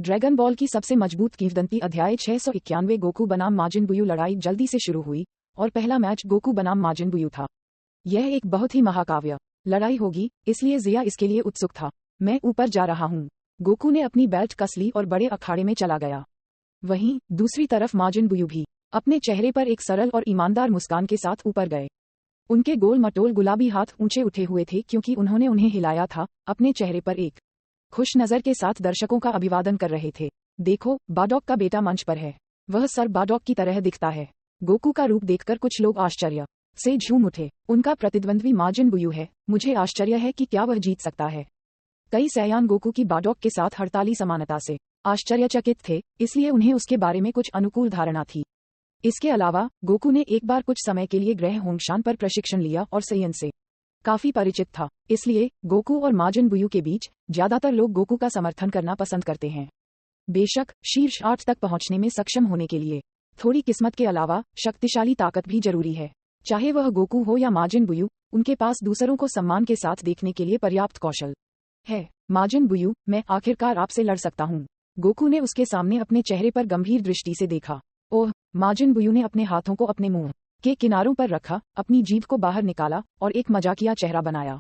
Dragon ball की सबसे मजबूत किंवदंती अध्याय 691 गोकू बनाम माजिन बुयू। लड़ाई जल्दी से शुरू हुई और पहला मैच गोकू बनाम माजिन बुयू था। यह एक बहुत ही महाकाव्य लड़ाई होगी, इसलिए जिया इसके लिए उत्सुक था। मैं ऊपर जा रहा हूँ। गोकू ने अपनी बेल्ट कस ली और बड़े अखाड़े में चला गया। वहीं दूसरी तरफ माजिन बुयू भी अपने चेहरे पर एक सरल और ईमानदार मुस्कान के साथ ऊपर गए। उनके गोल मटोल गुलाबी हाथ ऊंचे उठे हुए थे क्योंकि उन्होंने उन्हें हिलाया था। अपने चेहरे पर एक खुश नजर के साथ दर्शकों का अभिवादन कर रहे थे। देखो, बाडॉक का बेटा मंच पर है। वह सर बाडॉक की तरह दिखता है। गोकू का रूप देखकर कुछ लोग आश्चर्य से झूम उठे। उनका प्रतिद्वंद्वी माजिन बुयू है। मुझे आश्चर्य है कि क्या वह जीत सकता है। कई सैयान गोकू की बाडॉक के साथ हड़ताली समानता से आश्चर्यचकित थे, इसलिए उन्हें उसके बारे में कुछ अनुकूल धारणा थी। इसके अलावा गोकू ने एक बार कुछ समय के लिए ग्रह होंगशान पर प्रशिक्षण लिया और सैयन से काफी परिचित था। इसलिए गोकू और माजिन बुयू के बीच ज्यादातर लोग गोकू का समर्थन करना पसंद करते हैं। बेशक शीर्ष 8 तक पहुंचने में सक्षम होने के लिए थोड़ी किस्मत के अलावा शक्तिशाली ताकत भी जरूरी है। चाहे वह गोकू हो या माजिन बुयू, उनके पास दूसरों को सम्मान के साथ देखने के लिए पर्याप्त कौशल है। माजिन बुयू, मैं आखिरकार आपसे लड़ सकता हूँ। गोकू ने उसके सामने अपने चेहरे पर गंभीर दृष्टि से देखा। ओह! माजिन बुयू ने अपने हाथों को अपने मुंह के किनारों पर रखा, अपनी जीभ को बाहर निकाला और एक मजाकिया चेहरा बनाया।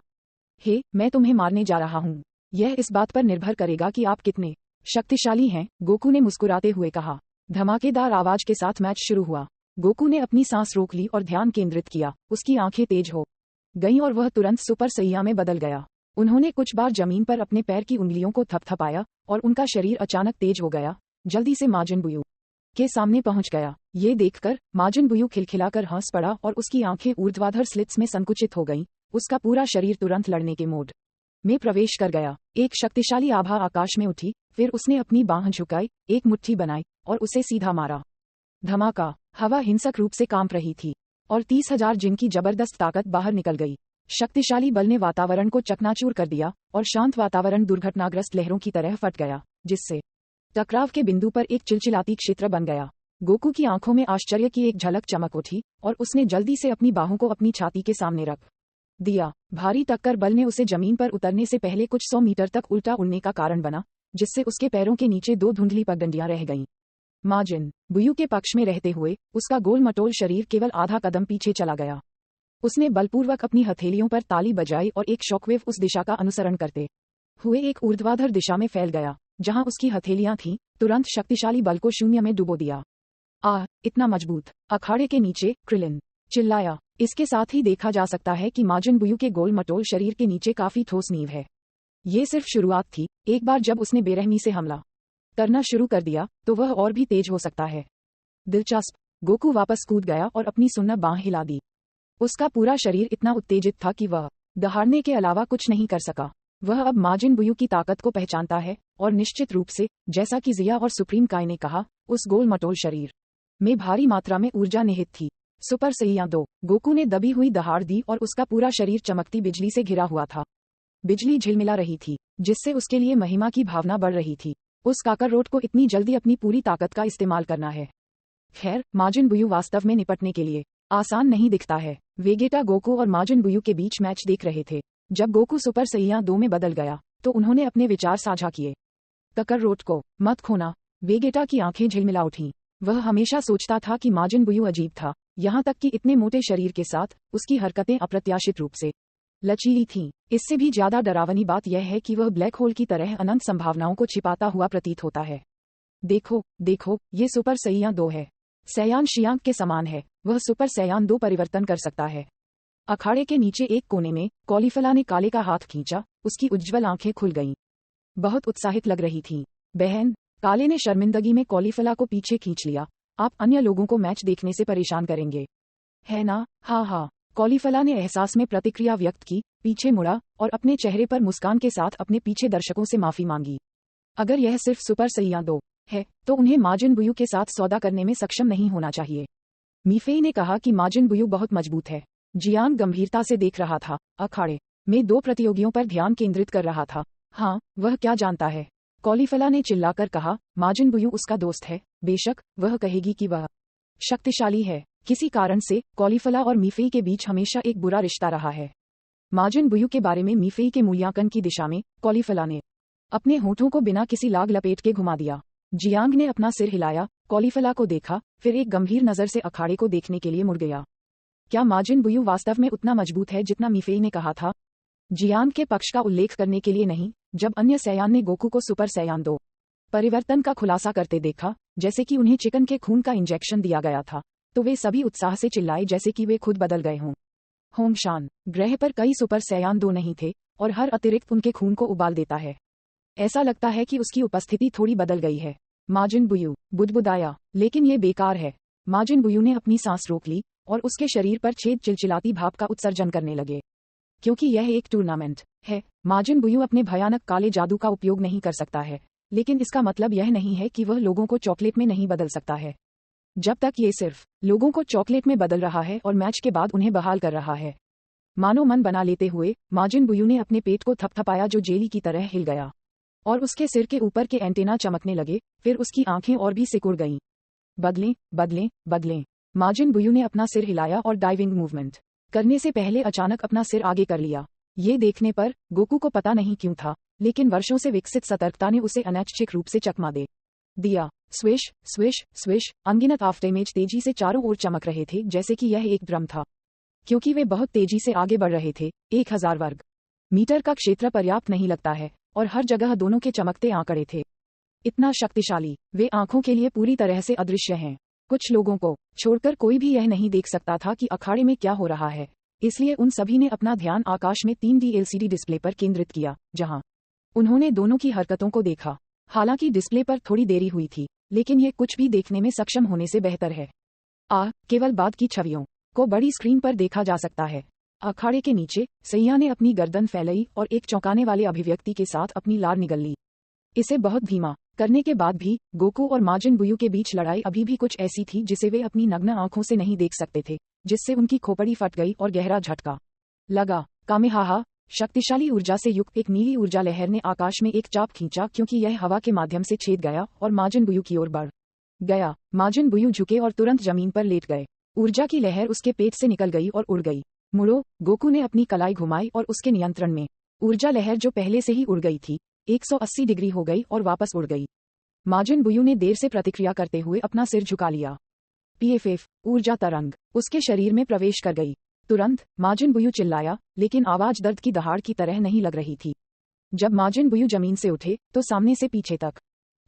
हे, मैं तुम्हें मारने जा रहा हूँ। यह इस बात पर निर्भर करेगा कि आप कितने शक्तिशाली हैं, गोकू ने मुस्कुराते हुए कहा। धमाकेदार आवाज के साथ मैच शुरू हुआ। गोकू ने अपनी सांस रोक ली और ध्यान केंद्रित किया। उसकी आंखें तेज हो गईं और वह तुरंत सुपर सैया में बदल गया। उन्होंने कुछ बार जमीन पर अपने पैर की उंगलियों को थपथपाया और उनका शरीर अचानक तेज हो गया, जल्दी से माजिन बुयू के सामने पहुंच गया। ये देखकर माजिन बुयू खिलखिलाकर हंस पड़ा और उसकी आंखें ऊर्ध्वाधर स्लिट्स में संकुचित हो गईं। उसका पूरा शरीर तुरंत लड़ने के मोड में प्रवेश कर गया। एक शक्तिशाली आभा आकाश में उठी, फिर उसने अपनी बांह झुकाई, एक मुट्ठी बनाई और उसे सीधा मारा। धमाका! हवा हिंसक रूप से कांप रही थी और 30,000 जिन की जबरदस्त ताकत बाहर निकल गई। शक्तिशाली बल ने वातावरण को चकनाचूर कर दिया और शांत वातावरण दुर्घटनाग्रस्त लहरों की तरह फट गया, जिससे टकराव के बिंदु पर एक चिलचिलाती क्षेत्र बन गया। गोकू की आंखों में आश्चर्य की एक झलक चमक उठी और उसने जल्दी से अपनी बाहों को अपनी छाती के सामने रख दिया। भारी टक्कर बल ने उसे जमीन पर उतरने से पहले कुछ 100 मीटर तक उल्टा उड़ने का कारण बना, जिससे उसके पैरों के नीचे 2 धुंधली पगडंडियां रह गईं। माजिन बुयू के पक्ष में रहते हुए उसका गोल मटोल शरीर केवल आधा कदम पीछे चला गया। उसने बलपूर्वक अपनी हथेलियों पर ताली बजाई और एक शॉकवेव उस दिशा का अनुसरण करते हुए एक ऊर्ध्वाधर दिशा में फैल गया, जहां उसकी हथेलियां थीं। तुरंत शक्तिशाली बल को शून्य में डुबो दिया। आह! इतना मजबूत! अखाड़े के नीचे क्रिलिन चिल्लाया। इसके साथ ही देखा जा सकता है कि माजिन बुयू के गोल मटोल शरीर के नीचे काफी ठोस नींव है। ये सिर्फ शुरुआत थी। एक बार जब उसने बेरहमी से हमला करना शुरू कर दिया तो वह और भी तेज हो सकता है। दिलचस्प! गोकू वापस कूद गया और अपनी सुन्न बांह हिला दी। उसका पूरा शरीर इतना उत्तेजित था कि वह दहाड़ने के अलावा कुछ नहीं कर सका। वह अब माजिन बुयू की ताकत को पहचानता है और निश्चित रूप से, जैसा कि जिया और सुप्रीम काय ने कहा, उस गोल मटोल शरीर में भारी मात्रा में ऊर्जा निहित थी। सुपर सैया 2। गोकू ने दबी हुई दहाड़ दी और उसका पूरा शरीर चमकती बिजली से घिरा हुआ था। बिजली झिलमिला रही थी, जिससे उसके लिए महिमा की भावना बढ़ रही थी। उस काकरोट को इतनी जल्दी अपनी पूरी ताकत का इस्तेमाल करना है। खैर, माजिन बुयू वास्तव में निपटने के लिए आसान नहीं दिखता है। वेगेटा गोकू और माजिन बुयू के बीच मैच देख रहे थे। जब गोकू सुपर सैया 2 में बदल गया तो उन्होंने अपने विचार साझा किए। काकरोट को मत खोना। वेगेटा की आंखें झिलमिला उठीं। वह हमेशा सोचता था कि माजिन बुयू अजीब था, यहाँ तक कि इतने मोटे शरीर के साथ उसकी हरकतें अप्रत्याशित रूप से लचीली थीं। इससे भी ज्यादा डरावनी बात यह है कि वह ब्लैक होल की तरह अनंत संभावनाओं को छिपाता हुआ प्रतीत होता है। देखो देखो, ये सुपर सैया 2 है। सैयान शियांग के समान है। वह सुपर सैयान 2 परिवर्तन कर सकता है। अखाड़े के नीचे एक कोने में कॉलीफला ने काले का हाथ खींचा। उसकी उज्ज्वल आंखें खुल गईं। बहुत उत्साहित लग रही थीं। बहन, काले ने शर्मिंदगी में कॉलीफला को पीछे खींच लिया। आप अन्य लोगों को मैच देखने से परेशान करेंगे, है ना? हाँ हाँ, कॉलीफला ने एहसास में प्रतिक्रिया व्यक्त की, पीछे मुड़ा और अपने चेहरे पर मुस्कान के साथ अपने पीछे दर्शकों से माफी मांगी। अगर यह सिर्फ सुपर सैया 2 है तो उन्हें माजिन बुयू के साथ सौदा करने में सक्षम नहीं होना चाहिए। मीफेई ने कहा कि माजिन बुयू बहुत मजबूत है। जियान गंभीरता से देख रहा था, अखाड़े में 2 प्रतियोगियों पर ध्यान केंद्रित कर रहा था। हाँ, वह क्या जानता है? कॉलीफला ने चिल्लाकर कहा। माजिन बुयू उसका दोस्त है। बेशक वह कहेगी कि वह शक्तिशाली है। किसी कारण से कॉलीफला और मीफेई के बीच हमेशा एक बुरा रिश्ता रहा है। माजिन बुयू के बारे में मीफेई के मूल्यांकन की दिशा में कॉलीफला ने अपने होठों को बिना किसी लाग लपेट के घुमा दिया। जियांग ने अपना सिर हिलाया, कॉलीफला को देखा, फिर एक गंभीर नजर से अखाड़े को देखने के लिए मुड़ गया। क्या माजिन बुयू वास्तव में उतना मजबूत है जितना मीफेई ने कहा था? जियांग के पक्ष का उल्लेख करने के लिए नहीं, जब अन्य सैयान ने गोकू को सुपर सैयान 2 परिवर्तन का खुलासा करते देखा, जैसे कि उन्हें चिकन के खून का इंजेक्शन दिया गया था, तो वे सभी उत्साह से चिल्लाए जैसे कि वे खुद बदल गए हों। होंगशान ग्रह पर कई सुपर सैयान 2 नहीं थे, और हर अतिरिक्त उनके खून को उबाल देता है। ऐसा लगता है कि उसकी उपस्थिति थोड़ी बदल गई है। माजिन बुयू बुदबुदाया, लेकिन ये बेकार है। माजिन बुयू ने अपनी सांस रोक ली, और उसके शरीर पर छेद चिलचिलाती भाप का उत्सर्जन करने लगे। क्योंकि यह एक टूर्नामेंट है, माजिन बुयू अपने भयानक काले जादू का उपयोग नहीं कर सकता है, लेकिन इसका मतलब यह नहीं है कि वह लोगों को चॉकलेट में नहीं बदल सकता है। जब तक ये सिर्फ लोगों को चॉकलेट में बदल रहा है और मैच के बाद उन्हें बहाल कर रहा है। मानो मन बना लेते हुए माजिन बुयू ने अपने पेट को थपथपाया जो जेली की तरह हिल गया, और उसके सिर के ऊपर के एंटेना चमकने लगे, फिर उसकी आंखें और भी सिकुड़ गईं। बदलें बदलें बदलें। माजिन बुयू ने अपना सिर हिलाया और डाइविंग मूवमेंट करने से पहले अचानक अपना सिर आगे कर लिया। ये देखने पर गोकू को पता नहीं क्यों था, लेकिन वर्षों से विकसित सतर्कता ने उसे अनैच्छिक रूप से चकमा दे दिया। Swish swish swish. अनगिनत आफ्टरइमेज तेजी से चारों ओर चमक रहे थे, जैसे कि यह एक ड्रम था। क्योंकि वे बहुत तेजी से आगे बढ़ रहे थे, 1000 वर्ग मीटर का क्षेत्र पर्याप्त नहीं लगता है, और हर जगह दोनों के चमकते आंकड़े थे। इतना शक्तिशाली, वे आंखों के लिए पूरी तरह से अदृश्य हैं। कुछ लोगों को छोड़कर कोई भी यह नहीं देख सकता था कि अखाड़े में क्या हो रहा है, इसलिए उन सभी ने अपना ध्यान आकाश में 3D LCD डिस्प्ले पर केंद्रित किया, जहां उन्होंने दोनों की हरकतों को देखा। हालांकि डिस्प्ले पर थोड़ी देरी हुई थी, लेकिन ये कुछ भी देखने में सक्षम होने से बेहतर है। केवल बाद की छवियों को बड़ी स्क्रीन पर देखा जा सकता है। अखाड़े के नीचे सैया ने अपनी गर्दन फैलाई और एक चौंकाने वाले अभिव्यक्ति के साथ अपनी लार निगल ली। इसे बहुत धीमा करने के बाद भी गोकू और माजिन बुयू के बीच लड़ाई अभी भी कुछ ऐसी थी जिसे वे अपनी नग्न आंखों से नहीं देख सकते थे, जिससे उनकी खोपड़ी फट गई और गहरा झटका लगा। कामेहाहा। शक्तिशाली ऊर्जा से युक्त एक नीली ऊर्जा लहर ने आकाश में एक चाप खींचा, क्योंकि यह हवा के माध्यम से छेद गया और माजिन बुयू की ओर बढ़ गया। माजिन बुयू झुके और तुरंत जमीन पर लेट गए। ऊर्जा की लहर उसके पेट से निकल गई और उड़ गई। मुड़ो। गोकू ने अपनी कलाई घुमाई और उसके नियंत्रण में ऊर्जा लहर, जो पहले से ही उड़ गई थी, 180 डिग्री हो गई और वापस उड़ गई। माजिन बुयू ने देर से प्रतिक्रिया करते हुए अपना सिर झुका लिया। PFF ऊर्जा तरंग उसके शरीर में प्रवेश कर गई। तुरंत माजिन बुयू चिल्लाया, लेकिन आवाज दर्द की दहाड़ की तरह नहीं लग रही थी। जब माजिन बुयू जमीन से उठे तो सामने से पीछे तक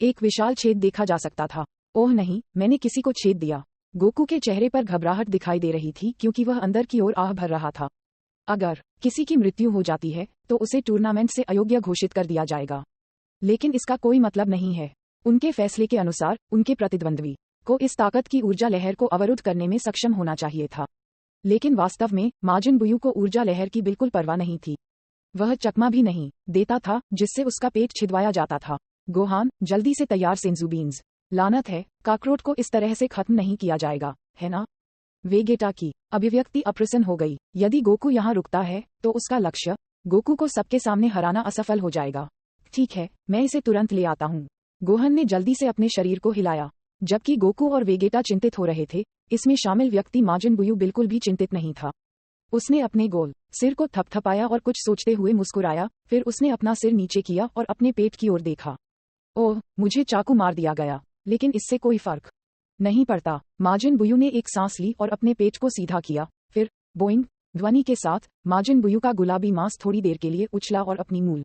एक विशाल छेद देखा जा सकता था। ओह नहीं, मैंने किसी को छेद दिया। गोकू के चेहरे पर घबराहट दिखाई दे रही थी, क्योंकि वह अंदर की ओर आह भर रहा था। अगर किसी की मृत्यु हो जाती है तो उसे टूर्नामेंट से अयोग्य घोषित कर दिया जाएगा, लेकिन इसका कोई मतलब नहीं है। उनके फैसले के अनुसार उनके प्रतिद्वंद्वी को इस ताकत की ऊर्जा लहर को अवरुद्ध करने में सक्षम होना चाहिए था, लेकिन वास्तव में माजिन बुयू को ऊर्जा लहर की बिल्कुल परवाह नहीं थी। वह चकमा भी नहीं देता था जिससे उसका पेट छिदवाया जाता था। गोहान, जल्दी से तैयार सेंजू बीन्स। लानत है, काकरोट को इस तरह से खत्म नहीं किया जाएगा, है ना? वेगेटा की अभिव्यक्ति अप्रसन्न हो गई। यदि गोकू यहाँ रुकता है तो उसका लक्ष्य गोकू को सबके सामने हराना असफल हो जाएगा। ठीक है, मैं इसे तुरंत ले आता हूँ। गोहन ने जल्दी से अपने शरीर को हिलाया। जबकि गोकू और वेगेटा चिंतित हो रहे थे, इसमें शामिल व्यक्ति माजिन बुयू बिल्कुल भी चिंतित नहीं था। उसने अपने गोल सिर को थपथपाया और कुछ सोचते हुए मुस्कुराया, फिर उसने अपना सिर नीचे किया और अपने पेट की ओर देखा। ओह, मुझे चाकू मार दिया गया, लेकिन इससे कोई फर्क नहीं पड़ता। माजिन बुयू ने एक सांस ली और अपने पेट को सीधा किया, फिर बोइंग ध्वनि के साथ माजिन बुयू का गुलाबी मांस थोड़ी देर के लिए उछला और अपनी मूल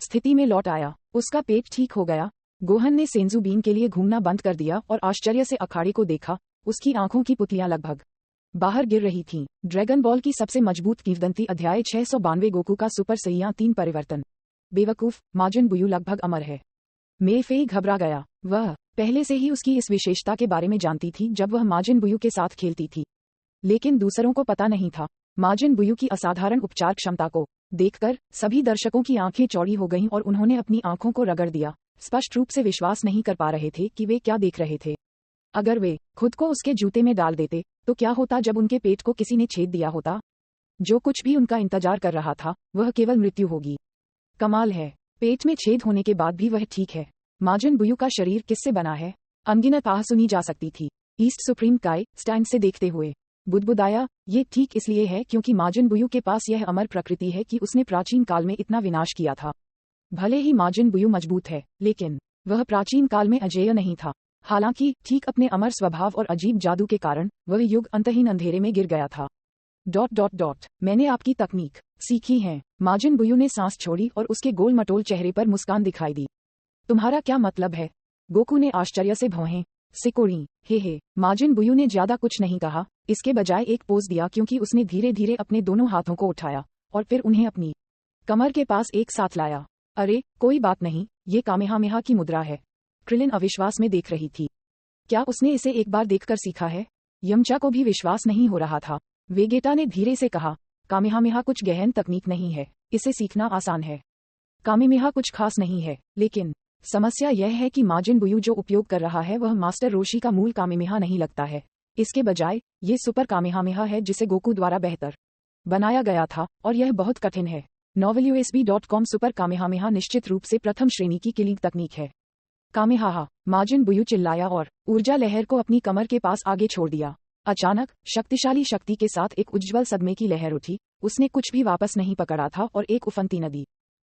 स्थिति में लौट आया। उसका पेट ठीक हो गया। गोहन ने सेंजू बीन के लिए घूमना बंद कर दिया और आश्चर्य से अखाड़े को देखा। उसकी आंखों की पुतलियां लगभग बाहर गिर रही थीं। ड्रैगन बॉल की सबसे मजबूत किंवदंती अध्याय 692 गोकू का सुपर सैया 3 परिवर्तन। बेवकूफ, माजिन बुयू लगभग अमर है। मेफेई घबरा गया। वह पहले से ही उसकी इस विशेषता के बारे में जानती थी जब वह माजिन बुयू के साथ खेलती थी, लेकिन दूसरों को पता नहीं था। माजिन बुयू की असाधारण उपचार क्षमता को देखकर सभी दर्शकों की आंखें चौड़ी हो गईं और उन्होंने अपनी आंखों को रगड़ दिया, स्पष्ट रूप से विश्वास नहीं कर पा रहे थे कि वे क्या देख रहे थे। अगर वे खुद को उसके जूते में डाल देते तो क्या होता जब उनके पेट को किसी ने छेद दिया होता? जो कुछ भी उनका इंतजार कर रहा था वह केवल मृत्यु होगी। कमाल है, पेट में छेद होने के बाद भी वह ठीक है। माजिन बुयू का शरीर किससे बना है? अनगिनत आह सुनी जा सकती थी। ईस्ट सुप्रीम काय स्टैंड से देखते हुए बुदबुदाया, ये ठीक इसलिए है क्योंकि माजिन बुयू के पास यह अमर प्रकृति है कि उसने प्राचीन काल में इतना विनाश किया था। भले ही माजिन बुयू मजबूत है, लेकिन वह प्राचीन काल में अजेय नहीं था। हालांकि ठीक अपने अमर स्वभाव और अजीब जादू के कारण वह युग अंतहीन अंधेरे में गिर गया था। ... मैंने आपकी तकनीक सीखी है। माजिन बुयू ने सांस छोड़ी और उसके गोल मटोल चेहरे पर मुस्कान दिखाई दी। तुम्हारा क्या मतलब है? गोकू ने आश्चर्य से भौहें सिकोड़ी। हे। माजिन बुयू ने ज्यादा कुछ नहीं कहा, इसके बजाय एक पोज दिया क्योंकि उसने धीरे धीरे अपने दोनों हाथों को उठाया और फिर उन्हें अपनी कमर के पास एक साथ लाया। अरे कोई बात नहीं, ये कामेहामेहा की मुद्रा है। क्रिलिन अविश्वास में देख रही थी। क्या उसने इसे एक बार देखकर सीखा है? यमचा को भी विश्वास नहीं हो रहा था। वेगेटा ने धीरे से कहा, कामेहामेहा कुछ गहन तकनीक नहीं है, इसे सीखना आसान है। कामेमेहा कुछ खास नहीं है, लेकिन समस्या यह है कि माजिन बुयू जो उपयोग कर रहा है वह मास्टर रोशी का मूल कामेमेहा नहीं लगता है। इसके बजाय ये सुपर कामेहामेहा है जिसे गोकू द्वारा बेहतर बनाया गया था, और यह बहुत कठिन है। novelUSB.com सुपर कामेहामेहा निश्चित रूप से प्रथम श्रेणी की किलिंग तकनीक है। कामेहाहा, माजिन बुयू चिल्लाया और ऊर्जा लहर को अपनी कमर के पास आगे छोड़ दिया। अचानक शक्तिशाली शक्ति के साथ एक उज्ज्वल सदमे की लहर उठी। उसने कुछ भी वापस नहीं पकड़ा था और एक उफनती नदी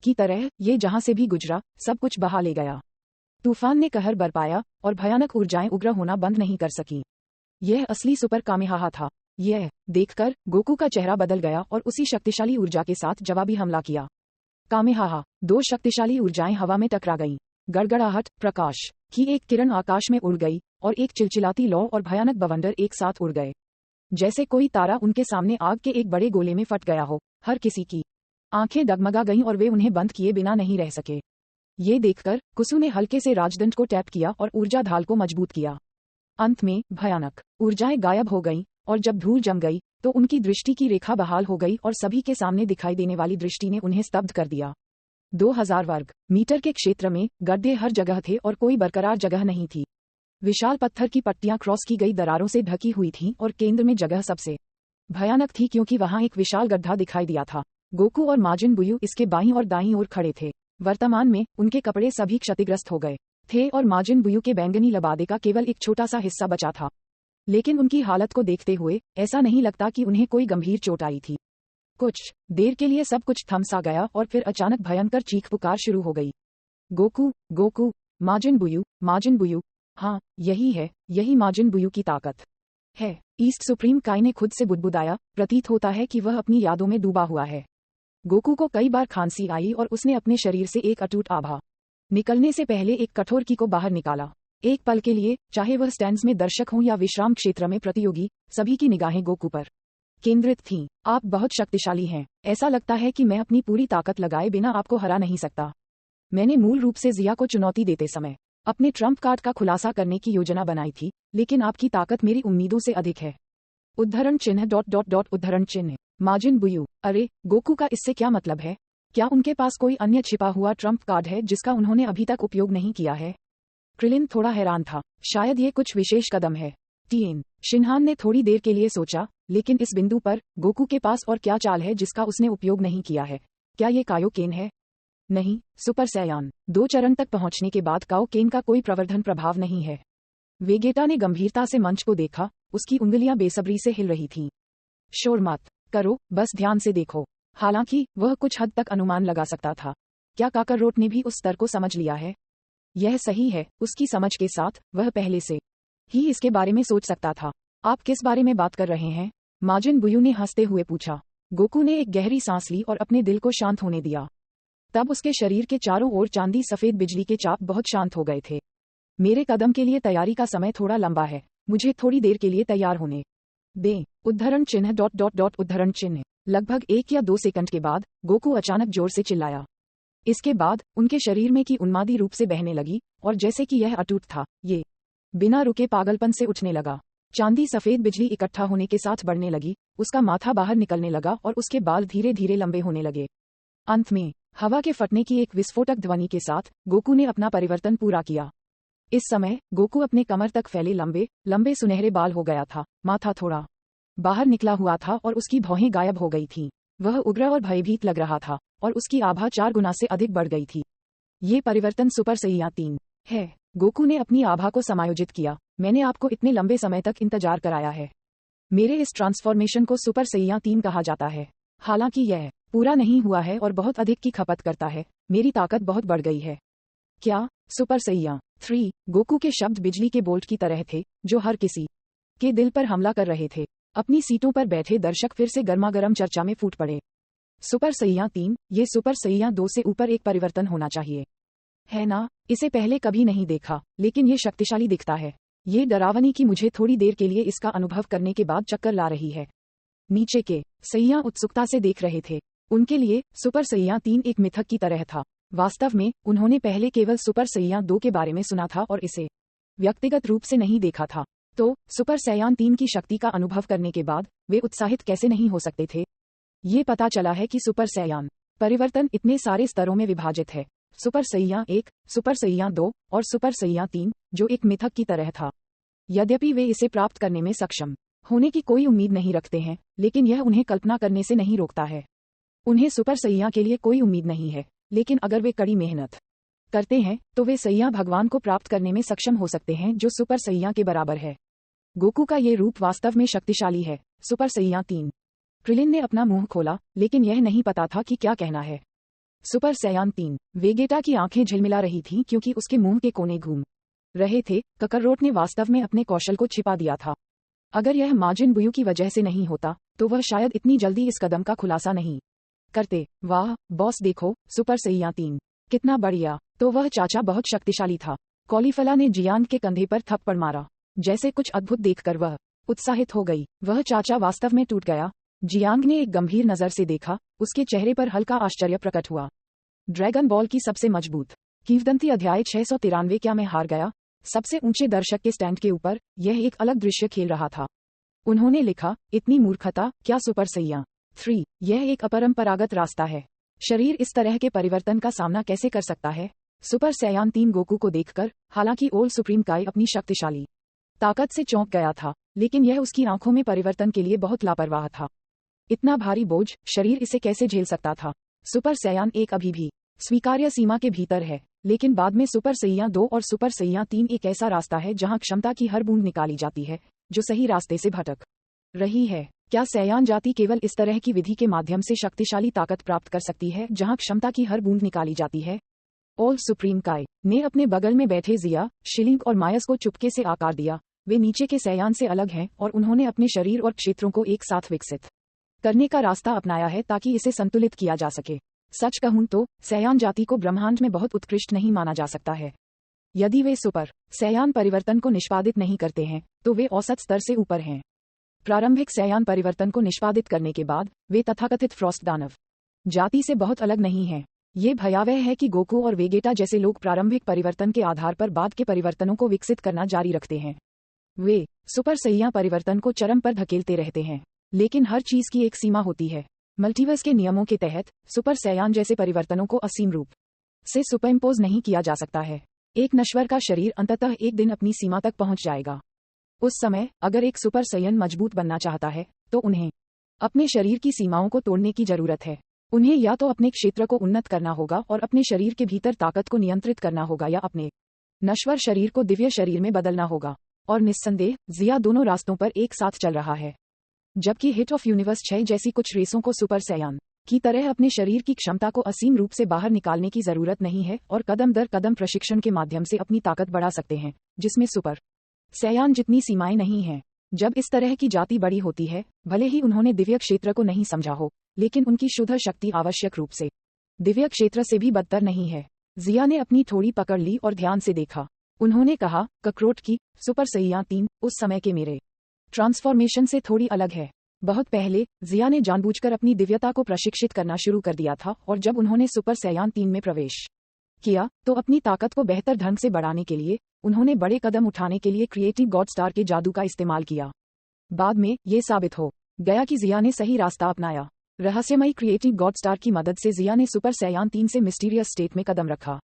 की तरह ये जहां से भी गुजरा सब कुछ बहा ले गया। तूफान ने कहर बरपाया और भयानक ऊर्जाएं उग्र होना बंद नहीं कर सकी। यह असली सुपर कामेहाहा था। यह देखकर गोकू का चेहरा बदल गया और उसी शक्तिशाली ऊर्जा के साथ जवाबी हमला किया। कामेहाहा, दो शक्तिशाली ऊर्जाएं हवा में टकरा गईं। गड़गड़ाहट, प्रकाश की एक किरण आकाश में उड़ गई और एक चिलचिलाती लौ और भयानक बवंडर एक साथ उड़ गए। जैसे कोई तारा उनके सामने आग के एक बड़े गोले में फट गया हो। हर किसी की आंखें डगमगा गईं और वे उन्हें बंद किए बिना नहीं रह सके। ये देखकर कुसु ने हल्के से राजदंड को टैप किया और ऊर्जा ढाल को मजबूत किया। अंत में भयानक ऊर्जाएं गायब हो गईं और जब धूल जम गई तो उनकी दृष्टि की रेखा बहाल हो गई और सभी के सामने दिखाई देने वाली दृष्टि ने उन्हें स्तब्ध कर दिया। 2000 वर्ग मीटर के क्षेत्र में गड्ढे हर जगह थे और कोई बरकरार जगह नहीं थी। विशाल पत्थर की पट्टियां क्रॉस की गई दरारों से ढकी हुई थीं और केंद्र में जगह सबसे भयानक थी क्योंकि वहां एक विशाल गड्ढा दिखाई दिया था। गोकू और माजिन बुयू इसके बाईं और दाईं ओर खड़े थे। वर्तमान में उनके कपड़े सभी क्षतिग्रस्त हो गए थे और माजिन बुयू के बैंगनी लबादे का केवल एक छोटा सा हिस्सा बचा था। लेकिन उनकी हालत को देखते हुए ऐसा नहीं लगता कि उन्हें कोई गंभीर चोट आई थी। कुछ देर के लिए सब कुछ थम सा गया और फिर अचानक भयंकर चीख पुकार शुरू हो गई। गोकू, गोकू, माजिन बुयू, हाँ यही माजिन बुयू की ताकत है। ईस्ट सुप्रीम काई ने खुद से बुदबुदाया, प्रतीत होता है कि वह अपनी यादों में डूबा हुआ है। गोकू को कई बार खांसी आई और उसने अपने शरीर से एक अटूट आभा निकलने से पहले एक कठोर की को बाहर निकाला। एक पल के लिए, चाहे वह स्टैंड्स में दर्शक हों या विश्राम क्षेत्र में प्रतियोगी, सभी की निगाहें गोकू पर केंद्रित थीं। आप बहुत शक्तिशाली हैं। ऐसा लगता है कि मैं अपनी पूरी ताकत लगाए बिना आपको हरा नहीं सकता। मैंने मूल रूप से जिया को चुनौती देते समय अपने ट्रम्प कार्ड का खुलासा करने की योजना बनाई थी, लेकिन आपकी ताकत मेरी उम्मीदों से अधिक है। उद्धरण चिन्ह। माजिन बुयू, अरे गोकू का इससे क्या मतलब है? क्या उनके पास कोई अन्य छिपा हुआ ट्रम्प कार्ड है जिसका उन्होंने अभी तक उपयोग नहीं किया है? क्रिलिन थोड़ा हैरान था। शायद ये कुछ विशेष कदम है। शिनहान ने थोड़ी देर के लिए सोचा, लेकिन इस बिंदु पर गोकू के पास और क्या चाल है जिसका उसने उपयोग नहीं किया है? क्या ये कायोकेन है? नहीं, सुपर सैयान 2 चरण तक पहुंचने के बाद कायोकेन का कोई प्रवर्धन प्रभाव नहीं है। वेगेटा ने गंभीरता से मंच को देखा, उसकी उंगलियां बेसब्री से हिल रही थीं। शोर मत करो, बस ध्यान से देखो। हालांकि वह कुछ हद तक अनुमान लगा सकता था। क्या काकररोट ने भी उस स्तर को समझ लिया है? यह सही है, उसकी समझ के साथ वह पहले से ही इसके बारे में सोच सकता था। आप किस बारे में बात कर रहे हैं? माजिन बुयू ने हंसते हुए पूछा। गोकू ने एक गहरी सांस ली और अपने दिल को शांत होने दिया। तब उसके शरीर के चारों ओर चांदी सफेद बिजली के चाप बहुत शांत हो गए थे। मेरे कदम के लिए तैयारी का समय थोड़ा लंबा है, मुझे थोड़ी देर के लिए तैयार होने दें। उद्धरण चिन्ह। लगभग 1 या 2 सेकंड के बाद गोकू अचानक जोर से चिल्लाया। इसके बाद उनके शरीर में की उन्मादी रूप से बहने लगी और जैसे कि यह अटूट था, ये बिना रुके पागलपन से उठने लगा। चांदी सफेद बिजली इकट्ठा होने के साथ बढ़ने लगी, उसका माथा बाहर निकलने लगा और उसके बाल धीरे धीरे लंबे होने लगे। अंत में हवा के फटने की एक विस्फोटक ध्वनि के साथ गोकू ने अपना परिवर्तन पूरा किया। इस समय गोकू अपने कमर तक फैले लंबे लंबे सुनहरे बाल हो गया था, माथा थोड़ा बाहर निकला हुआ था और उसकी भौहें गायब हो गई थीं। वह उग्र और भयभीत लग रहा था और उसकी आभा 4 गुना से अधिक बढ़ गई थी। ये परिवर्तन सुपर सैया 3 है। गोकू ने अपनी आभा को समायोजित किया। मैंने आपको इतने लंबे समय तक इंतजार कराया है। मेरे इस ट्रांसफॉर्मेशन को सुपर सैया 3 कहा जाता है। हालांकि यह पूरा नहीं हुआ है और बहुत अधिक की खपत करता है, मेरी ताकत बहुत बढ़ गई है। क्या? सुपर सैया 3। गोकू के शब्द बिजली के बोल्ट की तरह थे, जो हर किसी के दिल पर हमला कर रहे थे। अपनी सीटों पर बैठे दर्शक फिर से गर्मागर्म चर्चा में फूट पड़े। सुपर सैया 3, ये सुपर सैया 2 से ऊपर एक परिवर्तन होना चाहिए, है ना? इसे पहले कभी नहीं देखा, लेकिन ये शक्तिशाली दिखता है। ये डरावनी कि मुझे थोड़ी देर के लिए इसका अनुभव करने के बाद चक्कर ला रही है। नीचे के सैया उत्सुकता से देख रहे थे। उनके लिए सुपर सैया 3 एक मिथक की तरह था। वास्तव में उन्होंने पहले केवल सुपर सैया 2 के बारे में सुना था और इसे व्यक्तिगत रूप से नहीं देखा था। तो सुपर सैयान 3 की शक्ति का अनुभव करने के बाद वे उत्साहित कैसे नहीं हो सकते थे? ये पता चला है कि सुपर सैयान परिवर्तन इतने सारे स्तरों में विभाजित है। सुपर सैया 1, सुपर सैया 2 और सुपर सैया 3, जो एक मिथक की तरह था। यद्यपि वे इसे प्राप्त करने में सक्षम होने की कोई उम्मीद नहीं रखते हैं, लेकिन यह उन्हें कल्पना करने से नहीं रोकता है। उन्हें सुपर सैया के लिए कोई उम्मीद नहीं है, लेकिन अगर वे कड़ी मेहनत करते हैं तो वे सैया भगवान को प्राप्त करने में सक्षम हो सकते हैं, जो सुपर सैया के बराबर है। गोकू का ये रूप वास्तव में शक्तिशाली है। सुपर सैया 3। क्रिलिन ने अपना मुंह खोला, लेकिन यह नहीं पता था कि क्या कहना है। सुपर सैयान 3। वेगेटा की आंखें झिलमिला रही थीं क्योंकि उसके मुंह के कोने घूम रहे थे। ककरोट ने वास्तव में अपने कौशल को छिपा दिया था। अगर यह माजिन बुयू की वजह से नहीं होता, तो वह शायद इतनी जल्दी इस कदम का खुलासा नहीं करते। वाह बॉस, देखो सुपर सैया 3 कितना बढ़िया। तो वह चाचा बहुत शक्तिशाली था। कॉलीफला ने जियांग के कंधे पर थप्पड़ मारा। जैसे कुछ अद्भुत देखकर वह उत्साहित हो गई। वह चाचा वास्तव में टूट गया। जियांग ने एक गंभीर नजर से देखा। उसके चेहरे पर हल्का आश्चर्य प्रकट हुआ। ड्रैगन बॉल की सबसे मजबूत किंवदंती अध्याय 693। क्या मैं हार गया? सबसे ऊंचे दर्शक के स्टैंड के ऊपर यह एक अलग दृश्य खेल रहा था। उन्होंने लिखा, इतनी मूर्खता, क्या सुपर सैया 3, यह एक अपरंपरागत रास्ता है। शरीर इस तरह के परिवर्तन का सामना कैसे कर सकता है? सुपर सैयान 3 गोकू को देखकर, हालांकि ओल्ड सुप्रीम काई अपनी शक्तिशाली ताकत से चौंक गया था, लेकिन यह उसकी आंखों में परिवर्तन के लिए बहुत लापरवाह था। इतना भारी बोझ, शरीर इसे कैसे झेल सकता था? सुपर सैयान 1 अभी भी स्वीकार्य सीमा के भीतर है, लेकिन बाद में सुपर सैया 2 और सुपर सैया 3 एक ऐसा रास्ता है जहां क्षमता की हर बूंद निकाली जाती है, जो सही रास्ते से भटक रही है। क्या सैयान जाति केवल इस तरह की विधि के माध्यम से शक्तिशाली ताकत प्राप्त कर सकती है जहां क्षमता की हर बूंद निकाली जाती है? ओल्ड सुप्रीम काई ने अपने बगल में बैठे जिया, शिलिंग और मायस को चुपके से आकार दिया। वे नीचे के सैयान से अलग हैं और उन्होंने अपने शरीर और क्षेत्रों को एक साथ विकसित करने का रास्ता अपनाया है ताकि इसे संतुलित किया जा सके। सच कहूं तो सैयान जाति को ब्रह्मांड में बहुत उत्कृष्ट नहीं माना जा सकता है। यदि वे सुपर सैयान परिवर्तन को निष्पादित नहीं करते हैं, तो वे औसत स्तर से ऊपर हैं। प्रारंभिक सैयान परिवर्तन को निष्पादित करने के बाद वे तथाकथित फ्रॉस्ट दानव जाति से बहुत अलग नहीं हैं। ये भयावह है कि गोकू और वेगेटा जैसे लोग प्रारंभिक परिवर्तन के आधार पर बाद के परिवर्तनों को विकसित करना जारी रखते हैं। वे सुपर सैया परिवर्तन को चरम पर धकेलते रहते हैं, लेकिन हर चीज की एक सीमा होती है। मल्टीवर्स के नियमों के तहत सुपर सैयान जैसे परिवर्तनों को असीम रूप से सुपरइम्पोज नहीं किया जा सकता है। एक नश्वर का शरीर अंततः एक दिन अपनी सीमा तक पहुंच जाएगा। उस समय अगर एक सुपर सैयन मजबूत बनना चाहता है, तो उन्हें अपने शरीर की सीमाओं को तोड़ने की जरूरत है। उन्हें या तो अपने क्षेत्र को उन्नत करना होगा और अपने शरीर के भीतर ताकत को नियंत्रित करना होगा, या अपने नश्वर शरीर को दिव्य शरीर में बदलना होगा। और निस्संदेह जिया दोनों रास्तों पर एक साथ चल रहा है। जबकि हिट ऑफ यूनिवर्स 6 जैसी कुछ रेसों को सुपर सैयान की तरह अपने शरीर की क्षमता को असीम रूप से बाहर निकालने की जरूरत नहीं है और कदम दर कदम प्रशिक्षण के माध्यम से अपनी ताकत बढ़ा सकते हैं, जिसमें सुपर सैयान जितनी सीमाएं नहीं हैं। जब इस तरह की जाति बड़ी होती है, भले ही उन्होंने दिव्य क्षेत्र को नहीं समझा हो, लेकिन उनकी शुद्ध शक्ति आवश्यक रूप से दिव्य क्षेत्र से भी बदतर नहीं है। जिया ने अपनी थोड़ी पकड़ ली और ध्यान से देखा। उन्होंने कहा, ककरोट की सुपर सैया 3 उस समय के मेरे ट्रांसफॉर्मेशन से थोड़ी अलग है। बहुत पहले जिया ने जानबूझकर अपनी दिव्यता को प्रशिक्षित करना शुरू कर दिया था, और जब उन्होंने सुपर सैयान 3 में प्रवेश किया, तो अपनी ताकत को बेहतर ढंग से बढ़ाने के लिए उन्होंने बड़े कदम उठाने के लिए क्रिएटिव गॉड स्टार के जादू का इस्तेमाल किया। बाद में ये साबित हो गया कि जिया ने सही रास्ता अपनाया। रहस्यमयी क्रिएटिव गॉड स्टार की मदद से जिया ने सुपर सैयान 3 से मिस्टीरियस स्टेट में कदम रखा।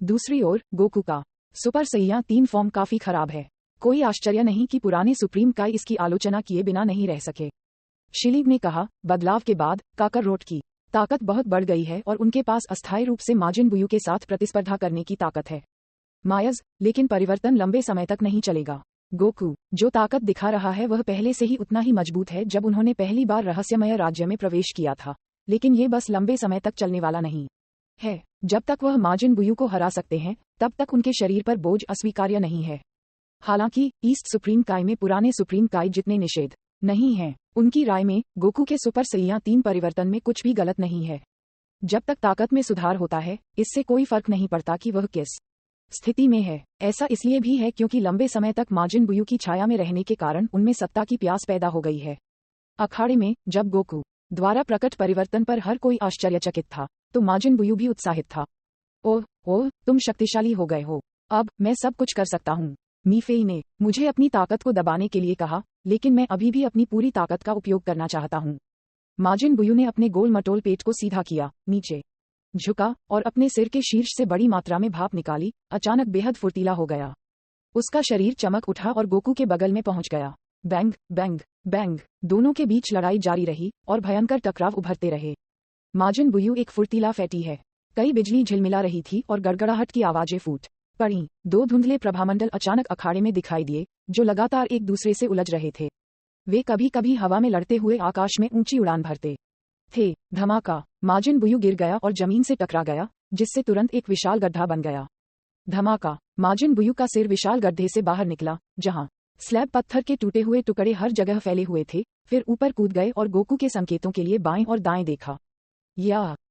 दूसरी ओर गोकू का सुपर सैया 3 फॉर्म काफी खराब है। कोई आश्चर्य नहीं कि पुराने सुप्रीम काई इसकी आलोचना किए बिना नहीं रह सके। शिलिंग ने कहा, बदलाव के बाद काकरोट की ताकत बहुत बढ़ गई है और उनके पास अस्थायी रूप से माजिन बुयू के साथ प्रतिस्पर्धा करने की ताकत है। मायज, लेकिन परिवर्तन लंबे समय तक नहीं चलेगा। गोकू जो ताकत दिखा रहा है वह पहले से ही उतना ही मजबूत है जब उन्होंने पहली बार रहस्यमय राज्य में प्रवेश किया था, लेकिन ये बस लंबे समय तक चलने वाला नहीं है। जब तक वह माजिन बुयू को हरा सकते हैं तब तक उनके शरीर पर बोझ अस्वीकार्य नहीं है। हालांकि ईस्ट सुप्रीम काई में पुराने सुप्रीम काई जितने निषेध नहीं हैं, उनकी राय में गोकू के सुपर सैया 3 परिवर्तन में कुछ भी गलत नहीं है। जब तक ताकत में सुधार होता है इससे कोई फर्क नहीं पड़ता कि वह किस स्थिति में है। ऐसा इसलिए भी है क्योंकि लंबे समय तक माजिन बुयू की छाया में रहने के कारण उनमें सत्ता की प्यास पैदा हो गई है। अखाड़े में जब गोकू द्वारा प्रकट परिवर्तन पर हर कोई आश्चर्यचकित था तो माजिन बुयू भी उत्साहित था। ओह तुम शक्तिशाली हो गए हो, अब मैं सब कुछ कर सकता हूँ। मीफेई ने मुझे अपनी ताकत को दबाने के लिए कहा, लेकिन मैं अभी भी अपनी पूरी ताकत का उपयोग करना चाहता हूँ। माजिन बुयू ने अपने गोल मटोल पेट को सीधा किया, नीचे झुका और अपने सिर के शीर्ष से बड़ी मात्रा में भाप निकाली। अचानक बेहद फुर्तीला हो गया। उसका शरीर चमक उठा और गोकू के बगल में पहुंच गया। बैंग बैंग बैंग, दोनों के बीच लड़ाई जारी रही और भयंकर टकराव उभरते रहे। माजिन बुयू एक फुर्तीला फैटी है। कई बिजली झिलमिला रही थी और गड़गड़ाहट की आवाजें फूट पड़ी। 2 धुंधले प्रभामंडल अचानक अखाड़े में दिखाई दिए जो लगातार एक दूसरे से उलझ रहे थे। वे कभी कभी हवा में लड़ते हुए आकाश में ऊंची उड़ान भरते थे। धमाका, माजिन बुयू गिर गया और जमीन से टकरा गया, जिससे तुरंत एक विशाल गड्ढा बन गया। धमाका, माजिन बुयू का सिर विशाल गड्ढे से बाहर निकला, जहां स्लैब पत्थर के टूटे हुए टुकड़े हर जगह फैले हुए थे। फिर ऊपर कूद गए और गोकू के संकेतों के लिए बाएं और दाएं देखा।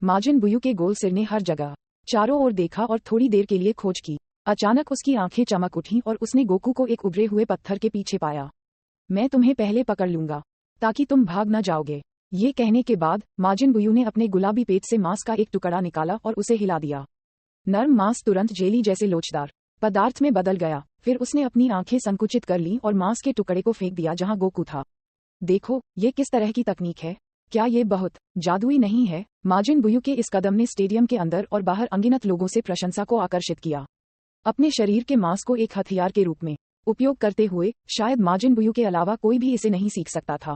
माजिन बुयू के गोल सिर ने हर जगह चारों ओर देखा और थोड़ी देर के लिए खोज की। अचानक उसकी आंखें चमक उठीं और उसने गोकू को एक उभरे हुए पत्थर के पीछे पाया। मैं तुम्हें पहले पकड़ लूंगा ताकि तुम भाग न जाओगे। ये कहने के बाद माजिन बुयू ने अपने गुलाबी पेट से मांस का एक टुकड़ा निकाला और उसे हिला दिया। नर्म मांस तुरंत जेली जैसे लोचदार पदार्थ में बदल गया। फिर उसने अपनी आंखें संकुचित कर ली और मांस के टुकड़े को फेंक दिया जहां गोकू था। देखो, ये किस तरह की तकनीक है, क्या ये बहुत जादुई नहीं है? माजिन बुयू के इस कदम ने स्टेडियम के अंदर और बाहर अनगिनत लोगों से प्रशंसा को आकर्षित किया। अपने शरीर के मांस को एक हथियार के रूप में उपयोग करते हुए शायद माजिन बुयू के अलावा कोई भी इसे नहीं सीख सकता था।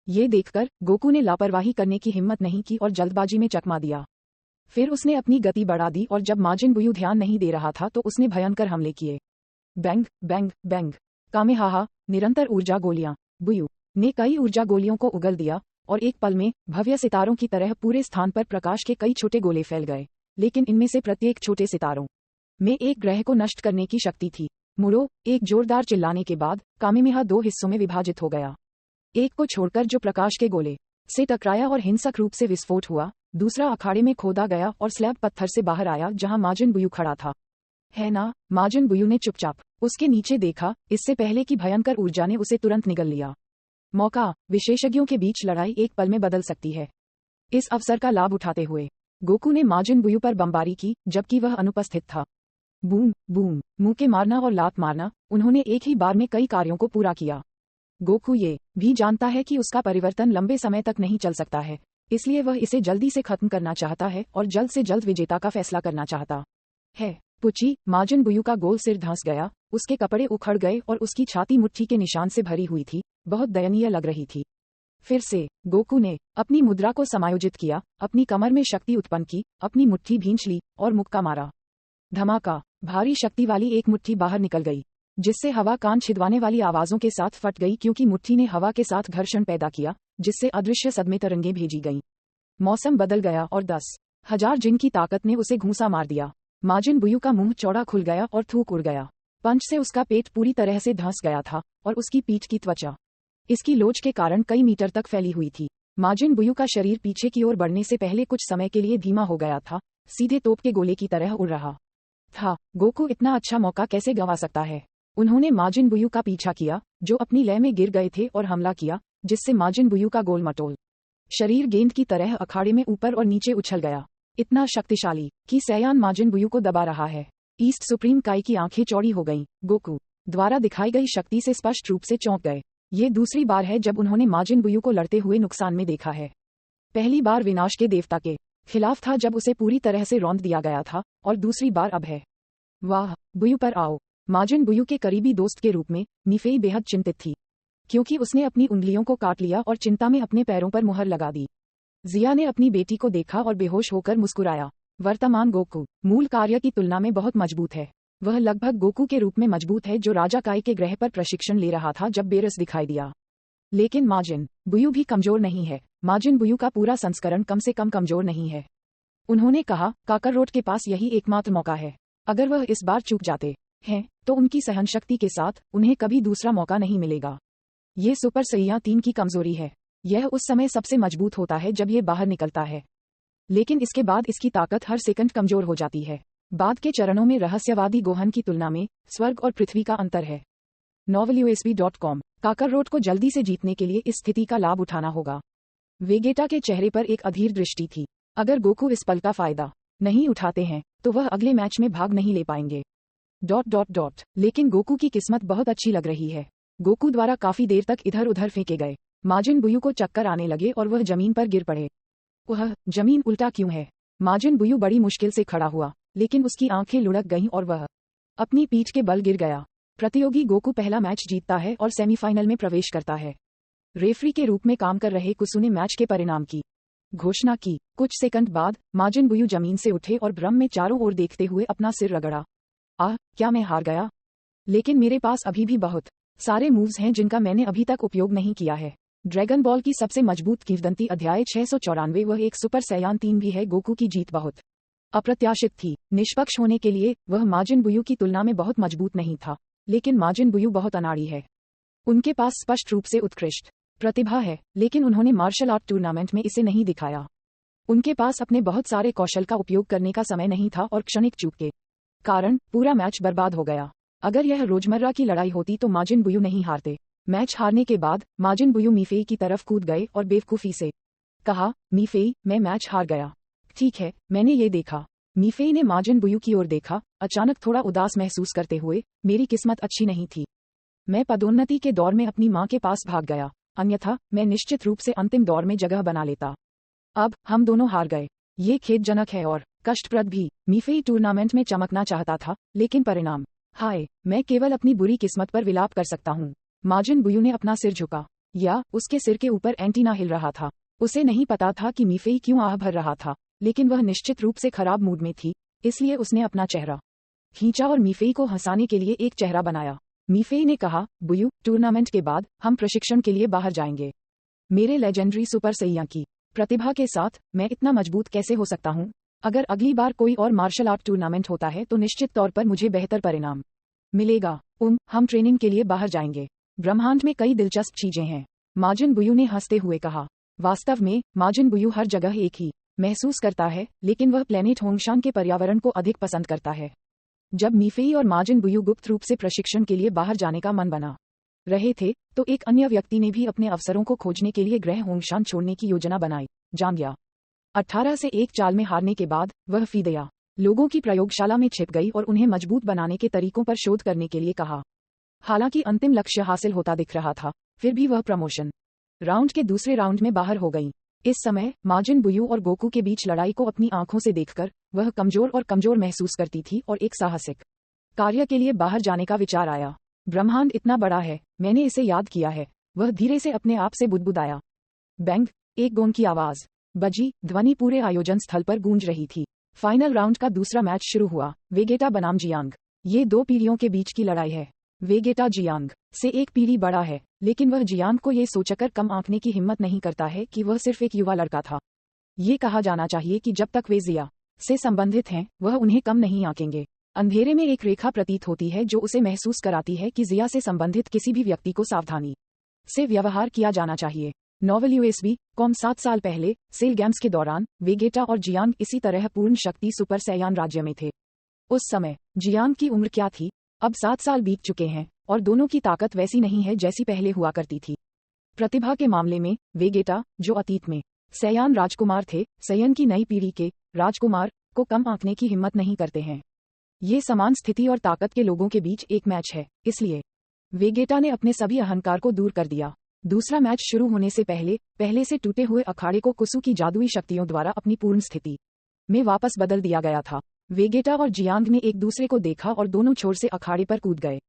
ये देखकर गोकू ने लापरवाही करने की हिम्मत नहीं की और जल्दबाजी में चकमा दिया। फिर उसने अपनी गति बढ़ा दी और जब माजिन बुयू ध्यान नहीं दे रहा था तो उसने भयंकर हमले किए। बैंग बैंग बैंग, कामेहाहा, निरंतर ऊर्जा गोलियां। बुयू ने कई ऊर्जा गोलियों को उगल दिया और एक पल में भव्य सितारों की तरह पूरे स्थान पर प्रकाश के कई छोटे गोले फैल गए। लेकिन इनमें से प्रत्येक छोटे सितारों में एक ग्रह को नष्ट करने की शक्ति थी। मुड़ो, एक जोरदार चिल्लाने के बाद कामेहाहा 2 हिस्सों में विभाजित हो गया। एक को छोड़कर जो प्रकाश के गोले से टकराया और हिंसक रूप से विस्फोट हुआ, दूसरा अखाड़े में खोदा गया और स्लैब पत्थर से बाहर आया जहां माजिन बुयू खड़ा था। है ना? माजिन बुयू ने चुपचाप उसके नीचे देखा, इससे पहले कि भयंकर ऊर्जा ने उसे तुरंत निगल लिया। मौका, विशेषज्ञों के बीच लड़ाई एक पल में बदल सकती है। इस अवसर का लाभ उठाते हुए गोकू ने माजिन बुयू पर बमबारी की जबकि वह अनुपस्थित था। बूम बूम, मुक्के मारना और लात मारना, उन्होंने एक ही बार में कई कार्यों को पूरा किया। गोकू ये भी जानता है कि उसका परिवर्तन लंबे समय तक नहीं चल सकता है, इसलिए वह इसे जल्दी से खत्म करना चाहता है और जल्द से जल्द विजेता का फैसला करना चाहता है। पुची, माजिन बुयू का गोल सिर धंस गया, उसके कपड़े उखड़ गए और उसकी छाती मुट्ठी के निशान से भरी हुई थी, बहुत दयनीय लग रही थी। फिर से गोकू ने अपनी मुद्रा को समायोजित किया, अपनी कमर में शक्ति उत्पन्न की, अपनी मुट्ठी भींच ली और मुक्का मारा। धमाका, भारी शक्ति वाली एक मुट्ठी बाहर निकल गई, जिससे हवा कान छिदवाने वाली आवाजों के साथ फट गई क्योंकि मुट्ठी ने हवा के साथ घर्षण पैदा किया, जिससे अदृश्य सदमे तरंगें भेजी गईं। मौसम बदल गया और 10,000 जिन की ताकत ने उसे घूंसा मार दिया। माजिन बुयू का मुंह चौड़ा खुल गया और थूक उड़ गया। पंच से उसका पेट पूरी तरह से धंस गया था और उसकी पीठ की त्वचा इसकी लोच के कारण कई मीटर तक फैली हुई थी। माजिन बुयू का शरीर पीछे की ओर बढ़ने से पहले कुछ समय के लिए धीमा हो गया था, सीधे तोप के गोले की तरह उड़ रहा था। गोकू इतना अच्छा मौका कैसे गंवा सकता है? उन्होंने माजिन बुयू का पीछा किया, जो अपनी लय में गिर गए थे, और हमला किया, जिससे माजिन बुयू का गोल मटोल शरीर गेंद की तरह अखाड़े में ऊपर और नीचे उछल गया, इतना शक्तिशाली कि सैयान माजिन बुयू को दबा रहा है। ईस्ट सुप्रीम काई की आंखें चौड़ी हो गईं। गोकू द्वारा दिखाई गई शक्ति से स्पष्ट रूप से चौंक गए। ये दूसरी बार है जब उन्होंने माजिन बुयू को लड़ते हुए नुकसान में देखा है। पहली बार विनाश के देवता के खिलाफ था जब उसे पूरी तरह से रौंद दिया गया था, और दूसरी बार अब है। वाह, बुयू पर आओ। माजिन बुयू के करीबी दोस्त के रूप में मीफेई बेहद चिंतित थी, क्योंकि उसने अपनी उंगलियों को काट लिया और चिंता में अपने पैरों पर मुहर लगा दी। जिया ने अपनी बेटी को देखा और बेहोश होकर मुस्कुराया। वर्तमान गोकू मूल कार्य की तुलना में बहुत मजबूत है। वह लगभग गोकू के रूप में मजबूत है जो राजा काई के ग्रह पर प्रशिक्षण ले रहा था जब बेरस दिखाई दिया। लेकिन माजिन बुयू भी कमजोर नहीं है। माजिन बुयू का पूरा संस्करण कम से कम कमजोर नहीं है। उन्होंने कहा, काकररोट के पास यही एकमात्र मौका है। अगर वह इस बार चूक जाते हैं तो उनकी सहनशक्ति के साथ उन्हें कभी दूसरा मौका नहीं मिलेगा। ये सुपर सैयां 3 की कमजोरी है। यह उस समय सबसे मजबूत होता है जब ये बाहर निकलता है, लेकिन इसके बाद इसकी ताकत हर सेकंड कमजोर हो जाती है। बाद के चरणों में रहस्यवादी गोहन की तुलना में स्वर्ग और पृथ्वी का अंतर है। novelUSB.com। काकररोट को जल्दी से जीतने के लिए इस स्थिति का लाभ उठाना होगा। वेगेटा के चेहरे पर एक अधीर दृष्टि थी। अगर गोकू इस पल का फायदा नहीं उठाते हैं तो वह अगले मैच में भाग नहीं ले पाएंगे। ... लेकिन गोकू की किस्मत बहुत अच्छी लग रही है। गोकू द्वारा काफी देर तक इधर उधर फेंके गए माजिन बुयू को चक्कर आने लगे और वह जमीन पर गिर पड़े। वह जमीन उल्टा क्यों है? माजिन बुयू बड़ी मुश्किल से खड़ा हुआ, लेकिन उसकी आंखें लुढ़क गईं और वह अपनी पीठ के बल गिर गया। प्रतियोगी गोकू पहला मैच जीतता है और सेमीफाइनल में प्रवेश करता है। रेफरी के रूप में काम कर रहे कुसु ने मैच के परिणाम की घोषणा की। कुछ सेकंड बाद माजिन बुयू जमीन से उठे और भ्रम में चारों ओर देखते हुए अपना सिर रगड़ा। क्या मैं हार गया? लेकिन मेरे पास अभी भी बहुत सारे मूव्स हैं जिनका मैंने अभी तक उपयोग नहीं किया है। ड्रैगन बॉल की सबसे मजबूत किंवदंती अध्याय 694। वह एक सुपर सैयान 3 भी है। गोकू की जीत बहुत अप्रत्याशित थी। निष्पक्ष होने के लिए वह माजिन बुयू की तुलना में बहुत मजबूत नहीं था, लेकिन माजिन बुयू बहुत अनाड़ी है। उनके पास स्पष्ट रूप से उत्कृष्ट प्रतिभा है, लेकिन उन्होंने मार्शल आर्ट टूर्नामेंट में इसे नहीं दिखाया। उनके पास अपने बहुत सारे कौशल का उपयोग करने का समय नहीं था और क्षणिक चूक के कारण पूरा मैच बर्बाद हो गया। अगर यह रोजमर्रा की लड़ाई होती तो माजिन बुयू नहीं हारते। मैच हारने के बाद माजिन बुयू मीफेई की तरफ कूद गए और बेवकूफी से कहा, मीफेई, मैं मैच हार गया। ठीक है, मैंने ये देखा। मीफेई ने माजिन बुयू की ओर देखा, अचानक थोड़ा उदास महसूस करते हुए। मेरी किस्मत अच्छी नहीं थी। मैं पदोन्नति के दौर में अपनी माँ के पास भाग गया, अन्यथा मैं निश्चित रूप से अंतिम दौर में जगह बना लेता। अब हम दोनों हार गए। ये खेदजनक है और कष्टप्रद भी। मीफेई टूर्नामेंट में चमकना चाहता था, लेकिन परिणाम, हाय, मैं केवल अपनी बुरी किस्मत पर विलाप कर सकता हूँ। माजिन बुयू ने अपना सिर झुका, या उसके सिर के ऊपर एंटीना हिल रहा था। उसे नहीं पता था कि मीफेई क्यों आह भर रहा था, लेकिन वह निश्चित रूप से खराब मूड में थी, इसलिए उसने अपना चेहरा खींचा और मीफेई को हंसाने के लिए एक चेहरा बनाया। मीफेई ने कहा, बुयू, टूर्नामेंट के बाद हम प्रशिक्षण के लिए बाहर जाएंगे। मेरे लेजेंडरी सुपर सैया की प्रतिभा के साथ मैं इतना मजबूत कैसे हो सकता हूँ? अगर अगली बार कोई और मार्शल आर्ट टूर्नामेंट होता है तो निश्चित तौर पर मुझे बेहतर परिणाम मिलेगा। हम ट्रेनिंग के लिए बाहर जाएंगे। ब्रह्मांड में कई दिलचस्प चीजें हैं, माजिन बुयू ने हंसते हुए कहा। वास्तव में माजिन बुयू हर जगह एक ही महसूस करता है, लेकिन वह प्लेनेट होंगशान के पर्यावरण को अधिक पसंद करता है। जब मीफेई और माजिन बुयू गुप्त रूप से प्रशिक्षण के लिए बाहर जाने का मन बना रहे थे, तो एक अन्य व्यक्ति ने भी अपने अवसरों को खोजने के लिए ग्रह होंगशान छोड़ने की योजना बनाई। जान गया। 18 से 1 चाल में हारने के बाद वह फीदया लोगों की प्रयोगशाला में छिप गई और उन्हें मजबूत बनाने के तरीकों पर शोध करने के लिए कहा। हालांकि अंतिम लक्ष्य हासिल होता दिख रहा था, फिर भी वह प्रमोशन राउंड के दूसरे राउंड में बाहर हो गई। इस समय माजिन बुयू और गोकू के बीच लड़ाई को अपनी आंखों से देखकर वह कमजोर और कमजोर महसूस करती थी और एक साहसिक कार्य के लिए बाहर जाने का विचार आया। ब्रह्मांड इतना बड़ा है, मैंने इसे याद किया है। वह धीरे से अपने आप से बुदबुदाया। बैंग, एक गोंद की आवाज बजी, ध्वनि पूरे आयोजन स्थल पर गूंज रही थी। फाइनल राउंड का दूसरा मैच शुरू हुआ। वेगेटा बनाम जियांग। ये 2 पीढ़ियों के बीच की लड़ाई है। वेगेटा जियांग से 1 पीढ़ी बड़ा है, लेकिन वह जियांग को ये सोचकर कम आंकने की हिम्मत नहीं करता है कि वह सिर्फ एक युवा लड़का था। ये कहा जाना चाहिए कि जब तक वे जिया से संबंधित हैं, वह उन्हें कम नहीं आंकेंगे। अंधेरे में एक रेखा प्रतीत होती है जो उसे महसूस कराती है कि जिया से संबंधित किसी भी व्यक्ति को सावधानी से व्यवहार किया जाना चाहिए। novelUSB.com 7 साल पहले सेल गेम्स के दौरान वेगेटा और जियांग इसी तरह पूर्ण शक्ति सुपर सैयान राज्य में थे। उस समय जियांग की उम्र क्या थी? अब 7 साल बीत चुके हैं और दोनों की ताकत वैसी नहीं है जैसी पहले हुआ करती थी। प्रतिभा के मामले में वेगेटा, जो अतीत में सैयान राजकुमार थे, सैयन की नई पीढ़ी के राजकुमार को कम आंकने की हिम्मत नहीं करते हैं। ये समान स्थिति और ताकत के लोगों के बीच एक मैच है, इसलिए वेगेटा ने अपने सभी अहंकार को दूर कर दिया। दूसरा मैच शुरू होने से पहले से टूटे हुए अखाड़े को कुसु की जादुई शक्तियों द्वारा अपनी पूर्ण स्थिति में वापस बदल दिया गया था। वेगेटा और जियांग ने एक दूसरे को देखा और दोनों छोर से अखाड़े पर कूद गए।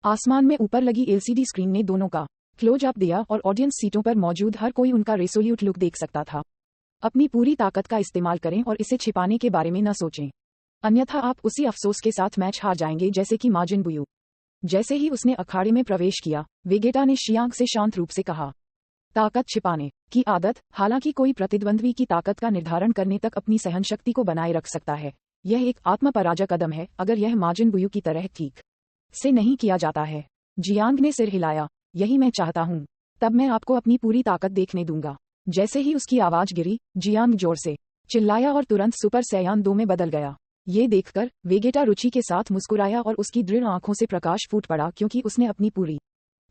आसमान में ऊपर लगी एलसीडी स्क्रीन ने दोनों का क्लोज अप दिया और ऑडियंस सीटों पर मौजूद हर कोई उनका रेसोल्यूट लुक देख सकता था। अपनी पूरी ताकत का इस्तेमाल करें और इसे छिपाने के बारे में न सोचें, अन्यथा आप उसी अफसोस के साथ मैच हार जाएंगे जैसे कि माजिन बुयू। जैसे ही उसने अखाड़े में प्रवेश किया, वेगेटा ने शियांग से शांत रूप से कहा, ताकत छिपाने की आदत। हालांकि कोई प्रतिद्वंद्वी की ताकत का निर्धारण करने तक अपनी सहनशक्ति को बनाए रख सकता है, यह एक आत्मपराजय कदम है अगर यह माजिन बुयू की तरह ठीक से नहीं किया जाता है। जियांग ने सिर हिलाया। यही मैं चाहता हूँ। तब मैं आपको अपनी पूरी ताकत देखने दूंगा। जैसे ही उसकी आवाज गिरी, जियांग जोर से चिल्लाया और तुरंत सुपर सैयान 2 में बदल गया। ये देखकर वेगेटा रुचि के साथ मुस्कुराया और उसकी दृढ़ आंखों से प्रकाश फूट पड़ा क्योंकि उसने अपनी पूरी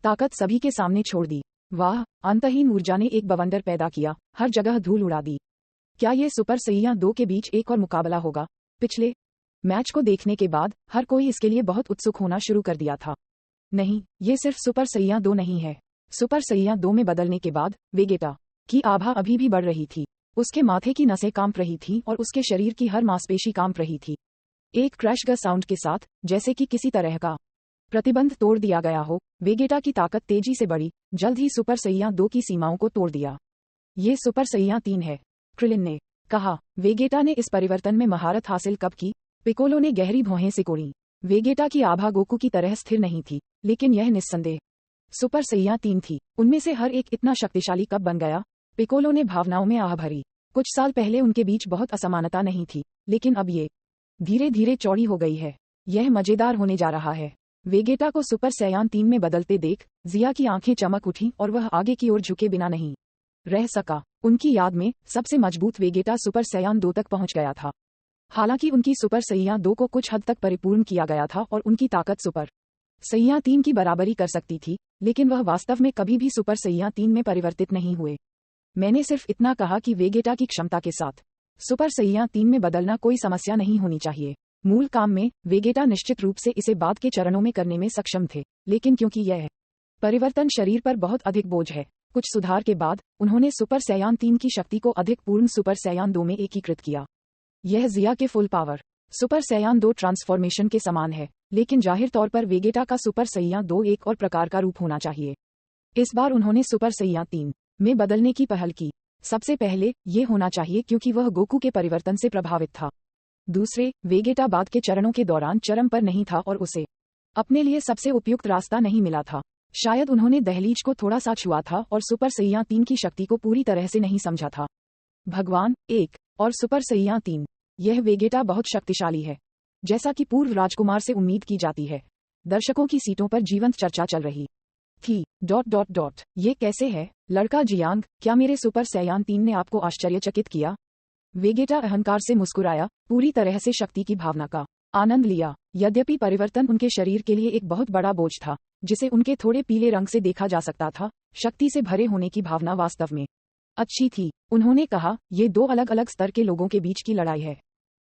ताकत सभी के सामने छोड़ दी। वाह, अंतहीन ऊर्जा ने एक बवंडर पैदा किया, हर जगह धूल उड़ा दी। क्या ये सुपर सैयान 2 के बीच एक और मुकाबला होगा? पिछले मैच को देखने के बाद हर कोई इसके लिए बहुत उत्सुक होना शुरू कर दिया था। नहीं, ये सिर्फ सुपर सैयान 2 नहीं है। सुपर सैयान 2 में बदलने के बाद वेगेटा की आभा अभी भी बढ़ रही थी। उसके माथे की नसें कांप रही थीं और उसके शरीर की हर मांसपेशी कांप रही थी। एक क्रैश ग साउंड के साथ, जैसे कि किसी तरह का प्रतिबंध तोड़ दिया गया हो, वेगेटा की ताकत तेजी से बढ़ी। जल्द ही सुपर सैयान 2 की सीमाओं को तोड़ दिया। ये सुपर सैयान 3 है, क्रिलिन ने कहा। वेगेटा ने इस परिवर्तन में महारत हासिल कब की? पिकोलो ने गहरी भौहें सिकोड़ी। वेगेटा की आभा गोकू की तरह स्थिर नहीं थी, लेकिन यह निस्संदेह सुपर सैयान 3 थी। उनमें से हर एक इतना शक्तिशाली कब बन गया? पिकोलो ने भावनाओं में आह भरी। कुछ साल पहले उनके बीच बहुत असमानता नहीं थी, लेकिन अब ये धीरे धीरे चौड़ी हो गई है। यह मजेदार होने जा रहा है। वेगेटा को सुपर सैयान 3 में बदलते देख जिया की आंखें चमक उठीं और वह आगे की ओर झुके बिना नहीं रह सका। उनकी याद में सबसे मजबूत वेगेटा सुपर सैयान 2 तक पहुंच गया था। हालांकि उनकी सुपर सैयान 2 को कुछ हद तक परिपूर्ण किया गया था और उनकी ताकत सुपर सैयान 3 की बराबरी कर सकती थी, लेकिन वह वास्तव में कभी भी सुपर सैयान 3 में परिवर्तित नहीं हुए। मैंने सिर्फ इतना कहा कि वेगेटा की क्षमता के साथ सुपर सैयान 3 में बदलना कोई समस्या नहीं होनी चाहिए। मूल काम में वेगेटा निश्चित रूप से इसे बाद के चरणों में करने में सक्षम थे, लेकिन क्योंकि यह परिवर्तन शरीर पर बहुत अधिक बोझ है, कुछ सुधार के बाद उन्होंने सुपर सैयान 3 की शक्ति को अधिक पूर्ण सुपर सैयान 2 में एकीकृत किया। यह जिया के फुल पावर सुपर सैयान 2 ट्रांसफॉर्मेशन के समान है, लेकिन जाहिर तौर पर वेगेटा का सुपर सैयान 2 एक और प्रकार का रूप होना चाहिए। इस बार उन्होंने सुपर सैयान 3 में बदलने की पहल की। सबसे पहले ये होना चाहिए क्योंकि वह गोकू के परिवर्तन से प्रभावित था। दूसरे, वेगेटा बाद के चरणों के दौरान चरम पर नहीं था और उसे अपने लिए सबसे उपयुक्त रास्ता नहीं मिला था। शायद उन्होंने दहलीज को थोड़ा सा छुआ था और सुपर सैयान 3 की शक्ति को पूरी तरह से नहीं समझा था। भगवान 1 और सुपर सैयान 3, यह वेगेटा बहुत शक्तिशाली है, जैसा कि पूर्व राजकुमार से उम्मीद की जाती है। दर्शकों की सीटों पर जीवंत चर्चा चल रही थी। ... ये कैसे है, लड़का जियांग? क्या मेरे सुपर सैयान 3 ने आपको आश्चर्यचकित किया? वेगेटा अहंकार से मुस्कुराया, पूरी तरह से शक्ति की भावना का आनंद लिया। यद्यपि परिवर्तन उनके शरीर के लिए एक बहुत बड़ा बोझ था, जिसे उनके थोड़े पीले रंग से देखा जा सकता था, शक्ति से भरे होने की भावना वास्तव में अच्छी थी। उन्होंने कहा, ये 2 अलग अलग स्तर के लोगों के बीच की लड़ाई है।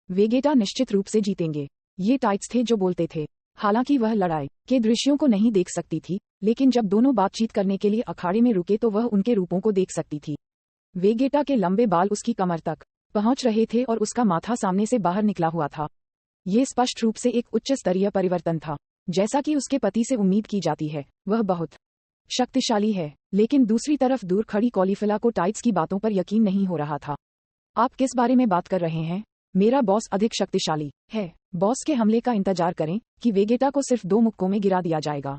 वेगेटा निश्चित रूप से जीतेंगे। ये टाइट्स थे जो बोलते थे। हालांकि वह लड़ाई के दृश्यों को नहीं देख सकती थी, लेकिन जब दोनों बातचीत करने के लिए अखाड़े में रुके तो वह उनके रूपों को देख सकती थी। वेगेटा के लंबे बाल उसकी कमर तक पहुंच रहे थे और उसका माथा सामने से बाहर निकला हुआ था। ये स्पष्ट रूप से एक उच्च स्तरीय परिवर्तन था, जैसा कि उसके पति से उम्मीद की जाती है। वह बहुत शक्तिशाली है, लेकिन दूसरी तरफ दूर खड़ी कॉलीफिला को टाइट्स की बातों पर यकीन नहीं हो रहा था। आप किस बारे में बात कर रहे हैं? मेरा बॉस अधिक शक्तिशाली है। बॉस के हमले का इंतजार करें कि वेगेटा को सिर्फ 2 मुक्कों में गिरा दिया जाएगा।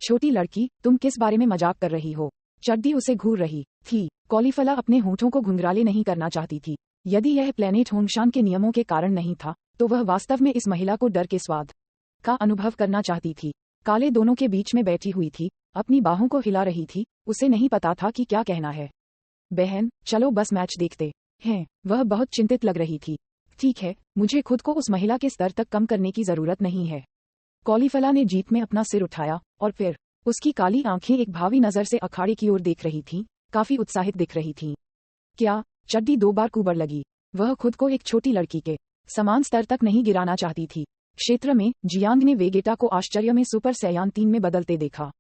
छोटी लड़की, तुम किस बारे में मजाक कर रही हो? चड्डी उसे घूर रही थी। कॉलीफिला अपने होंठों को घुंघराले नहीं करना चाहती थी। यदि यह प्लेनेट होंगशान के नियमों के कारण नहीं था, तो वह वास्तव में इस महिला को डर के स्वाद का अनुभव करना चाहती थी। काले दोनों के बीच में बैठी हुई थी, अपनी बाहों को हिला रही थी। उसे नहीं पता था कि क्या कहना है। बहन, चलो बस मैच देखते हैं। वह बहुत चिंतित लग रही थी। ठीक है, मुझे खुद को उस महिला के स्तर तक कम करने की जरूरत नहीं है। कॉलीफिला ने जीत में अपना सिर उठाया और फिर उसकी काली आंखें एक भावी नजर से अखाड़े की ओर देख रही थीं, काफी उत्साहित दिख रही थीं। क्या? चड्डी 2 बार कुबड़ लगी। वह खुद को एक छोटी लड़की के समान स्तर तक नहीं गिराना चाहती थी। क्षेत्र में जियांग ने वेगेटा को आश्चर्य में सुपर सैयान 3 में बदलते देखा।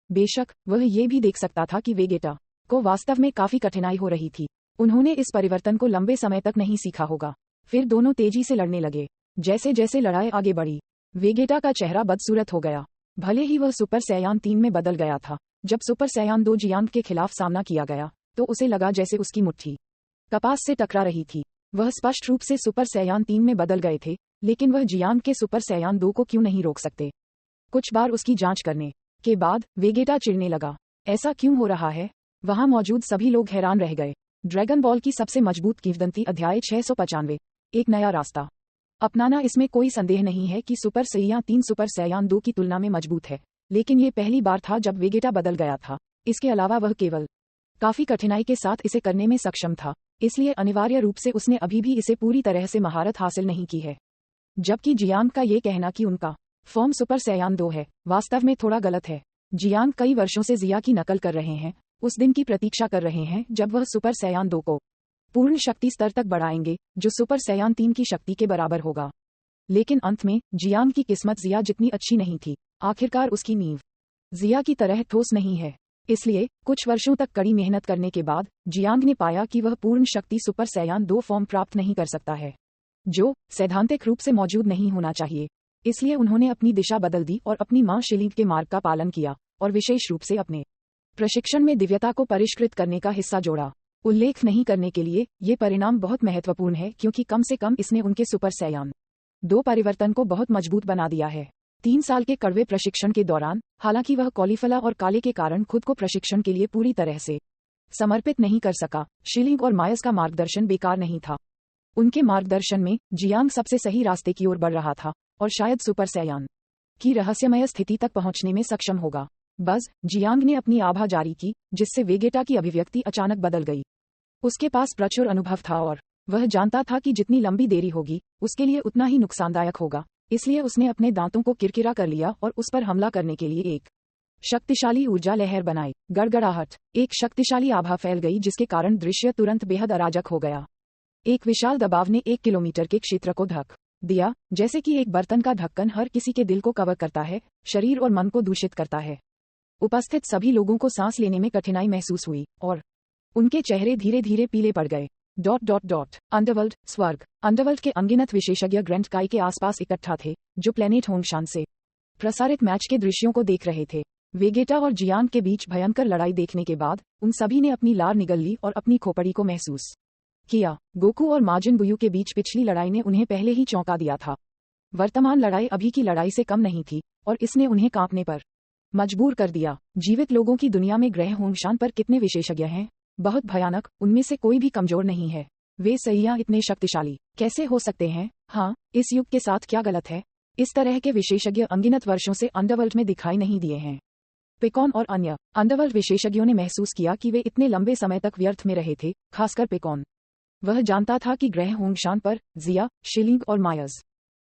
बेशक वह ये भी देख सकता था कि वेगेटा को वास्तव में काफी कठिनाई हो रही थी। उन्होंने इस परिवर्तन को लंबे समय तक नहीं सीखा होगा। फिर दोनों तेजी से लड़ने लगे। जैसे जैसे लड़ाई आगे बढ़ी, वेगेटा का चेहरा बदसूरत हो गया। भले ही वह सुपर सैयान 3 में बदल गया था, जब सुपर सैयान 2 जियांग के खिलाफ सामना किया गया, तो उसे लगा जैसे उसकी मुट्ठी कपास से टकरा रही थी। वह स्पष्ट रूप से सुपर सैयान 3 में बदल गए थे, लेकिन वह जियांग के सुपर सैयान 2 को क्यों नहीं रोक सकते? कुछ बार उसकी जांच करने के बाद वेगेटा चिढ़ने लगा। ऐसा क्यों हो रहा है? वहां मौजूद सभी लोग हैरान रह गए। ड्रैगन बॉल की सबसे मजबूत किंवदंती अध्याय 695, एक नया रास्ता अपनाना। इसमें कोई संदेह नहीं है कि सुपर सैयान 3 सुपर सैयान 2 की तुलना में मजबूत है, लेकिन ये पहली बार था जब वेगेटा बदल गया था। इसके अलावा वह केवल काफी कठिनाई के साथ इसे करने में सक्षम था, इसलिए अनिवार्य रूप से उसने अभी भी इसे पूरी तरह से महारत हासिल नहीं की है। जबकि जियांग का ये कहना कि उनका फॉर्म सुपर सैयान 2 है, वास्तव में थोड़ा गलत है। जियांग कई वर्षों से जिया की नकल कर रहे हैं, उस दिन की प्रतीक्षा कर रहे हैं जब वह सुपर सैयान 2 को पूर्ण शक्ति स्तर तक बढ़ाएंगे, जो सुपर सैयान 3 की शक्ति के बराबर होगा। लेकिन अंत में जियांग की किस्मत जिया जितनी अच्छी नहीं थी। आखिरकार उसकी नींव जिया की तरह ठोस नहीं है। इसलिए कुछ वर्षों तक कड़ी मेहनत करने के बाद जियांग ने पाया कि वह पूर्ण शक्ति सुपर सैयान 2 फॉर्म प्राप्त नहीं कर सकता है, जो सैद्धांतिक रूप से मौजूद नहीं होना चाहिए। इसलिए उन्होंने अपनी दिशा बदल दी और अपनी मां शिलिंग के मार्ग का पालन किया और विशेष रूप से अपने प्रशिक्षण में दिव्यता को परिष्कृत करने का हिस्सा जोड़ा। उल्लेख नहीं करने के लिए ये परिणाम बहुत महत्वपूर्ण है, क्योंकि कम से कम इसने उनके सुपर सैयान 2 परिवर्तन को बहुत मजबूत बना दिया है। 3 साल के कड़वे प्रशिक्षण के दौरान, हालांकि वह कॉलीफला और काले के कारण खुद को प्रशिक्षण के लिए पूरी तरह से समर्पित नहीं कर सका, शिलिंग और मायस का मार्गदर्शन बेकार नहीं था। उनके मार्गदर्शन में जियांग सबसे सही रास्ते की ओर बढ़ रहा था और शायद सुपर सैयान की रहस्यमय स्थिति तक पहुंचने में सक्षम होगा। बस जियांग ने अपनी आभा जारी की, जिससे वेगेटा की अभिव्यक्ति अचानक बदल गई। उसके पास प्रचुर अनुभव था और वह जानता था कि जितनी लंबी देरी होगी उसके लिए उतना ही नुकसानदायक होगा। इसलिए उसने अपने दांतों को किरकिरा कर लिया और उस पर हमला करने के लिए एक शक्तिशाली ऊर्जा लहर बनाई। गड़गड़ाहट, एक शक्तिशाली आभा फैल गई जिसके कारण दृश्य तुरंत बेहद अराजक हो गया। एक विशाल दबाव ने 1 किलोमीटर के क्षेत्र को ढक दिया, जैसे कि एक बर्तन का ढक्कन हर किसी के दिल को कवर करता है, शरीर और मन को दूषित करता है। उपस्थित सभी लोगों को सांस लेने में कठिनाई महसूस हुई और उनके चेहरे धीरे धीरे पीले पड़ गए। अंडरवर्ल्ड, स्वर्ग। अंडरवर्ल्ड के अनगिनत विशेषज्ञ ग्रैंड काई के आसपास इकट्ठा थे, जो प्लेनेट होंगशान से प्रसारित मैच के दृश्यों को देख रहे थे। वेगेटा और जियांग के बीच भयंकर लड़ाई देखने के बाद उन सभी ने अपनी लार निगल ली और अपनी खोपड़ी को महसूस किया। गोकू और माजिन बुयू के बीच पिछली लड़ाई ने उन्हें पहले ही चौंका दिया था। वर्तमान लड़ाई अभी की लड़ाई से कम नहीं थी और इसने उन्हें कांपने पर मजबूर कर दिया। जीवित लोगों की दुनिया में ग्रह होंगशान पर कितने विशेषज्ञ हैं? बहुत भयानक, उनमें से कोई भी कमजोर नहीं है। वे सैया इतने शक्तिशाली कैसे हो सकते हैं? हाँ, इस युग के साथ क्या गलत है? इस तरह के विशेषज्ञ अनगिनत वर्षों से अंडरवर्ल्ड में दिखाई नहीं दिए हैं। पेकॉन और अन्य अंडरवर्ल्ड विशेषज्ञों ने महसूस किया कि वे इतने लंबे समय तक व्यर्थ में रहे थे, खासकर पेकॉन। वह जानता था कि ग्रह होंगशान पर जिया, शिलिंग और मायर्स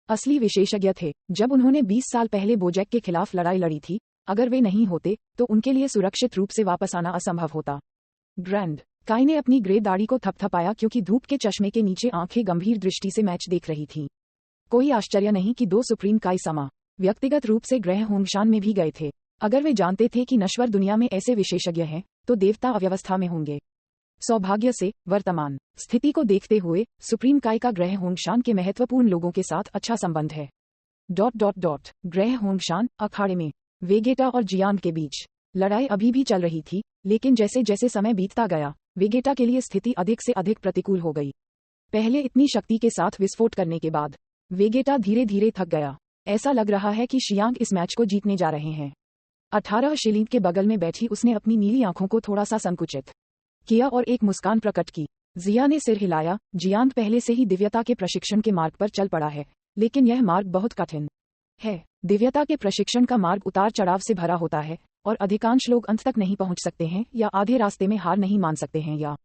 असली विशेषज्ञ थे। जब उन्होंने 20 साल पहले बोजैक के खिलाफ लड़ाई लड़ी थी, अगर वे नहीं होते तो उनके लिए सुरक्षित रूप से वापस आना असंभव होता। ग्रैंड काई ने अपनी ग्रे दाढ़ी को थपथपाया, क्योंकि धूप के चश्मे के नीचे आंखें गंभीर दृष्टि से मैच देख रही थीं। कोई आश्चर्य नहीं कि 2 सुप्रीम काई समा व्यक्तिगत रूप से ग्रह होंगशान में भी गए थे। अगर वे जानते थे कि नश्वर दुनिया में ऐसे विशेषज्ञ हैं, तो देवता अव्यवस्था में होंगे। सौभाग्य से वर्तमान स्थिति को देखते हुए सुप्रीम काई का ग्रह होंगशान के महत्वपूर्ण लोगों के साथ अच्छा संबंध है। ग्रह होंगशान अखाड़े में वेगेटा और जियांग के बीच लड़ाई अभी भी चल रही थी, लेकिन जैसे जैसे समय बीतता गया, वेगेटा के लिए स्थिति अधिक से अधिक प्रतिकूल हो गई। पहले इतनी शक्ति के साथ विस्फोट करने के बाद वेगेटा धीरे धीरे थक गया। ऐसा लग रहा है कि शियांग इस मैच को जीतने जा रहे हैं। 18 शिलिंग के बगल में बैठी उसने अपनी नीली आंखों को थोड़ा सा संकुचित किया और एक मुस्कान प्रकट की। जिया ने सिर हिलाया। जियांग पहले से ही दिव्यता के प्रशिक्षण के मार्ग पर चल पड़ा है, लेकिन यह मार्ग बहुत कठिन है। दिव्यता के प्रशिक्षण का मार्ग उतार चढ़ाव से भरा होता है और अधिकांश लोग अंत तक नहीं पहुंच सकते हैं, या आधे रास्ते में हार नहीं मान सकते हैं, या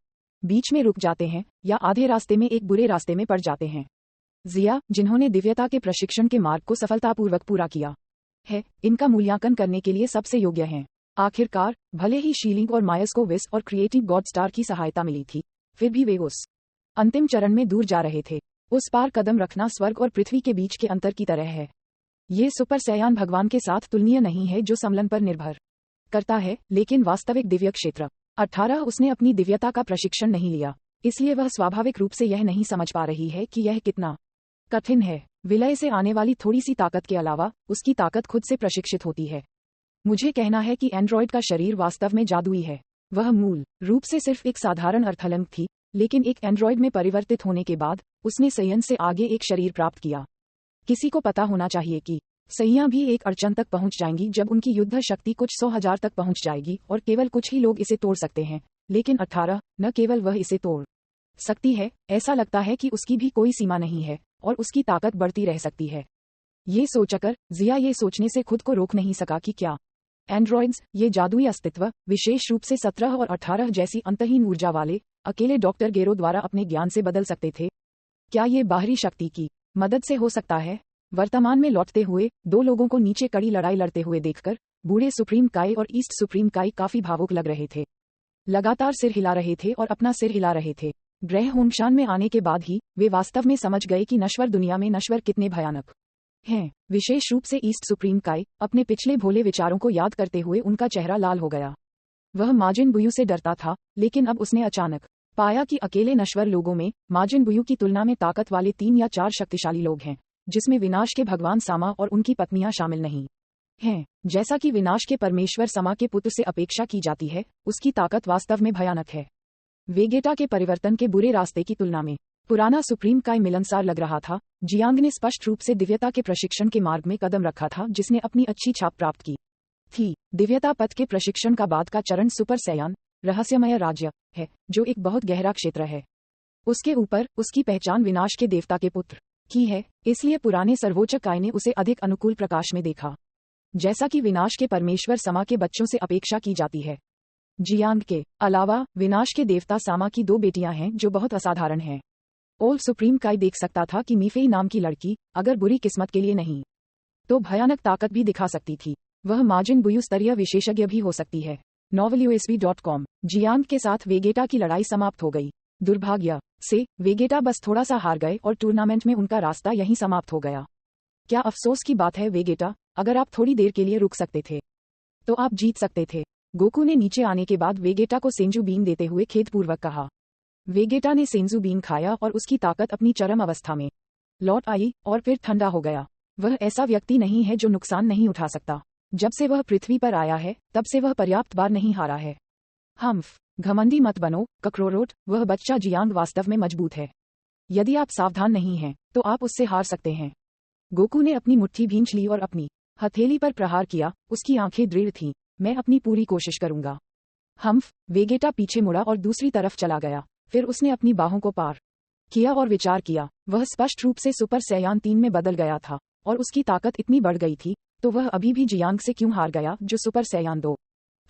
बीच में रुक जाते हैं, या आधे रास्ते में एक बुरे रास्ते में पड़ जाते हैं। जिया, जिन्होंने दिव्यता के प्रशिक्षण के मार्ग को सफलतापूर्वक पूरा किया है, इनका मूल्यांकन करने के लिए सबसे योग्य हैं। आखिरकार, भले ही शीलिंग और मायस को विस और क्रिएटिव गॉड स्टार की सहायता मिली थी, फिर भी वे उस अंतिम चरण में दूर जा रहे थे। उस पार कदम रखना स्वर्ग और पृथ्वी के बीच के अंतर की तरह है। ये सुपर सैयान भगवान के साथ तुलनीय नहीं है, जो सम्मेलन पर निर्भर करता है, लेकिन वास्तविक दिव्य क्षेत्र। 18 उसने अपनी दिव्यता का प्रशिक्षण नहीं लिया, इसलिए वह स्वाभाविक रूप से यह नहीं समझ पा रही है कि यह कितना कठिन है। विलय से आने वाली थोड़ी सी ताकत के अलावा उसकी ताकत खुद से प्रशिक्षित होती है। मुझे कहना है कि एंड्रॉयड का शरीर वास्तव में जादुई है। वह मूल रूप से सिर्फ एक साधारण अर्थलंग थी, लेकिन एक एंड्रॉयड में परिवर्तित होने के बाद उसने सयन से आगे एक शरीर प्राप्त किया। किसी को पता होना चाहिए कि सैयां भी एक अड़चन तक पहुंच जाएंगी जब उनकी युद्ध शक्ति कुछ 100,000 तक पहुंच जाएगी और केवल कुछ ही लोग इसे तोड़ सकते हैं, लेकिन 18 न केवल वह इसे तोड़ सकती है, ऐसा लगता है कि उसकी भी कोई सीमा नहीं है और उसकी ताकत बढ़ती रह सकती है। ये सोचकर जिया ये सोचने से खुद को रोक नहीं सका कि क्या एंड्रॉइड्स, ये जादुई अस्तित्व, विशेष रूप से 17 और 18 जैसी अंतहीन ऊर्जा वाले, अकेले डॉक्टर गेरो द्वारा अपने ज्ञान से बदल सकते थे? क्या ये बाहरी शक्ति की मदद से हो सकता है? वर्तमान में लौटते हुए 2 लोगों को नीचे कड़ी लड़ाई लड़ते हुए देखकर बूढ़े सुप्रीम काई और ईस्ट सुप्रीम काई काफी भावुक लग रहे थे। लगातार सिर हिला रहे थे और अपना सिर हिला रहे थे। ग्रह होंगशान में आने के बाद ही वे वास्तव में समझ गए कि नश्वर दुनिया में नश्वर कितने भयानक हैं। विशेष रूप से ईस्ट सुप्रीम काई अपने पिछले भोले विचारों को याद करते हुए उनका चेहरा लाल हो गया। वह माजिन बुयू से डरता था, लेकिन अब उसने अचानक पाया कि अकेले नश्वर लोगों में माजिन बुयू की तुलना में ताकत वाले 3 या 4 शक्तिशाली लोग हैं, जिसमें विनाश के भगवान सामा और उनकी पत्नियां शामिल नहीं हैं। जैसा कि विनाश के परमेश्वर समा के पुत्र से अपेक्षा की जाती है, उसकी ताकत वास्तव में भयानक है। वेगेटा के परिवर्तन के बुरे रास्ते की तुलना में पुराना सुप्रीम काई मिलनसार लग रहा था। जियांग ने स्पष्ट रूप से दिव्यता के प्रशिक्षण के मार्ग में कदम रखा था, जिसने अपनी अच्छी छाप प्राप्त की थी। दिव्यता पथ के प्रशिक्षण का बाद का चरण सुपर सैयान रहस्यमय राज्य है, जो एक बहुत गहरा क्षेत्र है। उसके ऊपर उसकी पहचान विनाश के देवता के पुत्र की है, इसलिए पुराने सर्वोच्च काय ने उसे अधिक अनुकूल प्रकाश में देखा, जैसा कि विनाश के परमेश्वर समा के बच्चों से अपेक्षा की जाती है। जियांग के अलावा विनाश के देवता सामा की 2 बेटियां हैं जो बहुत असाधारण हैं। ओल्ड सुप्रीम काई देख सकता था कि मीफेई नाम की लड़की अगर बुरी किस्मत के लिए नहीं तो भयानक ताकत भी दिखा सकती थी। वह माजिन बुयू स्तरीय विशेषज्ञ भी हो सकती है। novelUSB.com। जियांग के साथ वेगेटा की लड़ाई समाप्त हो गई। दुर्भाग्य से वेगेटा बस थोड़ा सा हार गए और टूर्नामेंट में उनका रास्ता यहीं समाप्त हो गया। क्या अफसोस की बात है वेगेटा, अगर आप थोड़ी देर के लिए रुक सकते थे तो आप जीत सकते थे। गोकू ने नीचे आने के बाद वेगेटा को सेंजू बीन देते हुए खेदपूर्वक कहा। वेगेटा ने सेंजू बीन खाया और उसकी ताकत अपनी चरम अवस्था में लौट आई और फिर ठंडा हो गया। वह ऐसा व्यक्ति नहीं है जो नुकसान नहीं उठा सकता। जब से वह पृथ्वी पर आया है तब से वह पर्याप्त बार नहीं हारा है। हम्फ, घमंडी मत बनो कक्रोरोट, वह बच्चा जियांग वास्तव में मजबूत है। यदि आप सावधान नहीं हैं तो आप उससे हार सकते हैं। गोकू ने अपनी मुट्ठी भींच ली और अपनी हथेली पर प्रहार किया। उसकी आंखें दृढ़ थीं। मैं अपनी पूरी कोशिश करूंगा। हम्फ, वेगेटा पीछे मुड़ा और दूसरी तरफ चला गया। फिर उसने अपनी बाहों को पार किया और विचार किया। वह स्पष्ट रूप से सुपर सैयान 3 में बदल गया था और उसकी ताकत इतनी बढ़ गई थी, तो वह अभी भी जियांग से क्यों हार गया जो सुपर सैयान 2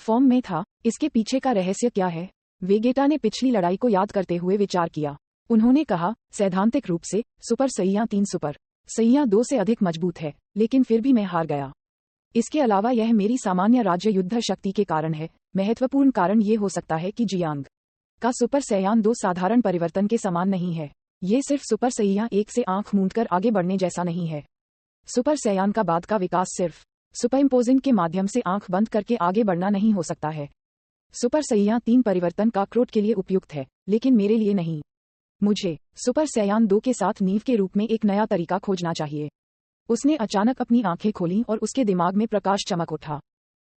फॉर्म में था? इसके पीछे का रहस्य क्या है? वेगेटा ने पिछली लड़ाई को याद करते हुए विचार किया। उन्होंने कहा, सैद्धांतिक रूप से सुपर सैयान 3 सुपर सैयान 2 से अधिक मजबूत है, लेकिन फिर भी मैं हार गया। इसके अलावा यह मेरी सामान्य राज्य युद्ध शक्ति के कारण है। महत्वपूर्ण कारण ये हो सकता है कि जियांग का सुपर सैयान 2 साधारण परिवर्तन के समान नहीं है। ये सिर्फ सुपर सैयान 1 से आंख मूंदकर आगे बढ़ने जैसा नहीं है। सुपर सैयान का बाद का विकास सिर्फ सुपरइम्पोजिंग के माध्यम से आंख बंद करके आगे बढ़ना नहीं हो सकता है। सुपर सैयान 3 परिवर्तन काकरोट के लिए उपयुक्त है, लेकिन मेरे लिए नहीं। मुझे सुपर सैयान 2 के साथ नींव के रूप में एक नया तरीका खोजना चाहिए। उसने अचानक अपनी आंखें खोलीं और उसके दिमाग में प्रकाश चमक उठा।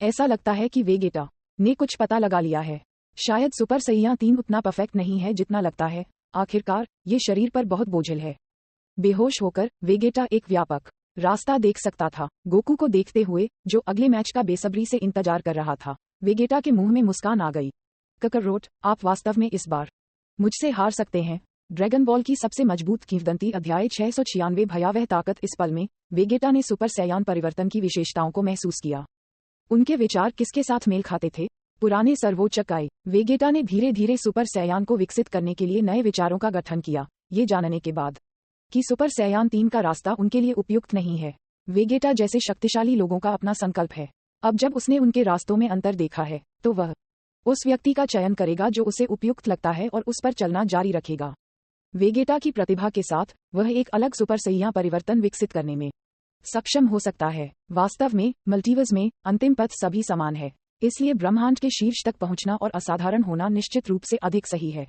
ऐसा लगता है कि वेगेटा ने कुछ पता लगा लिया है। शायद सुपर सैयान 3 उतना परफेक्ट नहीं है जितना लगता है। आखिरकार ये शरीर पर बहुत बोझिल है। बेहोश होकर वेगेटा एक व्यापक रास्ता देख सकता था। गोकू को देखते हुए, जो अगले मैच का बेसब्री से इंतजार कर रहा था, वेगेटा के मुंह में मुस्कान आ गई। ककरोट, आप वास्तव में इस बार मुझसे हार सकते हैं। ड्रैगन बॉल की सबसे मजबूत किंवदंती अध्याय 696 भयावह ताकत। इस पल में वेगेटा ने सुपर सैयान परिवर्तन की विशेषताओं को महसूस किया। उनके विचार किसके साथ मेल खाते थे? पुराने सर्वोच्च काय। वेगेटा ने धीरे धीरे सुपर सैयान को विकसित करने के लिए नए विचारों का गठन किया, ये जानने के बाद कि सुपर सैयान 3 का रास्ता उनके लिए उपयुक्त नहीं है। वेगेटा जैसे शक्तिशाली लोगों का अपना संकल्प है। अब जब उसने उनके रास्तों में अंतर देखा है, तो वह उस व्यक्ति का चयन करेगा जो उसे उपयुक्त लगता है और उस पर चलना जारी रखेगा। वेगेटा की प्रतिभा के साथ वह एक अलग सुपर सैयान परिवर्तन विकसित करने में सक्षम हो सकता है। वास्तव में मल्टीवर्स में अंतिम पथ सभी समान है, इसलिए ब्रह्मांड के शीर्ष तक पहुंचना और असाधारण होना निश्चित रूप से अधिक सही है।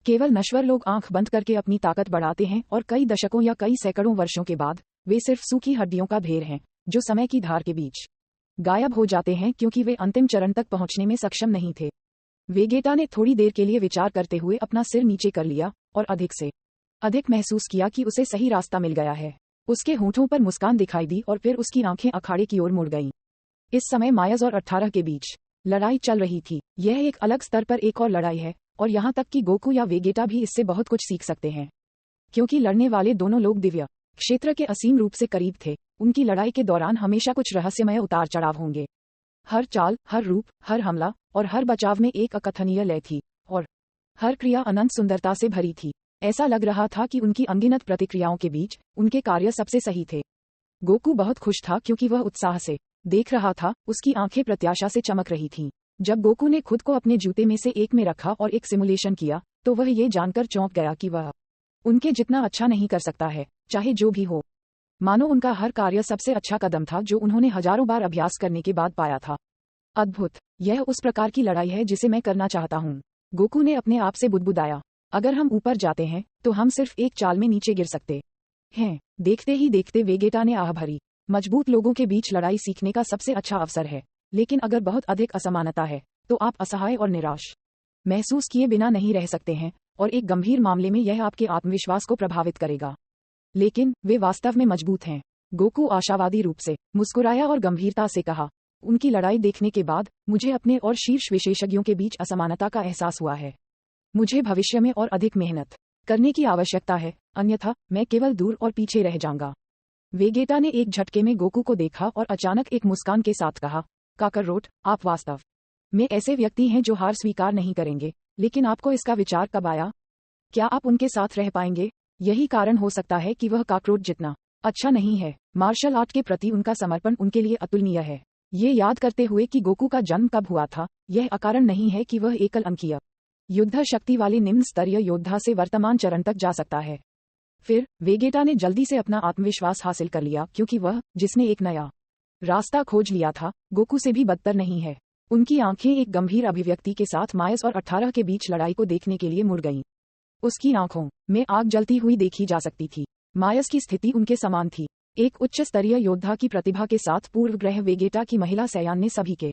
केवल नश्वर लोग आंख बंद करके अपनी ताकत बढ़ाते हैं और कई दशकों या कई सैकड़ों वर्षों के बाद वे सिर्फ सूखी हड्डियों का ढेर हैं जो समय की धार के बीच गायब हो जाते हैं क्योंकि वे अंतिम चरण तक पहुंचने में सक्षम नहीं थे। वेगेटा ने थोड़ी देर के लिए विचार करते हुए अपना सिर नीचे कर लिया और अधिक से अधिक महसूस किया कि उसे सही रास्ता मिल गया है। उसके होंठों पर मुस्कान दिखाई दी और फिर उसकी आंखें अखाड़े की ओर मुड़ गईं। इस समय मायज और 18 के बीच लड़ाई चल रही थी। यह एक अलग स्तर पर एक और लड़ाई है और यहाँ तक कि गोकू या वेगेटा भी इससे बहुत कुछ सीख सकते हैं, क्योंकि लड़ने वाले दोनों लोग दिव्य क्षेत्र के असीम रूप से करीब थे। उनकी लड़ाई के दौरान हमेशा कुछ रहस्यमय उतार चढ़ाव होंगे। हर चाल, हर रूप, हर हमला और हर बचाव में एक अकथनीय लय थी और हर क्रिया अनंत सुंदरता से भरी थी। ऐसा लग रहा था कि उनकी अनगिनत प्रतिक्रियाओं के बीच उनके कार्य सबसे सही थे। गोकू बहुत खुश था क्योंकि वह उत्साह से देख रहा था। उसकी आंखें प्रत्याशा से चमक रही थीं। जब गोकू ने खुद को अपने जूते में से एक में रखा और एक सिमुलेशन किया, तो वह ये जानकर चौंक गया कि वह उनके जितना अच्छा नहीं कर सकता है, चाहे जो भी हो। मानो उनका हर कार्य सबसे अच्छा कदम था जो उन्होंने हजारों बार अभ्यास करने के बाद पाया था। अद्भुत, यह उस प्रकार की लड़ाई है जिसे मैं करना चाहता हूँ, गोकू ने अपने आप से बुदबुदाया। अगर हम ऊपर जाते हैं तो हम सिर्फ एक चाल में नीचे गिर सकते हैं। देखते ही देखते वेगेटा ने आह भरी। मजबूत लोगों के बीच लड़ाई सीखने का सबसे अच्छा अवसर है, लेकिन अगर बहुत अधिक असमानता है तो आप असहाय और निराश महसूस किए बिना नहीं रह सकते हैं, और एक गंभीर मामले में यह आपके आत्मविश्वास को प्रभावित करेगा। लेकिन वे वास्तव में मजबूत हैं। गोकू आशावादी रूप से मुस्कुराया और गंभीरता से कहा, उनकी लड़ाई देखने के बाद मुझे अपने और शीर्ष विशेषज्ञों के बीच असमानता का एहसास हुआ है। मुझे भविष्य में और अधिक मेहनत करने की आवश्यकता है, अन्यथा मैं केवल दूर और पीछे रह जाऊंगा। वेगेटा ने एक झटके में गोकू को देखा और अचानक एक मुस्कान के साथ कहा, काकरोट, आप वास्तव में ऐसे व्यक्ति हैं जो हार स्वीकार नहीं करेंगे, लेकिन आपको इसका विचार कब आया? क्या आप उनके साथ रह पाएंगे? यही कारण हो सकता है कि वह काकरोट जितना अच्छा नहीं है। मार्शल आर्ट के प्रति उनका समर्पण उनके लिए अतुलनीय है। ये याद करते हुए कि गोकू का जन्म कब हुआ था, यह अकारण नहीं है कि वह एकल अंकीय युद्ध शक्ति वाले निम्न स्तरीय योद्धा से वर्तमान चरण तक जा सकता है। फिर वेगेटा ने जल्दी से अपना आत्मविश्वास हासिल कर लिया, क्योंकि वह जिसने एक नया रास्ता खोज लिया था, गोकू से भी बदतर नहीं है। उनकी आंखें एक गंभीर अभिव्यक्ति के साथ मायस और 18 के बीच लड़ाई को देखने के लिए मुड़ गईं। उसकी आंखों में आग जलती हुई देखी जा सकती थी। मायस की स्थिति उनके समान थी। एक उच्च स्तरीय योद्धा की प्रतिभा के साथ पूर्व ग्रह वेगेटा की महिला सयान ने सभी के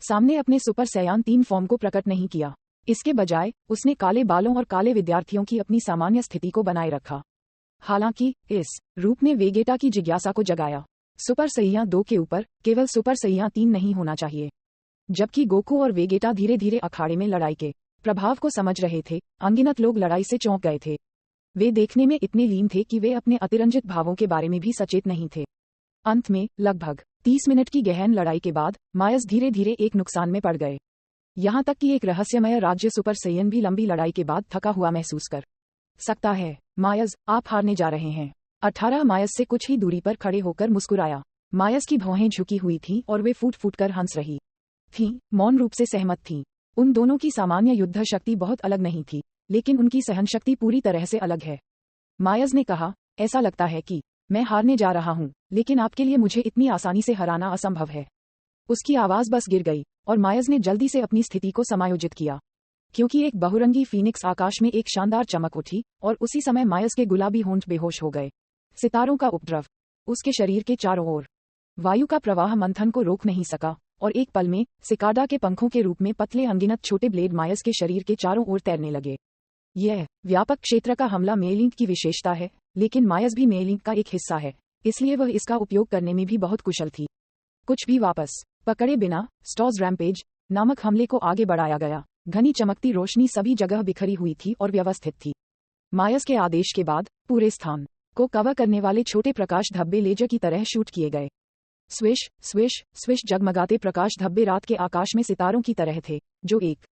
सामने अपने सुपर सयान 3 फॉर्म को प्रकट नहीं किया। इसके बजाय उसने काले बालों और काले विद्यार्थियों की अपनी सामान्य स्थिति को बनाए रखा। हालांकि इस रूप ने वेगेटा की जिज्ञासा को जगाया। सुपर सैया 2 के ऊपर केवल सुपर सैया 3 नहीं होना चाहिए। जबकि गोकू और वेगेटा धीरे धीरे अखाड़े में लड़ाई के प्रभाव को समझ रहे थे, अनगिनत लोग लड़ाई से चौंक गए थे। वे देखने में इतने लीन थे कि वे अपने अतिरंजित भावों के बारे में भी सचेत नहीं थे। अंत में लगभग 30 मिनट की गहन लड़ाई के बाद मायस धीरे धीरे एक नुकसान में पड़ गए। यहाँ तक कि एक रहस्यमय राज्य सुपर सैयन भी लंबी लड़ाई के बाद थका हुआ महसूस कर सकता है। मायस, आप हारने जा रहे हैं। 18 मायस से कुछ ही दूरी पर खड़े होकर मुस्कुराया। मायस की भौहें झुकी हुई थीं और वे फूट फूट कर हंस रही थीं, मौन रूप से सहमत थीं। उन दोनों की सामान्य युद्ध शक्ति बहुत अलग नहीं थी, लेकिन उनकी सहनशक्ति पूरी तरह से अलग है। मायस ने कहा, ऐसा लगता है कि मैं हारने जा रहा हूँ, लेकिन आपके लिए मुझे इतनी आसानी से हराना असंभव है। उसकी आवाज बस गिर गई और मायस ने जल्दी से अपनी स्थिति को समायोजित किया, क्योंकि एक बहुरंगी फीनिक्स आकाश में एक शानदार चमक उठी और उसी समय मायस के गुलाबी होंठ बेहोश हो गए। सितारों का उपद्रव उसके शरीर के चारों ओर वायु का प्रवाह मंथन को रोक नहीं सका, और एक पल में सिकाडा के पंखों के रूप में पतले अनगिनत छोटे ब्लेड मायस के शरीर के चारों ओर तैरने लगे। यह व्यापक क्षेत्र का हमला मेलिंग की विशेषता है, लेकिन मायस भी मेलिंग का एक हिस्सा है, इसलिए वह इसका उपयोग करने में भी बहुत कुशल थी। कुछ भी वापस पकड़े बिना स्टॉज रैम्पेज नामक हमले को आगे बढ़ाया गया। घनी चमकती रोशनी सभी जगह बिखरी हुई थी और व्यवस्थित थी। मायस के आदेश के बाद पूरे स्थान को कवर करने वाले छोटे प्रकाश धब्बे लेजर की तरह शूट किए गए। स्विश स्विश स्विश जगमगाते प्रकाश धब्बे रात के आकाश में सितारों की तरह थे, जो एक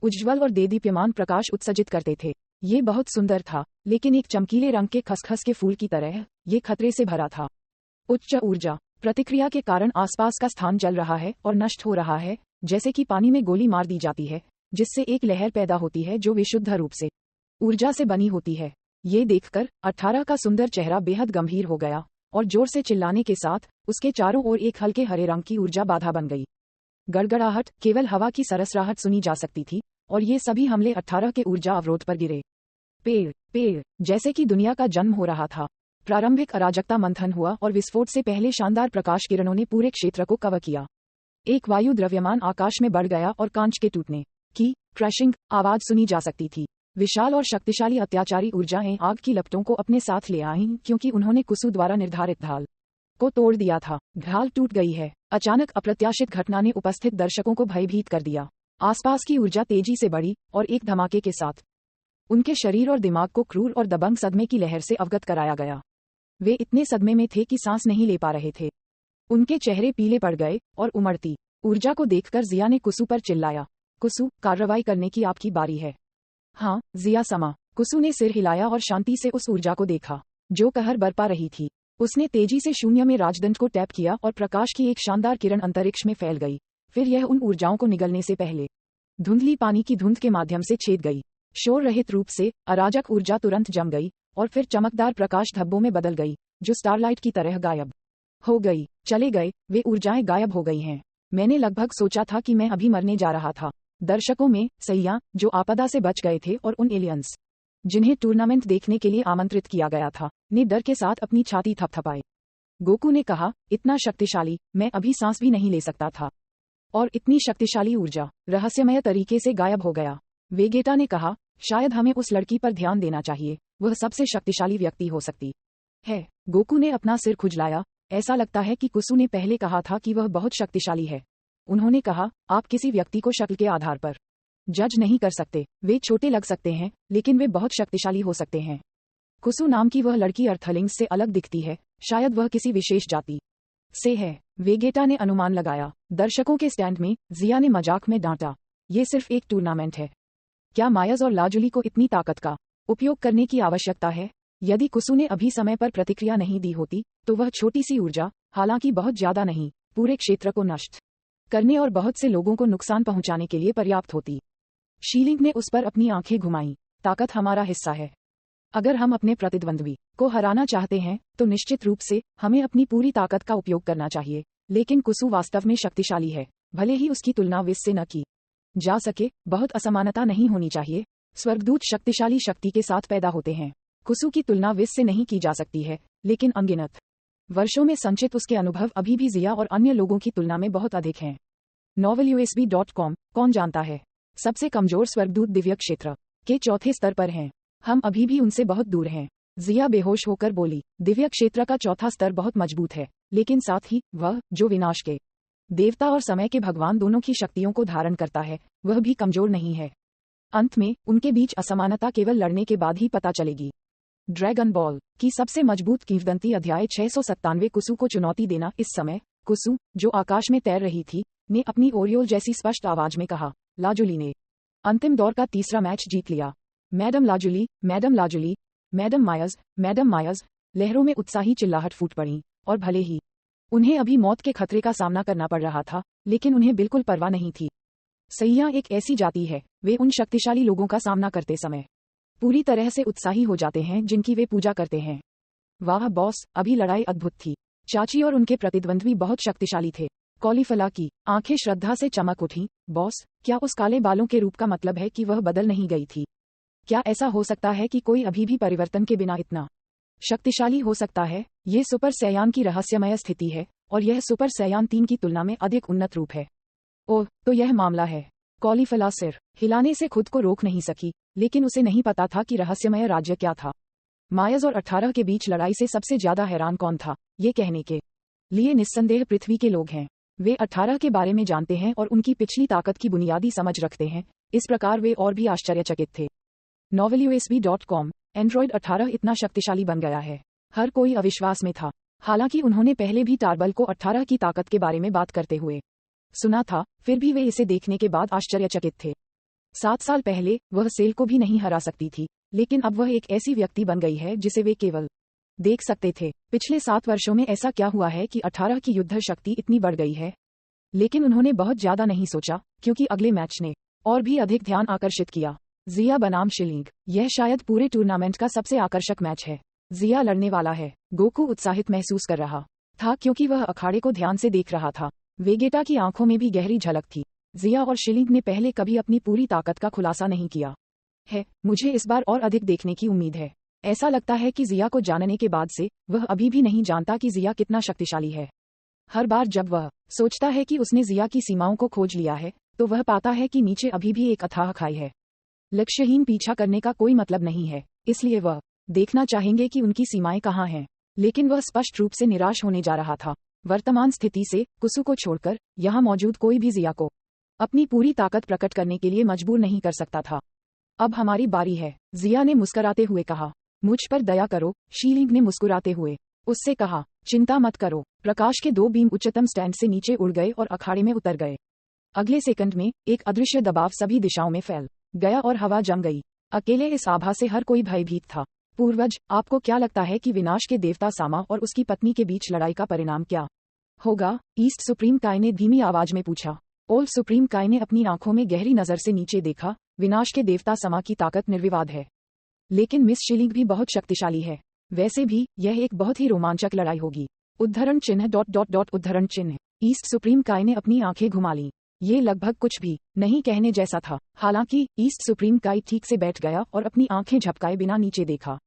उज्ज्वल और देदीप्यमान प्रकाश उत्सर्जित करते थे। ये बहुत सुंदर था, लेकिन एक चमकीले रंग के खसखस के फूल की तरह ये खतरे से भरा था। उच्च ऊर्जा प्रतिक्रिया के कारण आसपास का स्थान जल रहा है और नष्ट हो रहा है, जैसे कि पानी में गोली मार दी जाती है, जिससे एक लहर पैदा होती है जो विशुद्ध रूप से ऊर्जा से बनी होती है। ये देखकर 18 का सुंदर चेहरा बेहद गंभीर हो गया और जोर से चिल्लाने के साथ उसके चारों ओर एक हल्के हरे रंग की ऊर्जा बाधा बन गई। गड़गड़ाहट, केवल हवा की सरसराहट सुनी जा सकती थी, और ये सभी हमले 18 के ऊर्जा अवरोध पर गिरे। पेड़ पेड़ जैसे कि दुनिया का जन्म हो रहा था। प्रारंभिक अराजकता मंथन हुआ और विस्फोट से पहले शानदार प्रकाश किरणों ने पूरे क्षेत्र को कवर किया। एक वायु द्रव्यमान आकाश में बढ़ गया और कांच के टूटने की क्रशिंग आवाज सुनी जा सकती थी। विशाल और शक्तिशाली अत्याचारी ऊर्जाएं आग की लपटों को अपने साथ ले आईं क्योंकि उन्होंने कुसु द्वारा निर्धारित ढाल को तोड़ दिया था। ढाल टूट गई है। अचानक अप्रत्याशित घटना ने उपस्थित दर्शकों को भयभीत कर दिया। आसपास की ऊर्जा तेजी से बढ़ी और एक धमाके के साथ उनके शरीर और दिमाग को क्रूर और दबंग सदमे की लहर से अवगत कराया गया। वे इतने सदमे में थे कि सांस नहीं ले पा रहे थे। उनके चेहरे पीले पड़ गए और उमड़ती ऊर्जा को देखकर जिया ने कुसु पर चिल्लाया, कुसु, कार्रवाई करने की आपकी बारी है। हाँ, जिया समा। कुसु ने सिर हिलाया और शांति से उस ऊर्जा को देखा जो कहर बरपा रही थी। उसने तेजी से शून्य में राजदंड को टैप किया और प्रकाश की एक शानदार किरण अंतरिक्ष में फैल गई। फिर यह उन ऊर्जाओं को निगलने से पहले धुंधली पानी की धुंध के माध्यम से छेद गई। शोर रहित रूप से अराजक ऊर्जा तुरंत जम गई और फिर चमकदार प्रकाश धब्बों में बदल गई जो स्टारलाइट की तरह गायब हो गई। चले गए, वे ऊर्जाएं गायब हो गई हैं। मैंने लगभग सोचा था कि मैं अभी मरने जा रहा था। दर्शकों में सैया, जो आपदा से बच गए थे, और उन एलियंस जिन्हें टूर्नामेंट देखने के लिए आमंत्रित किया गया था, ने डर के साथ अपनी छाती थपथपाई। गोकू ने कहा, इतना शक्तिशाली, मैं अभी सांस भी नहीं ले सकता था। और इतनी शक्तिशाली ऊर्जा रहस्यमय तरीके से गायब हो गया। वेगेटा ने कहा, शायद हमें उस लड़की पर ध्यान देना चाहिए, वह सबसे शक्तिशाली व्यक्ति हो सकती है। गोकू ने अपना सिर खुजलाया। ऐसा लगता है कि कुसु ने पहले कहा था कि वह बहुत शक्तिशाली है। उन्होंने कहा, आप किसी व्यक्ति को शक्ल के आधार पर जज नहीं कर सकते। वे छोटे लग सकते हैं, लेकिन वे बहुत शक्तिशाली हो सकते हैं। कुसु नाम की वह लड़की अर्थलिंग्स से अलग दिखती है। शायद वह किसी विशेष जाति से है, वेगेटा ने अनुमान लगाया। दर्शकों के स्टैंड में जिया ने मजाक में डांटा, ये सिर्फ एक टूर्नामेंट है। क्या मायज और लाजुली को इतनी ताकत का उपयोग करने की आवश्यकता है? यदि कुसु ने अभी समय पर प्रतिक्रिया नहीं दी होती, तो वह छोटी सी ऊर्जा, हालांकि बहुत ज्यादा नहीं, पूरे क्षेत्र को नष्ट करने और बहुत से लोगों को नुकसान पहुंचाने के लिए पर्याप्त होती। शीलिंग ने उस पर अपनी आंखें घुमाईं। ताकत हमारा हिस्सा है। अगर हम अपने प्रतिद्वंद्वी को हराना चाहते हैं, तो निश्चित रूप से हमें अपनी पूरी ताकत का उपयोग करना चाहिए। लेकिन कुसु वास्तव में शक्तिशाली है, भले ही उसकी तुलना विस से न की जा सके। बहुत असमानता नहीं होनी चाहिए। स्वर्गदूत शक्तिशाली शक्ति के साथ पैदा होते हैं। कुसु की तुलना विस से नहीं की जा सकती है, लेकिन अनगिनत वर्षों में संचित उसके अनुभव अभी भी जिया और अन्य लोगों की तुलना में बहुत अधिक हैं। novelUSB.com, कौन जानता है? सबसे कमजोर स्वर्गदूत दिव्य क्षेत्र के चौथे स्तर पर हैं। हम अभी भी उनसे बहुत दूर हैं। जिया बेहोश होकर बोली, दिव्य क्षेत्र का चौथा स्तर बहुत मजबूत है, लेकिन साथ ही वह, जो विनाश के देवता और समय के भगवान दोनों की शक्तियों को धारण करता है, वह भी कमजोर नहीं है। अंत में उनके बीच असमानता केवल लड़ने के बाद ही पता चलेगी। ड्रैगन बॉल की सबसे मजबूत किंवदंती अध्याय 697 कुसु को चुनौती देना। इस समय कुसु, जो आकाश में तैर रही थी, ने अपनी ओरियोल जैसी स्पष्ट आवाज में कहा, लाजुली ने अंतिम दौर का तीसरा मैच जीत लिया। Madam lazuli, madam lazuli, madam मायज, मैडम मायज। लहरों में उत्साही चिल्लाहट फूट पड़ी, और भले ही उन्हें अभी मौत के खतरे का सामना करना पड़ रहा था, लेकिन उन्हें बिल्कुल परवाह नहीं थी। सैया एक ऐसी जाति है, वे उन शक्तिशाली लोगों का सामना करते समय पूरी तरह से उत्साही हो जाते हैं जिनकी वे पूजा करते हैं। वाह बॉस, अभी लड़ाई अद्भुत थी। चाची और उनके प्रतिद्वंद्वी बहुत शक्तिशाली थे। कॉलीफला की आंखें श्रद्धा से चमक उठीं। बॉस, क्या उस काले बालों के रूप का मतलब है कि वह बदल नहीं गई थी? क्या ऐसा हो सकता है कि कोई अभी भी परिवर्तन के बिना इतना शक्तिशाली हो सकता है? ये सुपर सैयान की रहस्यमय स्थिति है, और यह सुपर सैयान 3 की तुलना में अधिक उन्नत रूप है। ओह, तो यह मामला है। कॉलीफला सिर हिलाने से खुद को रोक नहीं सकी, लेकिन उसे नहीं पता था कि रहस्यमय राज्य क्या था। मायज और 18 के बीच लड़ाई से सबसे ज्यादा हैरान कौन था? ये कहने के लिए निस्संदेह पृथ्वी के लोग हैं। वे 18 के बारे में जानते हैं और उनकी पिछली ताकत की बुनियादी समझ रखते हैं। इस प्रकार वे और भी आश्चर्यचकित थे। novelUSB.com, एंड्रॉइड 18 इतना शक्तिशाली बन गया है। हर कोई अविश्वास में था। हालांकि उन्होंने पहले भी टार्बल को 18 की ताकत के बारे में बात करते हुए सुना था, फिर भी वे इसे देखने के बाद आश्चर्यचकित थे। 7 साल पहले वह सेल को भी नहीं हरा सकती थी, लेकिन अब वह एक ऐसी व्यक्ति बन गई है जिसे वे केवल देख सकते थे। पिछले 7 वर्षों में ऐसा क्या हुआ है कि 18 की युद्ध शक्ति इतनी बढ़ गई है? लेकिन उन्होंने बहुत ज्यादा नहीं सोचा, क्योंकि अगले मैच ने और भी अधिक ध्यान आकर्षित किया। जिया बनाम शिलिंग। यह शायद पूरे टूर्नामेंट का सबसे आकर्षक मैच है। जिया लड़ने वाला है। गोकू उत्साहित महसूस कर रहा था क्योंकि वह अखाड़े को ध्यान से देख रहा था। वेगेटा की आंखों में भी गहरी झलक थी। जिया और शिलिंग ने पहले कभी अपनी पूरी ताकत का खुलासा नहीं किया है। मुझे इस बार और अधिक देखने की उम्मीद है। ऐसा लगता है कि जिया को जानने के बाद से वह अभी भी नहीं जानता कि जिया कितना शक्तिशाली है। हर बार जब वह सोचता है कि उसने जिया की सीमाओं को खोज लिया है, तो वह पाता है कि नीचे अभी भी एक अथाह खाई है। लक्ष्यहीन पीछा करने का कोई मतलब नहीं है, इसलिए वह देखना चाहेंगे कि उनकी सीमाएं कहाँ हैं। लेकिन वह स्पष्ट रूप से निराश होने जा रहा था। वर्तमान स्थिति से कुसु को छोड़कर यहाँ मौजूद कोई भी जिया को अपनी पूरी ताकत प्रकट करने के लिए मजबूर नहीं कर सकता था। अब हमारी बारी है, जिया ने मुस्कुराते हुए कहा। मुझ पर दया करो, शीलिंग ने मुस्कुराते हुए उससे कहा। चिंता मत करो। प्रकाश के 2 बीम उच्चतम स्टैंड से नीचे उड़ गए और अखाड़े में उतर गए। अगले सेकंड में एक अदृश्य दबाव सभी दिशाओं में फैल गया और हवा जम गई। अकेले इस आभा से हर कोई भयभीत था। पूर्वज, आपको क्या लगता है कि विनाश के देवता सामा और उसकी पत्नी के बीच लड़ाई का परिणाम क्या होगा? ईस्ट सुप्रीम काय ने धीमी आवाज में पूछा। ओल्ड सुप्रीम काय ने अपनी आंखों में गहरी नजर से नीचे देखा। विनाश के देवता समा की ताकत निर्विवाद है, लेकिन मिस शीलिंग भी बहुत शक्तिशाली है। वैसे भी यह एक बहुत ही रोमांचक लड़ाई होगी। उद्धरण चिन्ह ... उद्धरण चिन्ह। ईस्ट सुप्रीम काय ने अपनी आंखें घुमा ली। ये लगभग कुछ भी नहीं कहने जैसा था। हालांकि ईस्ट सुप्रीम काय ठीक से बैठ गया और अपनी आंखें झपकाए बिना नीचे देखा।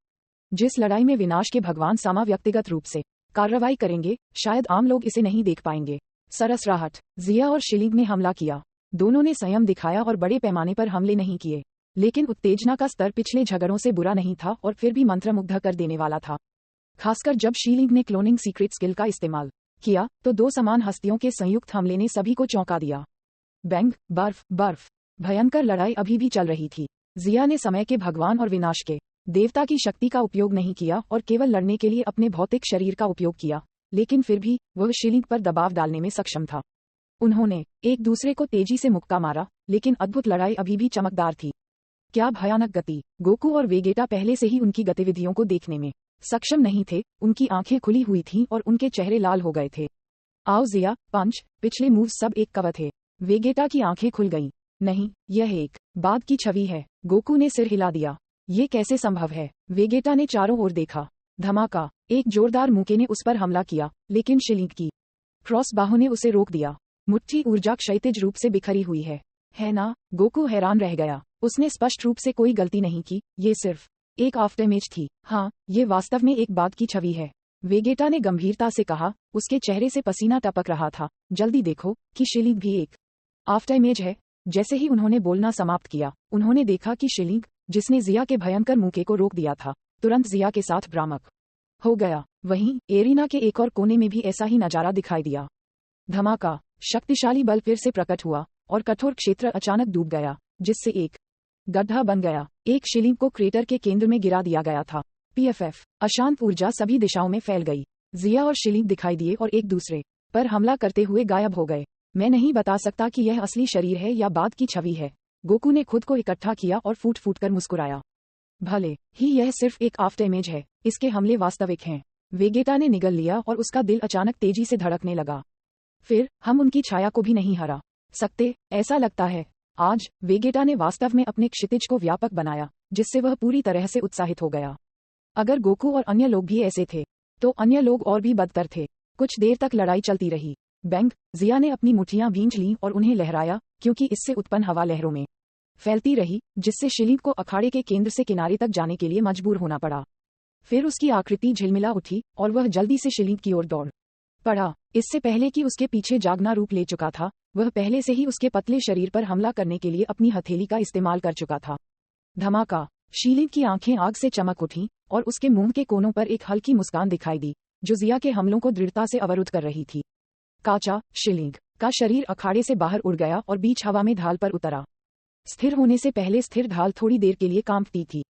जिस लड़ाई में विनाश के भगवान सामा व्यक्तिगत रूप से कार्रवाई करेंगे, शायद आम लोग इसे नहीं देख पाएंगे। सरसराहट। जिया और शीलिंग ने हमला किया। दोनों ने संयम दिखाया और बड़े पैमाने पर हमले नहीं किए, लेकिन उत्तेजना का स्तर पिछले झगड़ों से बुरा नहीं था और फिर भी मंत्रमुग्ध कर देने वाला था। खासकर जब शीलिंग ने क्लोनिंग सीक्रेट स्किल का इस्तेमाल किया तो 2 समान हस्तियों के संयुक्त हमले ने सभी को चौंका दिया। बैंग, बर्फ बर्फ। भयंकर लड़ाई अभी भी चल रही थी। जिया ने समय के भगवान और विनाश के देवता की शक्ति का उपयोग नहीं किया और केवल लड़ने के लिए अपने भौतिक शरीर का उपयोग किया, लेकिन फिर भी वह शीलिंग पर दबाव डालने में सक्षम था। उन्होंने एक दूसरे को तेजी से मुक्का मारा, लेकिन अद्भुत लड़ाई अभी भी चमकदार थी। क्या भयानक गति! गोकू और वेगेटा पहले से ही उनकी गतिविधियों को देखने में सक्षम नहीं थे। उनकी आंखें खुली हुई थीं और उनके चेहरे लाल हो गए थे। आओ जिया, पंच, पिछले मूव सब एक कवच थे। वेगेटा की आंखें खुल गईं। नहीं, यह एक बाद की छवि है। गोकू ने सिर हिला दिया। ये कैसे संभव है? वेगेटा ने चारों ओर देखा। धमाका! एक जोरदार मुक्के ने उस पर हमला किया, लेकिन शीलिंग की क्रॉस बाहों ने उसे रोक दिया। मुट्ठी ऊर्जा क्षैतिज रूप से बिखरी हुई है ना? गोकू हैरान रह गया। उसने स्पष्ट रूप से कोई गलती नहीं की, ये सिर्फ एक आफ्टरइमेज थी। हाँ, ये वास्तव में एक बाद की छवि है, वेगेटा ने गंभीरता से कहा। उसके चेहरे से पसीना टपक रहा था। जल्दी देखो कि शीलिंग भी एक आफ्टरइमेज है। जैसे ही उन्होंने बोलना समाप्त किया, उन्होंने देखा कि शीलिंग, जिसने जिया के भयंकर मुक्के को रोक दिया था, तुरंत जिया के साथ भ्रामक हो गया। वहीं एरिना के एक और कोने में भी ऐसा ही नजारा दिखाई दिया। धमाका! शक्तिशाली बल फिर से प्रकट हुआ और कठोर क्षेत्र अचानक डूब गया, जिससे एक गड्ढा बन गया। एक शीलिंग को क्रेटर के केंद्र में गिरा दिया गया था। पीएफएफ। अशांत ऊर्जा सभी दिशाओं में फैल गई। जिया और शीलिंग दिखाई दिए और एक दूसरे पर हमला करते हुए गायब हो गए। मैं नहीं बता सकता कि यह असली शरीर है या बाद की छवि है। गोकू ने खुद को इकट्ठा किया और फूट फूट कर मुस्कुराया। भले ही यह सिर्फ एक आफ्टर इमेज है, इसके हमले वास्तविक हैं। वेगेटा ने निगल लिया और उसका दिल अचानक तेजी से धड़कने लगा। फिर हम उनकी छाया को भी नहीं हरा सकते, ऐसा लगता है। आज वेगेटा ने वास्तव में अपने क्षितिज को व्यापक बनाया, जिससे वह पूरी तरह से उत्साहित हो गया। अगर गोकू और अन्य लोग भी ऐसे थे, तो अन्य लोग और भी बदतर थे। कुछ देर तक लड़ाई चलती रही। बैंग, जिया ने अपनी मुट्ठियां भींच लीं और उन्हें लहराया, क्योंकि इससे उत्पन्न हवा लहरों में फैलती रही, जिससे शीलिंग को अखाड़े के केंद्र से किनारे तक जाने के लिए मजबूर होना पड़ा। फिर उसकी आकृति झिलमिला उठी और वह जल्दी से शीलिंग की ओर दौड़ पड़ा। इससे पहले कि उसके पीछे जागना रूप ले चुका था, वह पहले से ही उसके पतले शरीर पर हमला करने के लिए अपनी हथेली का इस्तेमाल कर चुका था। धमाका! शीलिंग की आंखें आग से चमक उठीं और उसके मुंह के कोनों पर एक हल्की मुस्कान दिखाई दी, जो जिया के हमलों को दृढ़ता से अवरुद्ध कर रही थी। काचा! शीलिंग का शरीर अखाड़े से बाहर उड़ गया और बीच हवा में ढाल पर उतरा। स्थिर होने से पहले स्थिर ढाल थोड़ी देर के लिए कांपती थी।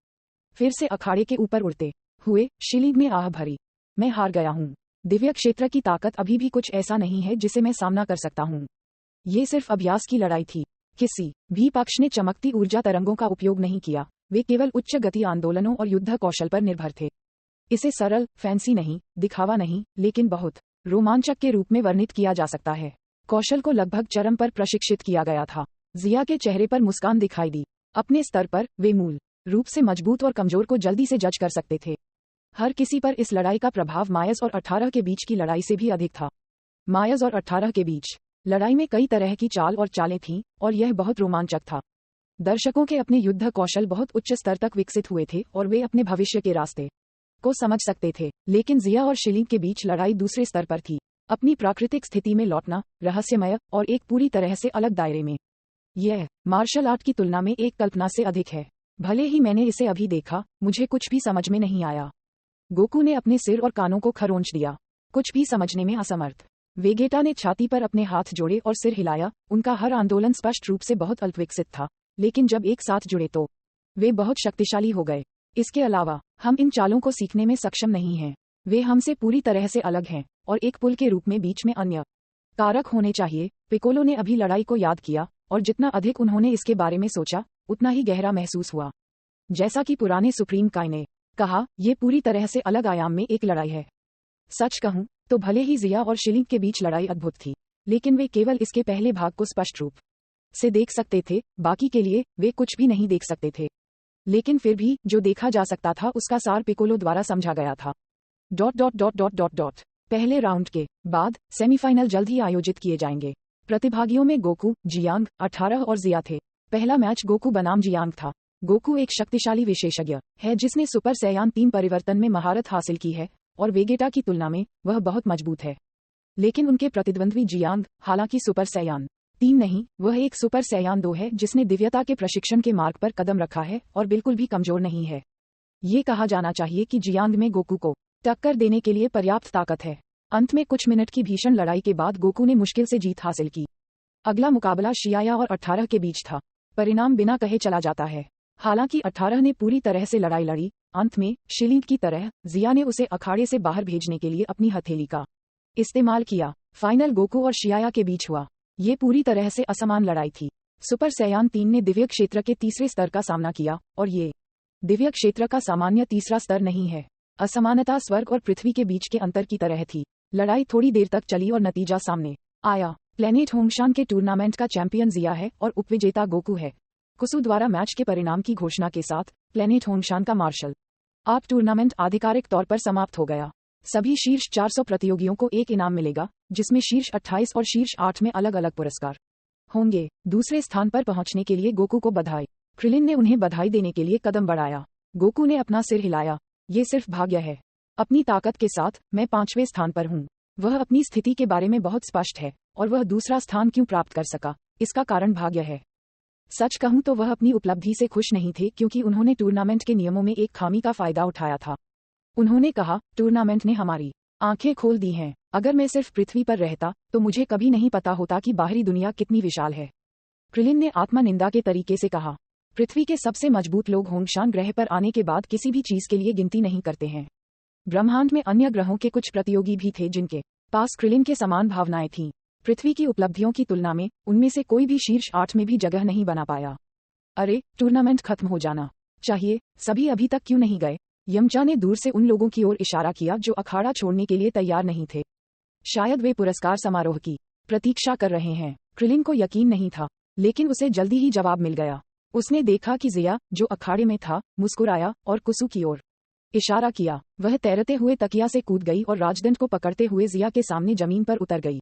फिर से अखाड़े के ऊपर उड़ते हुए शीलिंग ने आह भरी। मैं हार गया हूँ। दिव्य क्षेत्र की ताकत अभी भी कुछ ऐसा नहीं है जिसे मैं सामना कर सकता हूँ। ये सिर्फ अभ्यास की लड़ाई थी। किसी भी पक्ष ने चमकती ऊर्जा तरंगों का उपयोग नहीं किया। वे केवल उच्च गति आंदोलनों और युद्ध कौशल पर निर्भर थे। इसे सरल, फैंसी नहीं, दिखावा नहीं, लेकिन बहुत रोमांचक के रूप में वर्णित किया जा सकता है। कौशल को लगभग चरम पर प्रशिक्षित किया गया था। जिया के चेहरे पर मुस्कान दिखाई दी। अपने स्तर पर वे मूल रूप से मजबूत और कमजोर को जल्दी से जज कर सकते थे। हर किसी पर इस लड़ाई का प्रभाव मायस और 18 के बीच की लड़ाई से भी अधिक था। मायस और 18 के बीच लड़ाई में कई तरह की चाल और चालें थीं, और यह बहुत रोमांचक था। दर्शकों के अपने युद्ध कौशल बहुत उच्च स्तर तक विकसित हुए थे और वे अपने भविष्य के रास्ते को समझ सकते थे। लेकिन जिया और शीलिंग के बीच लड़ाई दूसरे स्तर पर थी। अपनी प्राकृतिक स्थिति में लौटना, रहस्यमय और एक पूरी तरह से अलग दायरे में। यह मार्शल आर्ट की तुलना में एक कल्पना से अधिक है। भले ही मैंने इसे अभी देखा, मुझे कुछ भी समझ में नहीं आया। गोकू ने अपने सिर और कानों को खरोंच दिया, कुछ भी समझने में असमर्थ। वेगेटा ने छाती पर अपने हाथ जोड़े और सिर हिलाया। उनका हर आंदोलन स्पष्ट रूप से बहुत अल्पविकसित था, लेकिन जब एक साथ जुड़े तो वे बहुत शक्तिशाली हो गए। इसके अलावा हम इन चालों को सीखने में सक्षम नहीं हैं। वे हमसे पूरी तरह से अलग हैं और एक पुल के रूप में बीच में अन्य कारक होने चाहिए। पिकोलो ने अभी लड़ाई को याद किया और जितना अधिक उन्होंने इसके बारे में सोचा, उतना ही गहरा महसूस हुआ। जैसा कि पुराने सुप्रीम काय ने कहा, ये पूरी तरह से अलग आयाम में एक लड़ाई है। सच कहूं तो भले ही जिया और शिलिंग के बीच लड़ाई अद्भुत थी, लेकिन वे केवल इसके पहले भाग को स्पष्ट रूप से देख सकते थे, बाकी के लिए वे कुछ भी नहीं देख सकते थे। लेकिन फिर भी जो देखा जा सकता था उसका सार पिकोलो द्वारा समझा गया था। पहले राउंड के बाद सेमीफाइनल जल्द ही आयोजित किए जाएंगे। प्रतिभागियों में गोकू, जियांग, 18 और जिया थे। पहला मैच गोकू बनाम जियांग था। गोकू एक शक्तिशाली विशेषज्ञ है जिसने सुपर सैयान 3 परिवर्तन में महारत हासिल की है और वेगेटा की तुलना में वह बहुत मजबूत है। लेकिन उनके प्रतिद्वंद्वी जियांग हालांकि सुपर सैयान 3 नहीं, वह एक सुपर सैयान 2 है जिसने दिव्यता के प्रशिक्षण के मार्ग पर कदम रखा है और बिल्कुल भी कमजोर नहीं है। ये कहा जाना चाहिए कि जियांग में गोकू को टक्कर देने के लिए पर्याप्त ताकत है। अंत में कुछ मिनट की भीषण लड़ाई के बाद गोकू ने मुश्किल से जीत हासिल की। अगला मुकाबला शियाया और 18 के बीच था। परिणाम बिना कहे चला जाता है। हालांकि 18 ने पूरी तरह से लड़ाई लड़ी, अंत में शिलिंग की तरह जिया ने उसे अखाड़े से बाहर भेजने के लिए अपनी हथेली का इस्तेमाल किया। फाइनल गोकू और शियाया के बीच हुआ। ये पूरी तरह से असमान लड़ाई थी। सुपर सैयान 3 ने दिव्य क्षेत्र के तीसरे स्तर का सामना किया और ये दिव्य क्षेत्र का सामान्य तीसरा स्तर नहीं है। असमानता स्वर्ग और पृथ्वी के बीच के अंतर की तरह थी। लड़ाई थोड़ी देर तक चली और नतीजा सामने आया। प्लेनेट होंगशान के टूर्नामेंट का चैंपियन जिया है और उपविजेता गोकू है। कुसु द्वारा मैच के परिणाम की घोषणा के साथ प्लेनेट होंगशान का मार्शल आर्ट टूर्नामेंट आधिकारिक तौर पर समाप्त हो गया। सभी शीर्ष 400 प्रतियोगियों को एक इनाम मिलेगा, जिसमें शीर्ष 28 और शीर्ष 8 में अलग अलग पुरस्कार होंगे। दूसरे स्थान पर पहुंचने के लिए गोकू को बधाई। क्रिलिन ने उन्हें बधाई देने के लिए कदम बढ़ाया। गोकू ने अपना सिर हिलाया। ये सिर्फ भाग्य है। अपनी ताकत के साथ मैं 5वें स्थान पर हूँ। वह अपनी स्थिति के बारे में बहुत स्पष्ट है और वह दूसरा स्थान क्यों प्राप्त कर सका, इसका कारण भाग्य है। सच कहूं तो वह अपनी उपलब्धि से खुश नहीं थे क्योंकि उन्होंने टूर्नामेंट के नियमों में एक खामी का फायदा उठाया था। उन्होंने कहा, टूर्नामेंट ने हमारी आंखें खोल दी हैं। अगर मैं सिर्फ पृथ्वी पर रहता तो मुझे कभी नहीं पता होता कि बाहरी दुनिया कितनी विशाल है। क्रिलिन ने आत्मनिंदा के तरीके से कहा, पृथ्वी के सबसे मजबूत लोग होंगशान ग्रह पर आने के बाद किसी भी चीज के लिए गिनती नहीं करते हैं। ब्रह्मांड में अन्य ग्रहों के कुछ प्रतियोगी भी थे जिनके पास क्रिलिन के समान भावनाएं थीं। पृथ्वी की उपलब्धियों की तुलना में उनमें से कोई भी शीर्ष 8 में भी जगह नहीं बना पाया। अरे, टूर्नामेंट खत्म हो जाना चाहिए, सभी अभी तक क्यों नहीं गए? यमचा ने दूर से उन लोगों की ओर इशारा किया जो अखाड़ा छोड़ने के लिए तैयार नहीं थे। शायद वे पुरस्कार समारोह की प्रतीक्षा कर रहे हैं। क्रिलिन को यकीन नहीं था, लेकिन उसे जल्दी ही जवाब मिल गया। उसने देखा कि जिया, जो अखाड़े में था, मुस्कुराया और कुसु की ओर इशारा किया। वह तैरते हुए तकिया से कूद गई और राजदंड को पकड़ते हुए जिया के सामने जमीन पर उतर गई।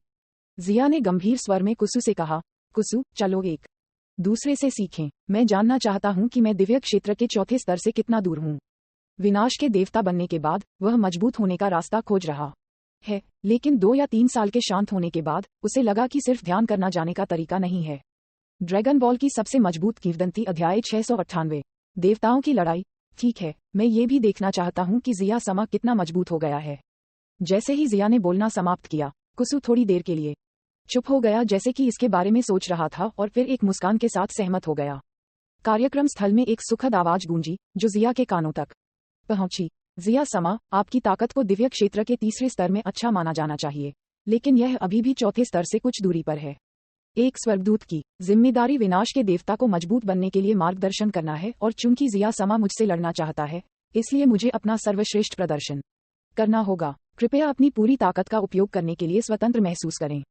जिया ने गंभीर स्वर में कुसु से कहा, कुसु, चलो एक दूसरे से सीखें। मैं जानना चाहता हूं कि मैं दिव्य क्षेत्र के चौथे स्तर से कितना दूर हूं। विनाश के देवता बनने के बाद वह मजबूत होने का रास्ता खोज रहा है, लेकिन 2 या 3 साल के शांत होने के बाद उसे लगा कि सिर्फ ध्यान करना जाने का तरीका नहीं है। ड्रैगन बॉल की सबसे मजबूत किंवदंती अध्याय 698। देवताओं की लड़ाई। ठीक है, मैं ये भी देखना चाहता हूं कि जिया समा कितना मजबूत हो गया है। जैसे ही जिया ने बोलना समाप्त किया, कुसु थोड़ी देर के लिए चुप हो गया, जैसे कि इसके बारे में सोच रहा था, और फिर एक मुस्कान के साथ सहमत हो गया। कार्यक्रम स्थल में एक सुखद आवाज गूंजी जो जिया के कानों तक पहुंची। जिया समा, आपकी ताकत को दिव्य क्षेत्र के तीसरे स्तर में अच्छा माना जाना चाहिए, लेकिन यह अभी भी चौथे स्तर से कुछ दूरी पर है। एक स्वर्गदूत की जिम्मेदारी विनाश के देवता को मजबूत बनने के लिए मार्गदर्शन करना है, और चूंकि जिया समा मुझसे लड़ना चाहता है, इसलिए मुझे अपना सर्वश्रेष्ठ प्रदर्शन करना होगा। कृपया अपनी पूरी ताकत का उपयोग करने के लिए स्वतंत्र महसूस करें।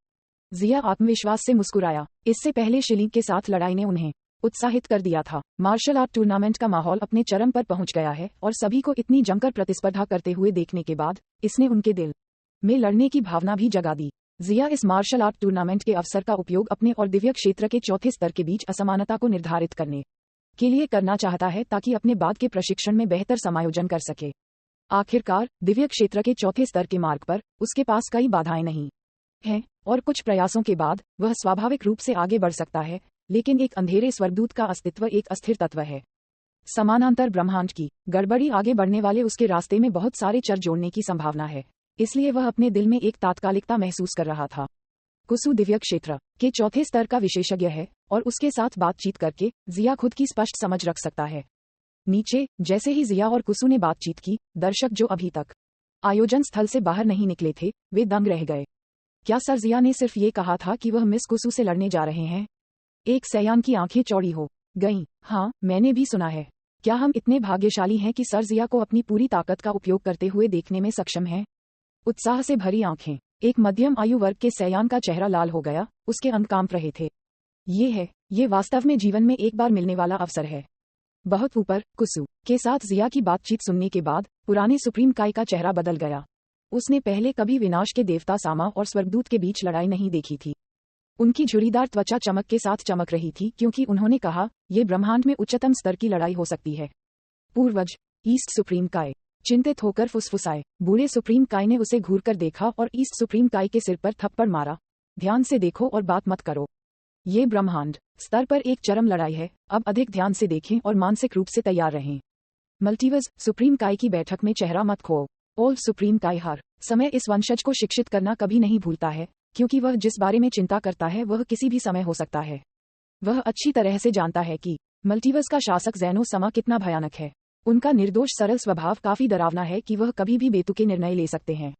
जिया आत्मविश्वास से मुस्कुराया। इससे पहले शिलिंग के साथ लड़ाई ने उन्हें उत्साहित कर दिया था। मार्शल आर्ट टूर्नामेंट का माहौल अपने चरम पर पहुंच गया है, और सभी को इतनी जमकर प्रतिस्पर्धा करते हुए देखने के बाद इसने उनके दिल में लड़ने की भावना भी जगा दी। जिया इस मार्शल आर्ट टूर्नामेंट के अवसर का उपयोग अपने और दिव्य क्षेत्र के चौथे स्तर के बीच असमानता को निर्धारित करने के लिए करना चाहता है, ताकि अपने बाद के प्रशिक्षण में बेहतर समायोजन कर सके। आखिरकार दिव्य क्षेत्र के चौथे स्तर के मार्ग पर उसके पास कई बाधाएं नहीं हैं, और कुछ प्रयासों के बाद वह स्वाभाविक रूप से आगे बढ़ सकता है, लेकिन एक अंधेरे स्वर्गदूत का अस्तित्व एक अस्थिर तत्व है। समानांतर ब्रह्मांड की गड़बड़ी आगे बढ़ने वाले उसके रास्ते में बहुत सारे चर जोड़ने की संभावना है, इसलिए वह अपने दिल में एक तात्कालिकता महसूस कर रहा था। कुसु दिव्य क्षेत्र के चौथे स्तर का विशेषज्ञ है और उसके साथ बातचीत करके जिया खुद की स्पष्ट समझ रख सकता है। नीचे जैसे ही जिया और कुसु ने बातचीत की, दर्शक जो अभी तक आयोजन स्थल से बाहर नहीं निकले थे, वे दंग रह गए। क्या सर जिया ने सिर्फ ये कहा था कि वह मिस कुसु से लड़ने जा रहे हैं? एक सयान की आंखें चौड़ी हो गईं। हाँ, मैंने भी सुना है। क्या हम इतने भाग्यशाली हैं कि सर जिया को अपनी पूरी ताकत का उपयोग करते हुए देखने में सक्षम हैं? उत्साह से भरी आंखें। एक मध्यम आयु वर्ग के सयान का चेहरा लाल हो गया, उसके अंग कांप रहे थे। ये वास्तव में जीवन में एक बार मिलने वाला अवसर है। बहुत ऊपर कुसु के साथ जिया की बातचीत सुनने के बाद पुराने सुप्रीम काय का चेहरा बदल गया। उसने पहले कभी विनाश के देवता सामा और स्वर्गदूत के बीच लड़ाई नहीं देखी थी। उनकी झुर्रीदार त्वचा चमक के साथ चमक रही थी क्योंकि उन्होंने कहा, ये ब्रह्मांड में उच्चतम स्तर की लड़ाई हो सकती है। पूर्वज ईस्ट सुप्रीम काय चिंतित होकर फुसफुसाए। बूढ़े सुप्रीम काय ने उसे घूरकर देखा और ईस्ट सुप्रीम काय के सिर पर थप्पड़ मारा। ध्यान से देखो और बात मत करो। ये ब्रह्मांड स्तर पर एक चरम लड़ाई है, अब अधिक ध्यान से देखें और मानसिक रूप से तैयार रहें। मल्टीवर्स सुप्रीम काय की बैठक में चेहरा मत खो। ओल्ड सुप्रीम काय हर समय इस वंशज को शिक्षित करना कभी नहीं भूलता है, क्योंकि वह जिस बारे में चिंता करता है वह किसी भी समय हो सकता है। वह अच्छी तरह से जानता है कि मल्टीवर्स का शासक ज़ैनो समा कितना भयानक है। उनका निर्दोष सरल स्वभाव काफी डरावना है कि वह कभी भी बेतुके निर्णय ले सकते हैं।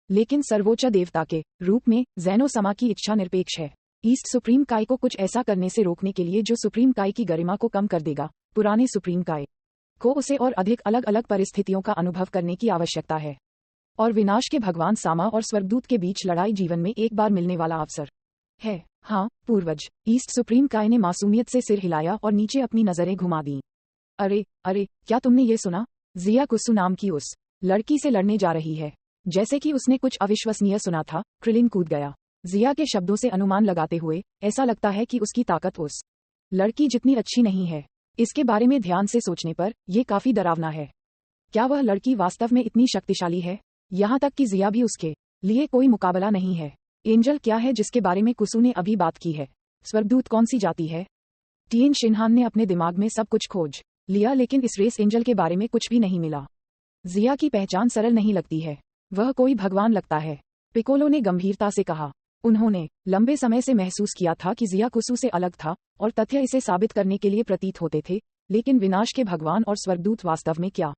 लेकिन सर्वोच्च देवता के रूप में ज़ैनो समा की इच्छा निरपेक्ष है। ईस्ट सुप्रीम काय को कुछ ऐसा करने से रोकने के लिए जो सुप्रीम काय की गरिमा को कम कर देगा। पुराने सुप्रीम काय को उसे और अधिक अलग अलग परिस्थितियों का अनुभव करने की आवश्यकता है। और विनाश के भगवान सामा और स्वर्गदूत के बीच लड़ाई जीवन में एक बार मिलने वाला अवसर है। हाँ पूर्वज, ईस्ट सुप्रीम काय ने मासूमियत से सिर हिलाया और नीचे अपनी नजरें घुमा दी। अरे क्या तुमने ये सुना? जिया कुसु नाम की उस लड़की से लड़ने जा रही है। जैसे कि उसने कुछ अविश्वसनीय सुना था, क्रिलिन कूद गया। जिया के शब्दों से अनुमान लगाते हुए ऐसा लगता है कि उसकी ताकत उस लड़की जितनी अच्छी नहीं है। इसके बारे में ध्यान से सोचने पर यह काफी डरावना है। क्या वह लड़की वास्तव में इतनी शक्तिशाली है? यहाँ तक कि जिया भी उसके लिए कोई मुकाबला नहीं है। एंजल क्या है जिसके बारे में कुसु ने अभी बात की है? स्वर्गदूत कौन सी जाति है? टीएन शिनहान ने अपने दिमाग में सब कुछ खोज लिया, लेकिन इस रेस एंजल के बारे में कुछ भी नहीं मिला। जिया की पहचान सरल नहीं लगती है, वह कोई भगवान लगता है, पिकोलो ने गंभीरता से कहा। उन्होंने लंबे समय से महसूस किया था कि जिया कुसु से अलग था और तथ्य इसे साबित करने के लिए प्रतीत होते थे, लेकिन विनाश के भगवान और स्वर्गदूत वास्तव में क्या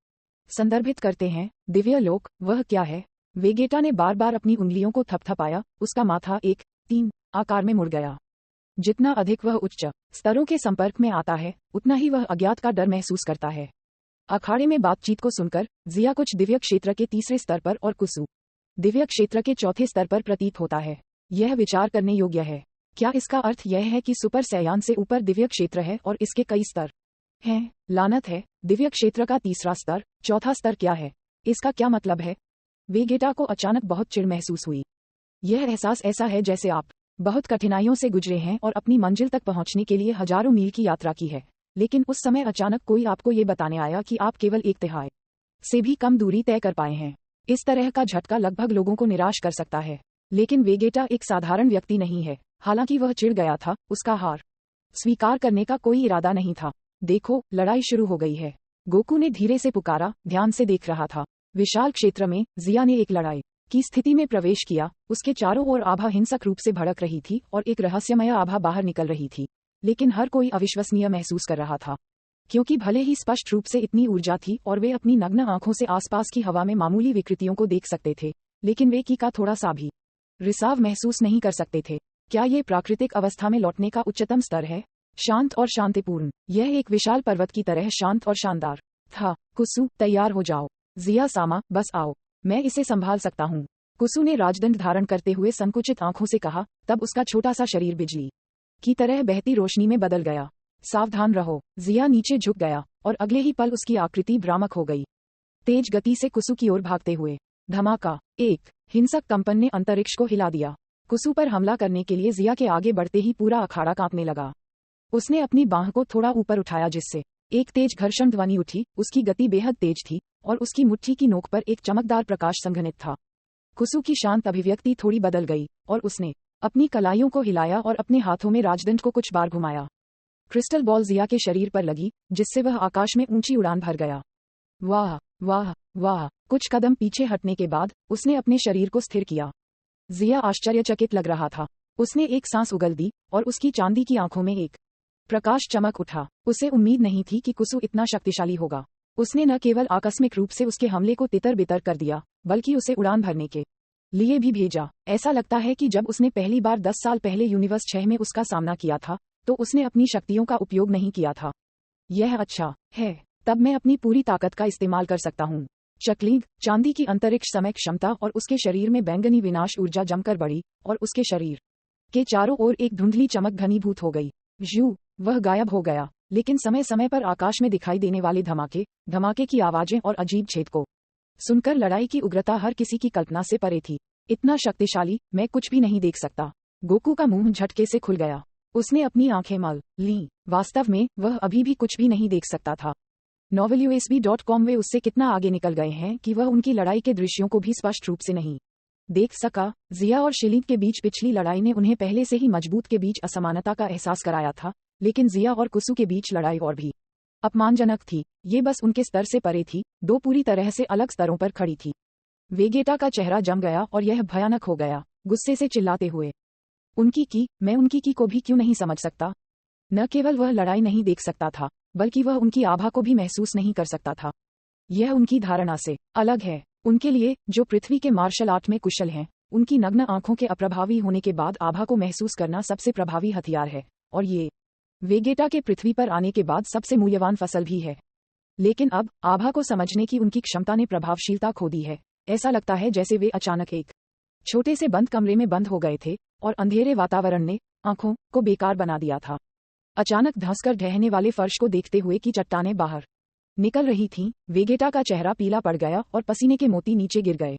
संदर्भित करते हैं? दिव्य लोक, वह क्या है? वेगेटा ने बार बार अपनी उंगलियों को थपथपाया। उसका माथा एक 3 आकार में मुड़ गया। जितना अधिक वह उच्च स्तरों के संपर्क में आता है, उतना ही वह अज्ञात का डर महसूस करता है। अखाड़े में बातचीत को सुनकर जिया कुछ दिव्य क्षेत्र के तीसरे स्तर पर और कुसु दिव्य क्षेत्र के चौथे स्तर पर प्रतीत होता है। यह विचार करने योग्य है। क्या इसका अर्थ यह है कि सुपर सयान से ऊपर दिव्य क्षेत्र है और इसके कई स्तर हैं? लानत है, दिव्य क्षेत्र का तीसरा स्तर, चौथा स्तर क्या है? इसका क्या मतलब है? वेगेटा को अचानक बहुत चिढ़ महसूस हुई। यह एहसास ऐसा है जैसे आप बहुत कठिनाइयों से गुजरे हैं और अपनी मंजिल तक पहुंचने के लिए हजारों मील की यात्रा की है, लेकिन उस समय अचानक कोई आपको ये बताने आया कि आप केवल 1/3 से भी कम दूरी तय कर पाए हैं। इस तरह का झटका लगभग लोगों को निराश कर सकता है, लेकिन वेगेटा एक साधारण व्यक्ति नहीं है। हालांकि वह चिढ़ गया था, उसका हार स्वीकार करने का कोई इरादा नहीं था। देखो, लड़ाई शुरू हो गई है, गोकू ने धीरे से पुकारा, ध्यान से देख रहा था। विशाल क्षेत्र में जिया ने एक लड़ाई की स्थिति में प्रवेश किया। उसके चारों ओर आभा हिंसक रूप से भड़क रही थी और एक रहस्यमय आभा बाहर निकल रही थी, लेकिन हर कोई अविश्वसनीय महसूस कर रहा था, क्योंकि भले ही स्पष्ट रूप से इतनी ऊर्जा थी और वे अपनी नग्न आंखों से आसपास की हवा में मामूली विकृतियों को देख सकते थे, लेकिन वे की का थोड़ा सा भी रिसाव महसूस नहीं कर सकते थे। क्या ये प्राकृतिक अवस्था में लौटने का उच्चतम स्तर है? शांत और शांतिपूर्ण। यह एक विशाल पर्वत की तरह शांत और शानदार था। कुसु, तैयार हो जाओ। जिया सामा, बस आओ, मैं इसे संभाल सकता हूँ। कुसु ने राजदंड धारण करते हुए संकुचित आंखों से कहा। तब उसका छोटा सा शरीर बिजली की तरह बहती रोशनी में बदल गया। सावधान रहो। जिया नीचे झुक गया और अगले ही पल उसकी आकृति भ्रामक हो गई। तेज गति से कुसु की ओर भागते हुए धमाका, एक हिंसक कंपन ने अंतरिक्ष को हिला दिया। कुसु पर हमला करने के लिए जिया के आगे बढ़ते ही पूरा अखाड़ा कांपने लगा। उसने अपनी बांह को थोड़ा ऊपर उठाया जिससे एक तेज घर्षण ध्वनि उठी। उसकी गति बेहद तेज थी और उसकी मुट्ठी की नोक पर एक चमकदार प्रकाश संघनित था। कुसु की शांत अभिव्यक्ति थोड़ी बदल गई और उसने अपनी कलाइयों को हिलाया और अपने हाथों में राजदंड को कुछ बार घुमाया। क्रिस्टल बॉल जिया के शरीर पर लगी, जिससे वह आकाश में ऊंची उड़ान भर गया। वाह वाह वाह! कुछ कदम पीछे हटने के बाद उसने अपने शरीर को स्थिर किया। जिया आश्चर्यचकित लग रहा था। उसने एक सांस उगल दी और उसकी चांदी की आंखों में एक प्रकाश चमक उठा। उसे उम्मीद नहीं थी कि कुसु इतना शक्तिशाली होगा। उसने न केवल आकस्मिक रूप से उसके हमले को तितर-बितर कर दिया, बल्कि उसे उड़ान भरने के लिए भी भेजा। ऐसा लगता है कि जब उसने पहली बार 10 साल पहले यूनिवर्स 6 में उसका सामना किया था, तो उसने अपनी शक्तियों का उपयोग नहीं किया था। यह अच्छा है, तब मैं अपनी पूरी ताकत का इस्तेमाल कर सकता हूँ। चकलिंग, चांदी की अंतरिक्ष समय क्षमता और उसके शरीर में बैंगनी विनाश ऊर्जा जमकर बढ़ी और उसके शरीर के चारों ओर एक धुंधली चमक घनीभूत हो गई। यू, वह गायब हो गया, लेकिन समय समय पर आकाश में दिखाई देने वाले धमाके की आवाजें और अजीब छेद को सुनकर लड़ाई की उग्रता हर किसी की कल्पना से परे थी। इतना शक्तिशाली, मैं कुछ भी नहीं देख सकता। गोकू का मुंह झटके से खुल गया। उसने अपनी आंखें मल लीं। वास्तव में वह अभी भी कुछ भी नहीं देख सकता था। novelUSB.com वे उससे कितना आगे निकल गए हैं कि वह उनकी लड़ाई के दृश्यों को भी स्पष्ट रूप से नहीं देख सका। जिया और शिलीन के बीच पिछली लड़ाई ने उन्हें पहले से ही मजबूत के बीच असमानता का एहसास कराया था, लेकिन जिया और कुसु के बीच लड़ाई और भी अपमानजनक थी। ये बस उनके स्तर से परे थी, दो पूरी तरह से अलग स्तरों पर खड़ी थी। वेगेटा का चेहरा जम गया और यह भयानक हो गया, गुस्से से चिल्लाते हुए, मैं उनकी की को भी क्यों नहीं समझ सकता? न केवल वह लड़ाई नहीं देख सकता था, बल्कि वह उनकी आभा को भी महसूस नहीं कर सकता था। यह उनकी धारणा से अलग है। उनके लिए, जो पृथ्वी के मार्शल आर्ट में कुशल हैं, उनकी नग्न आंखों के अप्रभावी होने के बाद आभा को महसूस करना सबसे प्रभावी हथियार है, और ये वेगेटा के पृथ्वी पर आने के बाद सबसे मूल्यवान फसल भी है। लेकिन अब आभा को समझने की उनकी क्षमता ने प्रभावशीलता खो दी है। ऐसा लगता है जैसे वे अचानक एक छोटे से बंद कमरे में बंद हो गए थे और अंधेरे वातावरण ने आंखों को बेकार बना दिया था। अचानक धंसकर ढहने वाले फर्श को देखते हुए कि चट्टानें बाहर निकल रही थीं, वेगेटा का चेहरा पीला पड़ गया और पसीने के मोती नीचे गिर गए।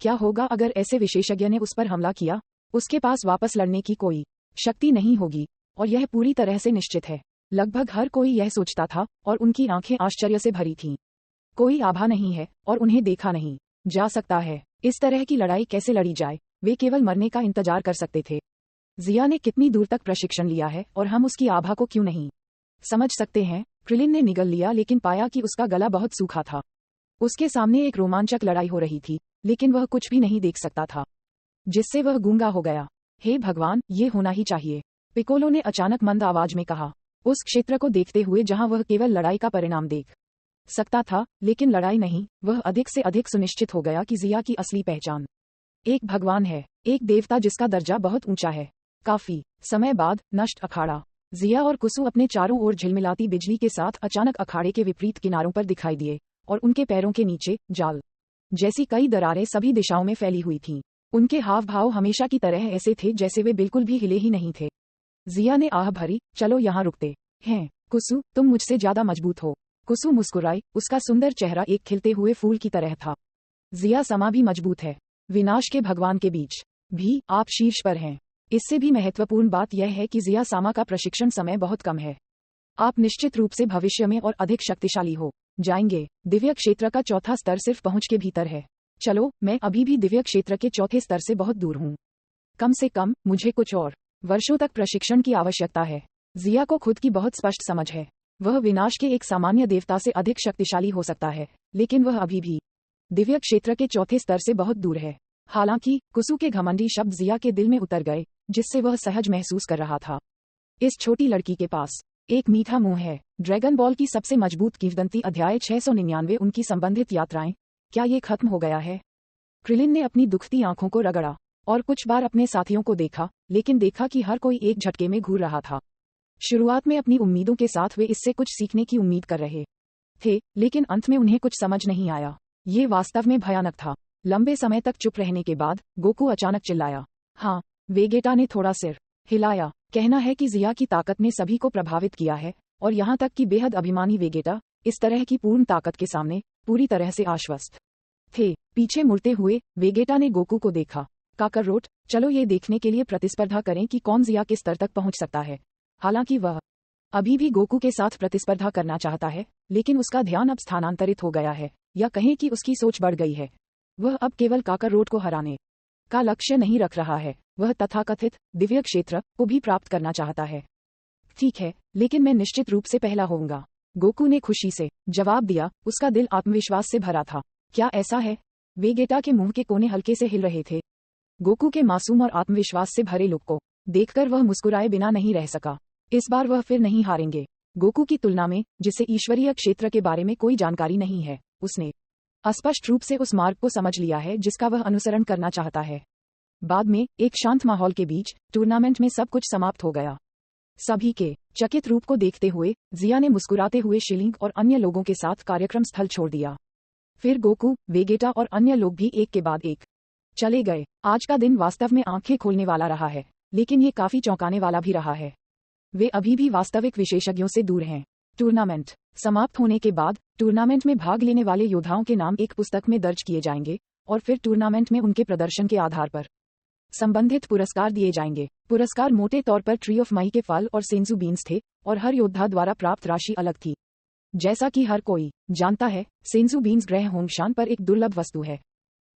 क्या होगा अगर ऐसे विशेषज्ञ ने उस पर हमला किया? उसके पास वापस लड़ने की कोई शक्ति नहीं होगी, और यह पूरी तरह से निश्चित है। लगभग हर कोई यह सोचता था, और उनकी आंखें आश्चर्य से भरी थीं। कोई आभा नहीं है, और उन्हें देखा नहीं जा सकता है। इस तरह की लड़ाई कैसे लड़ी जाए? वे केवल मरने का इंतजार कर सकते थे। जिया ने कितनी दूर तक प्रशिक्षण लिया है, और हम उसकी आभा को क्यों नहीं समझ सकते हैं? क्रिलिन ने निगल लिया, लेकिन पाया कि उसका गला बहुत सूखा था। उसके सामने एक रोमांचक लड़ाई हो रही थी, लेकिन वह कुछ भी नहीं देख सकता था, जिससे वह गूंगा हो गया। हे भगवान, ये होना ही चाहिए, पिकोलो ने अचानक मंद आवाज में कहा, उस क्षेत्र को देखते हुए जहां वह केवल लड़ाई का परिणाम देख सकता था, लेकिन लड़ाई नहीं। वह अधिक से अधिक सुनिश्चित हो गया कि जिया की असली पहचान एक भगवान है, एक देवता जिसका दर्जा बहुत ऊंचा है। काफी समय बाद नष्ट अखाड़ा। जिया और कुसु अपने चारों ओर झिलमिलाती बिजली के साथ अचानक अखाड़े के विपरीत किनारों पर दिखाई दिए, और उनके पैरों के नीचे जाल जैसी कई दरारें सभी दिशाओं में फैली हुई थीं। उनके हाव भाव हमेशा की तरह ऐसे थे जैसे वे बिल्कुल भी हिले ही नहीं थे। जिया ने आह भरी, चलो यहाँ रुकते हैं कुसु, तुम मुझसे ज्यादा मजबूत हो। कुसु मुस्कुराई, उसका सुंदर चेहरा एक खिलते हुए फूल की तरह था। जिया समा भी मजबूत है। विनाश के भगवान के बीच भी आप शीर्ष पर हैं। इससे भी महत्वपूर्ण बात यह है कि जिया सामा का प्रशिक्षण समय बहुत कम है। आप निश्चित रूप से भविष्य में और अधिक शक्तिशाली हो जाएंगे। दिव्य क्षेत्र का चौथा स्तर सिर्फ पहुंच के भीतर है। चलो, मैं अभी भी दिव्य क्षेत्र के चौथे स्तर से बहुत दूर हूँ। कम से कम मुझे कुछ और वर्षों तक प्रशिक्षण की आवश्यकता है। जिया को खुद की बहुत स्पष्ट समझ है। वह विनाश के एक सामान्य देवता से अधिक शक्तिशाली हो सकता है, लेकिन वह अभी भी दिव्य क्षेत्र के चौथे स्तर से बहुत दूर है। हालांकि कुसु के घमंडी शब्द जिया के दिल में उतर गए, जिससे वह सहज महसूस कर रहा था। इस छोटी लड़की के पास एक मीठा मुंह है। ड्रैगन बॉल की सबसे मजबूत किंवदंती अध्याय 699 उनकी संबंधित यात्राएं। क्या ये खत्म हो गया है? क्रिलिन ने अपनी दुखती आंखों को रगड़ा और कुछ बार अपने साथियों को देखा, लेकिन देखा कि हर कोई एक झटके में घूर रहा था। शुरुआत में अपनी उम्मीदों के साथ वे इससे कुछ सीखने की उम्मीद कर रहे थे, लेकिन अंत में उन्हें कुछ समझ नहीं आया। ये वास्तव में भयानक था। लंबे समय तक चुप रहने के बाद गोकू अचानक चिल्लाया, हाँ। वेगेटा ने थोड़ा सिर हिलाया। कहना है कि जिया की ताकत ने सभी को प्रभावित किया है, और यहाँ तक कि बेहद अभिमानी वेगेटा इस तरह की पूर्ण ताकत के सामने पूरी तरह से आश्वस्त थे। पीछे मुड़ते हुए वेगेटा ने गोकू को देखा। काकरोट, चलो ये देखने के लिए प्रतिस्पर्धा करें कि कौन जिया के स्तर तक पहुंच सकता है। हालांकि वह अभी भी गोकू के साथ प्रतिस्पर्धा करना चाहता है, लेकिन उसका ध्यान अब स्थानांतरित हो गया है, या कहें कि उसकी सोच बढ़ गई है। वह अब केवल काकरोट को हराने का लक्ष्य नहीं रख रहा है, वह तथाकथित दिव्य क्षेत्र को भी प्राप्त करना चाहता है। ठीक है, लेकिन मैं निश्चित रूप से पहला होऊंगा। गोकू ने खुशी से जवाब दिया, उसका दिल आत्मविश्वास से भरा था। क्या ऐसा है? वेगेटा के मुंह के कोने हल्के से हिल रहे थे। गोकू के मासूम और आत्मविश्वास से भरे लुक को देखकर वह मुस्कुराए बिना नहीं रह सका। इस बार वह फिर नहीं हारेंगे। गोकू की तुलना में, जिसे ईश्वरीय क्षेत्र के बारे में कोई जानकारी नहीं है, उसने स्पष्ट रूप से उस मार्ग को समझ लिया है जिसका वह अनुसरण करना चाहता है। बाद में एक शांत माहौल के बीच टूर्नामेंट में सब कुछ समाप्त हो गया। सभी के चकित रूप को देखते हुए जिया ने मुस्कुराते हुए शिलिंग और अन्य लोगों के साथ कार्यक्रम स्थल छोड़ दिया। फिर गोकू, वेगेटा और अन्य लोग भी एक के बाद एक चले गए। आज का दिन वास्तव में आंखें खोलने वाला रहा है, लेकिन ये काफी चौंकाने वाला भी रहा है। वे अभी भी वास्तविक विशेषज्ञों से दूर हैं। टूर्नामेंट समाप्त होने के बाद टूर्नामेंट में भाग लेने वाले योद्धाओं के नाम एक पुस्तक में दर्ज किए जाएंगे और फिर टूर्नामेंट में उनके प्रदर्शन के आधार पर संबंधित पुरस्कार दिए जाएंगे। पुरस्कार मोटे तौर पर ट्री ऑफ मई के फल और सेंजू बीन्स थे और हर योद्धा द्वारा प्राप्त राशि अलग थी। जैसा कि हर कोई जानता है, सेंजू बीन्स ग्रह होंगशान पर एक दुर्लभ वस्तु है।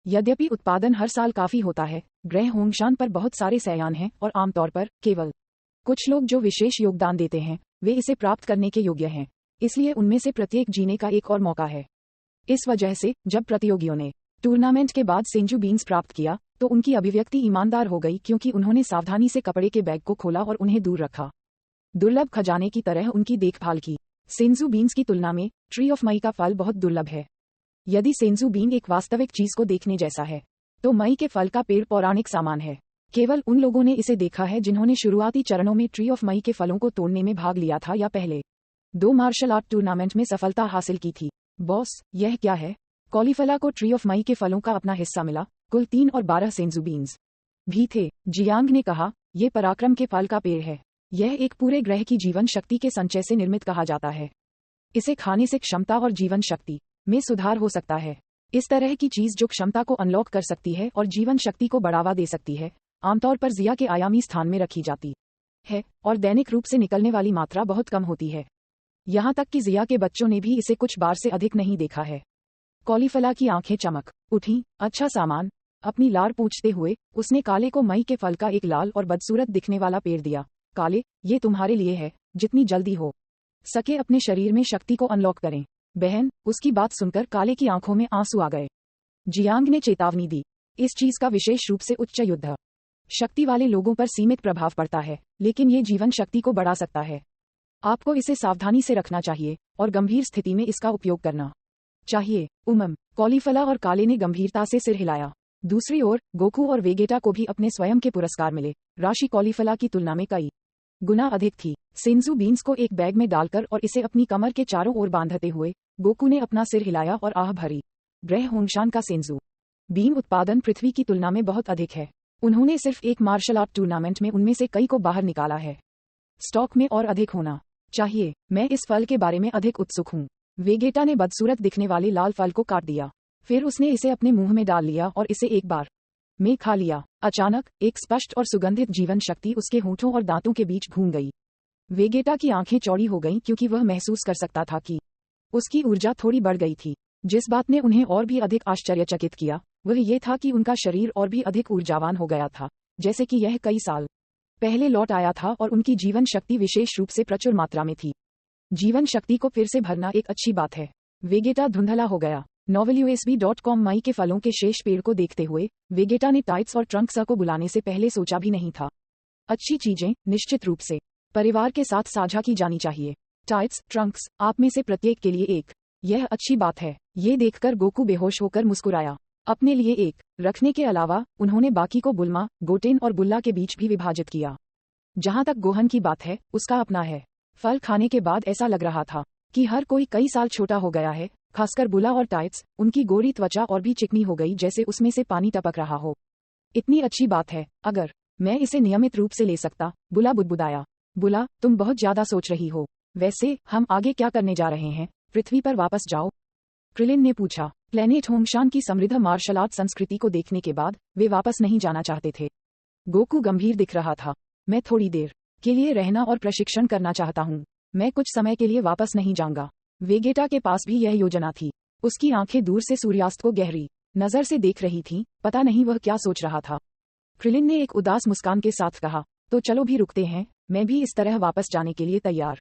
यद्यपि उत्पादन हर साल काफी होता है, ग्रह होंगशान पर बहुत सारे सयान हैं और आमतौर पर केवल कुछ लोग जो विशेष योगदान देते हैं वे इसे प्राप्त करने के योग्य हैं। इसलिए उनमें से प्रत्येक जीने का एक और मौका है। इस वजह से जब प्रतियोगियों ने टूर्नामेंट के बाद सेंजू बीन्स प्राप्त किया तो उनकी अभिव्यक्ति ईमानदार हो गई, क्योंकि उन्होंने सावधानी से कपड़े के बैग को खोला और उन्हें दूर रखा। दुर्लभ खजाने की तरह उनकी देखभाल की। सेंजू बीन्स की तुलना में ट्री ऑफ मई का फल बहुत दुर्लभ है। यदि सेंजू बीन एक वास्तविक चीज को देखने जैसा है, तो मई के फल का पेड़ पौराणिक सामान है। केवल उन लोगों ने इसे देखा है जिन्होंने शुरुआती चरणों में ट्री ऑफ मई के फलों को तोड़ने में भाग लिया था या पहले 2 मार्शल आर्ट टूर्नामेंट में सफलता हासिल की थी। बॉस, यह क्या है? कॉलीफला को ट्री ऑफ मई के फलों का अपना हिस्सा मिला। कुल 3 और 12 सेंजू बीन्स भी थे। जियांग ने कहा, यह पराक्रम के फल का पेड़ है। यह एक पूरे ग्रह की जीवन शक्ति के संचय से निर्मित कहा जाता है। इसे खाने से क्षमता और जीवन शक्ति में सुधार हो सकता है। इस तरह की चीज जो क्षमता को अनलॉक कर सकती है और जीवन शक्ति को बढ़ावा दे सकती है, आमतौर पर जिया के आयामी स्थान में रखी जाती है और दैनिक रूप से निकलने वाली मात्रा बहुत कम होती है। यहाँ तक कि जिया के बच्चों ने भी इसे कुछ बार से अधिक नहीं देखा है। कॉलीफला की आंखें चमक उठी। अच्छा सामान। अपनी लार पूछते हुए उसने काले को मई के फल का एक लाल और बदसूरत दिखने वाला पेड़ दिया। काले, ये तुम्हारे लिए है। जितनी जल्दी हो सके अपने शरीर में शक्ति को अनलॉक करें। बहन, उसकी बात सुनकर काले की आंखों में आंसू आ गए। जियांग ने चेतावनी दी, इस चीज का विशेष रूप से उच्च युद्ध शक्ति वाले लोगों पर सीमित प्रभाव पड़ता है, लेकिन ये जीवन शक्ति को बढ़ा सकता है। आपको इसे सावधानी से रखना चाहिए और गंभीर स्थिति में इसका उपयोग करना चाहिए। कॉलीफला और काले ने गंभीरता से सिर हिलाया। दूसरी ओर गोकू और वेगेटा को भी अपने स्वयं के पुरस्कार मिले। राशि कॉलीफला की तुलना में कई गुना अधिक थी। सेंजू बीन्स को एक बैग में डालकर और इसे अपनी कमर के चारों ओर बांधते हुए गोकू ने अपना सिर हिलाया और आह भरी। ग्रह होंगशान का सेंजू बीन उत्पादन पृथ्वी की तुलना में बहुत अधिक है। उन्होंने सिर्फ एक मार्शल आर्ट टूर्नामेंट में उनमें से कई को बाहर निकाला है। स्टॉक में और अधिक होना चाहिए। मैं इस फल के बारे में अधिक उत्सुक हूँ। वेगेटा ने बदसूरत दिखने वाले लाल फल को काट दिया। फिर उसने इसे अपने मुंह में डाल लिया और इसे एक बार में खा लिया। अचानक एक स्पष्ट और सुगंधित जीवन शक्ति उसके होंठों और दांतों के बीच घूम गई। वेगेटा की आंखें चौड़ी हो गईं, क्योंकि वह महसूस कर सकता था कि उसकी ऊर्जा थोड़ी बढ़ गई थी। जिस बात ने उन्हें और भी अधिक आश्चर्यचकित किया वह ये था कि उनका शरीर और भी अधिक ऊर्जावान हो गया था, जैसे कि यह कई साल पहले लौट आया था और उनकी जीवन शक्ति विशेष रूप से प्रचुर मात्रा में थी। जीवन शक्ति को फिर से भरना एक अच्छी बात है। वेगेटा धुंधला हो गया। novelUSB.com मई के फलों के शेष पेड़ को देखते हुए वेगेटा ने टाइट्स और ट्रंक्स को बुलाने से पहले सोचा भी नहीं था। अच्छी चीजें निश्चित रूप से परिवार के साथ साझा की जानी चाहिए। टाइट्स, ट्रंक्स, आप में से प्रत्येक के लिए एक। यह अच्छी बात है। ये देखकर गोकू बेहोश होकर मुस्कुराया। अपने लिए एक रखने के अलावा उन्होंने बाकी को बुल्मा, गोटेन और बुल्ला के बीच भी विभाजित किया। जहां तक गोहन की बात है, उसका अपना है। फल खाने के बाद ऐसा लग रहा था कि हर कोई कई साल छोटा हो गया है, खासकर बुला और टाइट्स। उनकी गोरी त्वचा और भी चिकनी हो गई, जैसे उसमें से पानी टपक रहा हो। इतनी अच्छी बात है, अगर मैं इसे नियमित रूप से ले सकता। बुला बुदबुदाया। बुला, तुम बहुत ज्यादा सोच रही हो। वैसे हम आगे क्या करने जा रहे हैं? पृथ्वी पर वापस जाओ? क्रिलिन ने पूछा। प्लेनेट होंगशान की समृद्ध मार्शल आर्ट संस्कृति को देखने के बाद वे वापस नहीं जाना चाहते थे। गोकू गंभीर दिख रहा था। मैं थोड़ी देर के लिए रहना और प्रशिक्षण करना चाहता हूँ। मैं कुछ समय के लिए वापस नहीं जाऊंगा। वेगेटा के पास भी यह योजना थी। उसकी आंखें दूर से सूर्यास्त को गहरी नजर से देख रही थीं। पता नहीं वह क्या सोच रहा था। क्रिलिन ने एक उदास मुस्कान के साथ कहा, तो चलो भी रुकते हैं। मैं भी इस तरह वापस जाने के लिए तैयार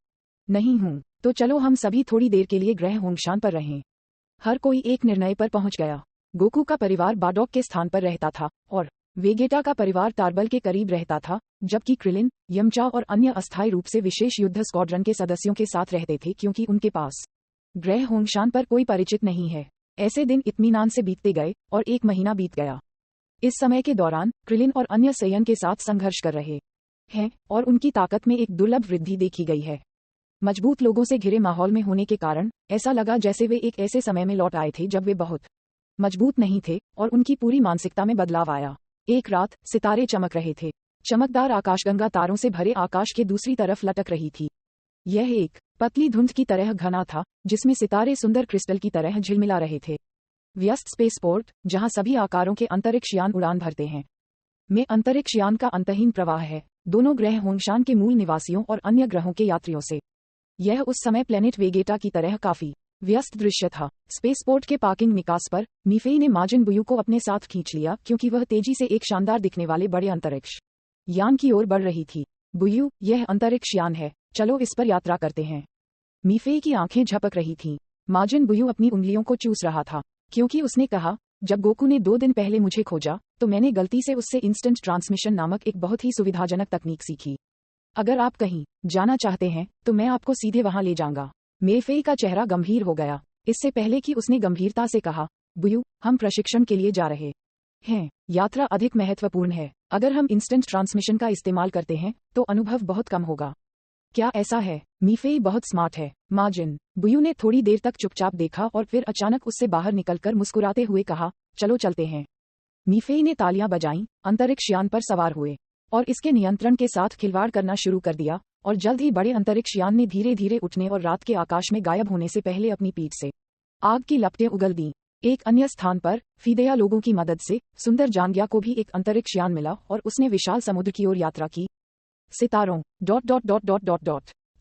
नहीं हूँ। तो चलो हम सभी थोड़ी देर के लिए ग्रह होंगशान पर रहें। हर कोई एक निर्णय पर पहुंच गया। गोकू का परिवार बाडोक के स्थान पर रहता था और वेगेटा का परिवार टार्बल के करीब रहता था, जबकि क्रिलिन, यमचा और अन्य अस्थायी रूप से विशेष युद्ध स्क्वाड्रन के सदस्यों के साथ रहते थे, क्योंकि उनके पास ग्रह होंगशान पर कोई परिचित नहीं है। ऐसे दिन इत्मीनान से बीतते गए और 1 महीना बीत गया। इस समय के दौरान क्रिलिन और अन्य सैयन के साथ संघर्ष कर रहे हैं और उनकी ताकत में एक दुर्लभ वृद्धि देखी गई है। मजबूत लोगों से घिरे माहौल में होने के कारण ऐसा लगा जैसे वे एक ऐसे समय में लौट आए थे जब वे बहुत मजबूत नहीं थे और उनकी पूरी मानसिकता में बदलाव आया। एक रात सितारे चमक रहे थे। चमकदार आकाशगंगा तारों से भरे आकाश के दूसरी तरफ लटक रही थी। यह एक पतली धुंध की तरह घना था, जिसमें सितारे सुंदर क्रिस्टल की तरह झिलमिला रहे थे। व्यस्त स्पेसपोर्ट, जहां सभी आकारों के अंतरिक्ष यान उड़ान भरते हैं, में अंतरिक्ष यान का अंतहीन प्रवाह है, दोनों ग्रह होंगशान के मूल निवासियों और अन्य ग्रहों के यात्रियों से। यह उस समय प्लेनेट वेगेटा की तरह काफी व्यस्त दृश्य था। स्पेसपोर्ट के पार्किंग निकास पर मीफेई ने माजिन बुयू को अपने साथ खींच लिया, क्योंकि वह तेजी से एक शानदार दिखने वाले बड़े अंतरिक्ष यान की ओर बढ़ रही थी। बुयू, यह अंतरिक्ष यान है, चलो इस पर यात्रा करते हैं। मीफेई की आंखें झपक रही थीं। माजिन बुयू अपनी उंगलियों को चूस रहा था, क्योंकि उसने कहा, जब गोकू ने 2 दिन पहले मुझे खोजा तो मैंने गलती से उससे इंस्टेंट ट्रांसमिशन नामक एक बहुत ही सुविधाजनक तकनीक सीखी। अगर आप कहीं जाना चाहते हैं तो मैं आपको सीधे वहां ले जाऊंगा। मेफेई का चेहरा गंभीर हो गया। इससे पहले कि उसने गंभीरता से कहा, बुयू, हम प्रशिक्षण के लिए जा रहे हैं। यात्रा अधिक महत्वपूर्ण है। अगर हम इंस्टेंट ट्रांसमिशन का इस्तेमाल करते हैं तो अनुभव बहुत कम होगा। क्या ऐसा है? मीफेई बहुत स्मार्ट है। माजिन बुयू ने थोड़ी देर तक चुपचाप देखा और फिर अचानक उससे बाहर निकलकर मुस्कुराते हुए कहा, चलो चलते हैं। मीफेई ने तालियां बजाईं, अंतरिक्ष यान पर सवार हुए और इसके नियंत्रण के साथ खिलवाड़ करना शुरू कर दिया, और जल्द ही बड़े अंतरिक्ष यान ने धीरे धीरे उठने और रात के आकाश में गायब होने से पहले अपनी पीठ से आग की लपटें उगल दीं। एक अन्य स्थान पर फिदेया लोगों की मदद से सुंदर जानग्या को भी एक अंतरिक्ष यान मिला और उसने विशाल समुद्र की ओर यात्रा की। सितारों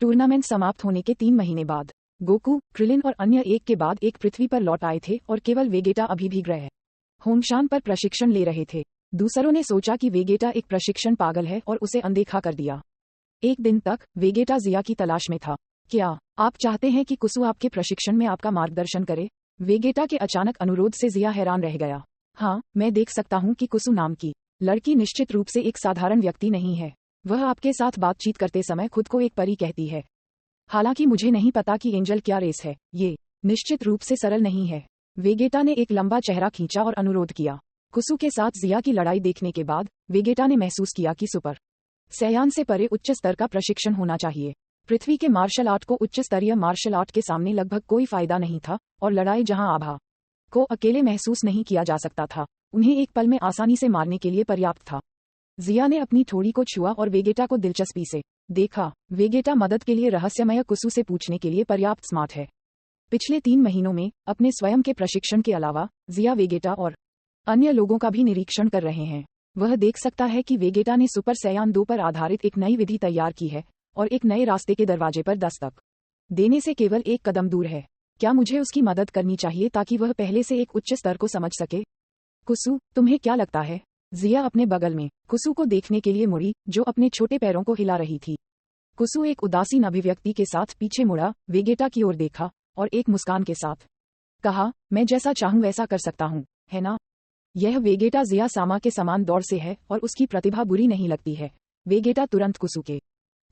टूर्नामेंट समाप्त होने के 3 महीने बाद गोकू, क्रिलिन और अन्य एक के बाद एक पृथ्वी पर लौट आए थे और केवल वेगेटा अभी भी ग्रह होंगशान पर प्रशिक्षण ले रहे थे। दूसरों ने सोचा कि वेगेटा एक प्रशिक्षण पागल है और उसे अनदेखा कर दिया। एक दिन तक वेगेटा जिया की तलाश में था। क्या आप चाहते हैं कि कुसु आपके प्रशिक्षण में आपका मार्गदर्शन करे? वेगेटा के अचानक अनुरोध से जिया हैरान रह गया। हाँ, मैं देख सकता हूँ कि कुसु नाम की लड़की निश्चित रूप से एक साधारण व्यक्ति नहीं है। वह आपके साथ बातचीत करते समय खुद को एक परी कहती है। हालांकि मुझे नहीं पता कि एंजल क्या रेस है। ये निश्चित रूप से सरल नहीं है। वेगेटा ने एक लंबा चेहरा खींचा और अनुरोध किया। कुसु के साथ जिया की लड़ाई देखने के बाद वेगेटा ने महसूस किया कि सुपर सैयान से परे उच्च स्तर का प्रशिक्षण होना चाहिए। पृथ्वी के मार्शल आर्ट को उच्च स्तरीय मार्शल आर्ट के सामने लगभग कोई फायदा नहीं था, और लड़ाई जहां आभा को अकेले महसूस नहीं किया जा सकता था, उन्हें एक पल में आसानी से मारने के लिए पर्याप्त था। जिया ने अपनी ठोड़ी को छुआ और वेगेटा को दिलचस्पी से देखा। वेगेटा मदद के लिए रहस्यमय कुसु से पूछने के लिए पर्याप्त स्मार्ट है। पिछले 3 महीनों में अपने स्वयं के प्रशिक्षण के अलावा जिया वेगेटा और अन्य लोगों का भी निरीक्षण कर रहे हैं। वह देख सकता है कि वेगेटा ने सुपर सैयान 2 पर आधारित एक नई विधि तैयार की है और एक नए रास्ते के दरवाजे पर दस्तक देने से केवल एक कदम दूर है। क्या मुझे उसकी मदद करनी चाहिए ताकि वह पहले से एक उच्च स्तर को समझ सके? कुसु, तुम्हें क्या लगता है? जिया अपने बगल में कुसु को देखने के लिए मुड़ी, जो अपने छोटे पैरों को हिला रही थी। कुसु एक उदासीन अभिव्यक्ति के साथ पीछे मुड़ा, वेगेटा की ओर देखा और एक मुस्कान के साथ कहा, मैं जैसा चाहूं वैसा कर सकता हूं, है ना? यह वेगेटा जिया सामा के समान दौड़ से है और उसकी प्रतिभा बुरी नहीं लगती है। वेगेटा तुरंत कुसु के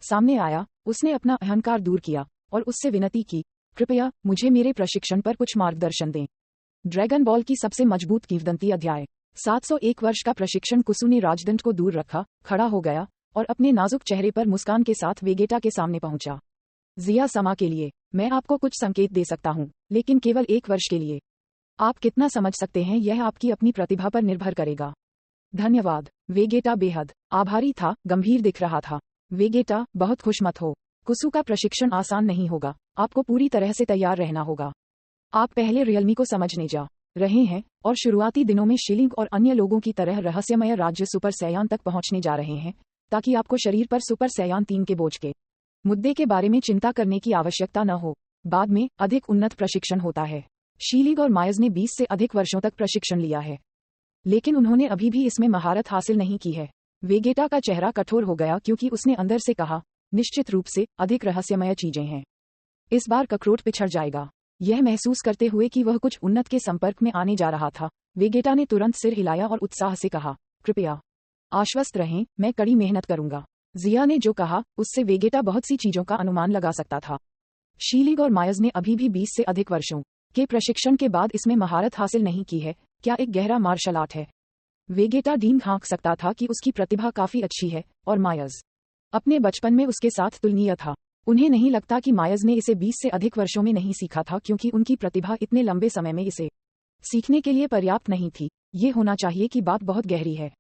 सामने आया, उसने अपना अहंकार दूर किया और उससे विनती की, कृपया मुझे मेरे प्रशिक्षण पर कुछ मार्गदर्शन दें। ड्रैगन बॉल की सबसे मजबूत किंवदंती अध्याय 701 वर्ष का प्रशिक्षण। कुसु ने राजदंड को दूर रखा, खड़ा हो गया और अपने नाजुक चेहरे पर मुस्कान के साथ वेगेटा के सामने पहुंचा। जिया समा के लिए मैं आपको कुछ संकेत दे सकता हूं, लेकिन केवल 1 वर्ष के लिए। आप कितना समझ सकते हैं यह आपकी अपनी प्रतिभा पर निर्भर करेगा। धन्यवाद। वेगेटा बेहद आभारी था, गंभीर दिख रहा था। वेगेटा, बहुत खुश मत हो। कुसु का प्रशिक्षण आसान नहीं होगा, आपको पूरी तरह से तैयार रहना होगा। आप पहले रियलमी को समझने जा रहे हैं और शुरुआती दिनों में शिलिंग और अन्य लोगों की तरह रहस्यमय राज्य सुपर सैयान तक पहुंचने जा रहे हैं, ताकि आपको शरीर पर सुपर सैयान 3 के बोझ के मुद्दे के बारे में चिंता करने की आवश्यकता न हो। बाद में अधिक उन्नत प्रशिक्षण होता है। शीलिंग और मायज ने 20 से अधिक वर्षों तक प्रशिक्षण लिया है, लेकिन उन्होंने अभी भी इसमें महारत हासिल नहीं की है। वेगेटा का चेहरा कठोर हो गया क्योंकि उसने अंदर से कहा, निश्चित रूप से अधिक रहस्यमय चीजें हैं। इस बार ककरोट पिछड़ जाएगा। यह महसूस करते हुए कि वह कुछ उन्नत के संपर्क में आने जा रहा था, वेगेटा ने तुरंत सिर हिलाया और उत्साह से कहा, कृपया आश्वस्त रहें, मैं कड़ी मेहनत करूंगा। जिया ने जो कहा उससे वेगेटा बहुत सी चीजों का अनुमान लगा सकता था। शीलिंग और मायर्स ने अभी भी 20 से अधिक वर्षों के प्रशिक्षण के बाद इसमें महारत हासिल नहीं की है। क्या एक गहरा मार्शल आर्ट है? वेगेटा डीन हाँक सकता था कि उसकी प्रतिभा काफी अच्छी है और मायर्स अपने बचपन में उसके साथ तुलनीय था। उन्हें नहीं लगता कि मायर्स ने इसे 20 से अधिक वर्षों में नहीं सीखा था क्योंकि उनकी प्रतिभा इतने लंबे समय में इसे सीखने के लिए पर्याप्त नहीं थी। ये होना चाहिए कि बात बहुत गहरी है।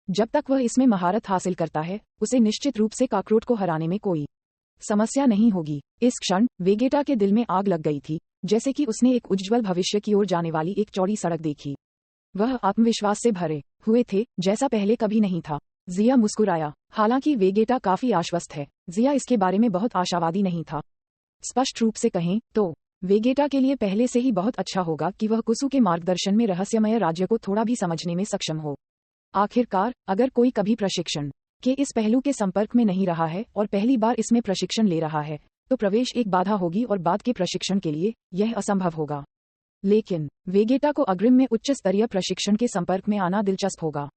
जब तक वह इसमें महारत हासिल करता है, उसे निश्चित रूप से काकरोट को हराने में कोई समस्या नहीं होगी। इस क्षण वेगेटा के दिल में आग लग गई थी, जैसे कि उसने एक उज्ज्वल भविष्य की ओर जाने वाली एक चौड़ी सड़क देखी। वह आत्मविश्वास से भरे हुए थे, जैसा पहले कभी नहीं था। जिया मुस्कुराया। हालांकि वेगेटा काफी आश्वस्त है, जिया इसके बारे में बहुत आशावादी नहीं था। स्पष्ट रूप से कहें तो वेगेटा के लिए पहले से ही बहुत अच्छा होगा कि वह कुसु के मार्गदर्शन में रहस्यमय राज्य को थोड़ा भी समझने में सक्षम हो। आखिरकार, अगर कोई कभी प्रशिक्षण के इस पहलू के संपर्क में नहीं रहा है और पहली बार इसमें प्रशिक्षण ले रहा है, तो प्रवेश एक बाधा होगी और बाद के प्रशिक्षण के लिए यह असंभव होगा। लेकिन वेगेटा को अग्रिम में उच्च स्तरीय प्रशिक्षण के संपर्क में आना दिलचस्प होगा।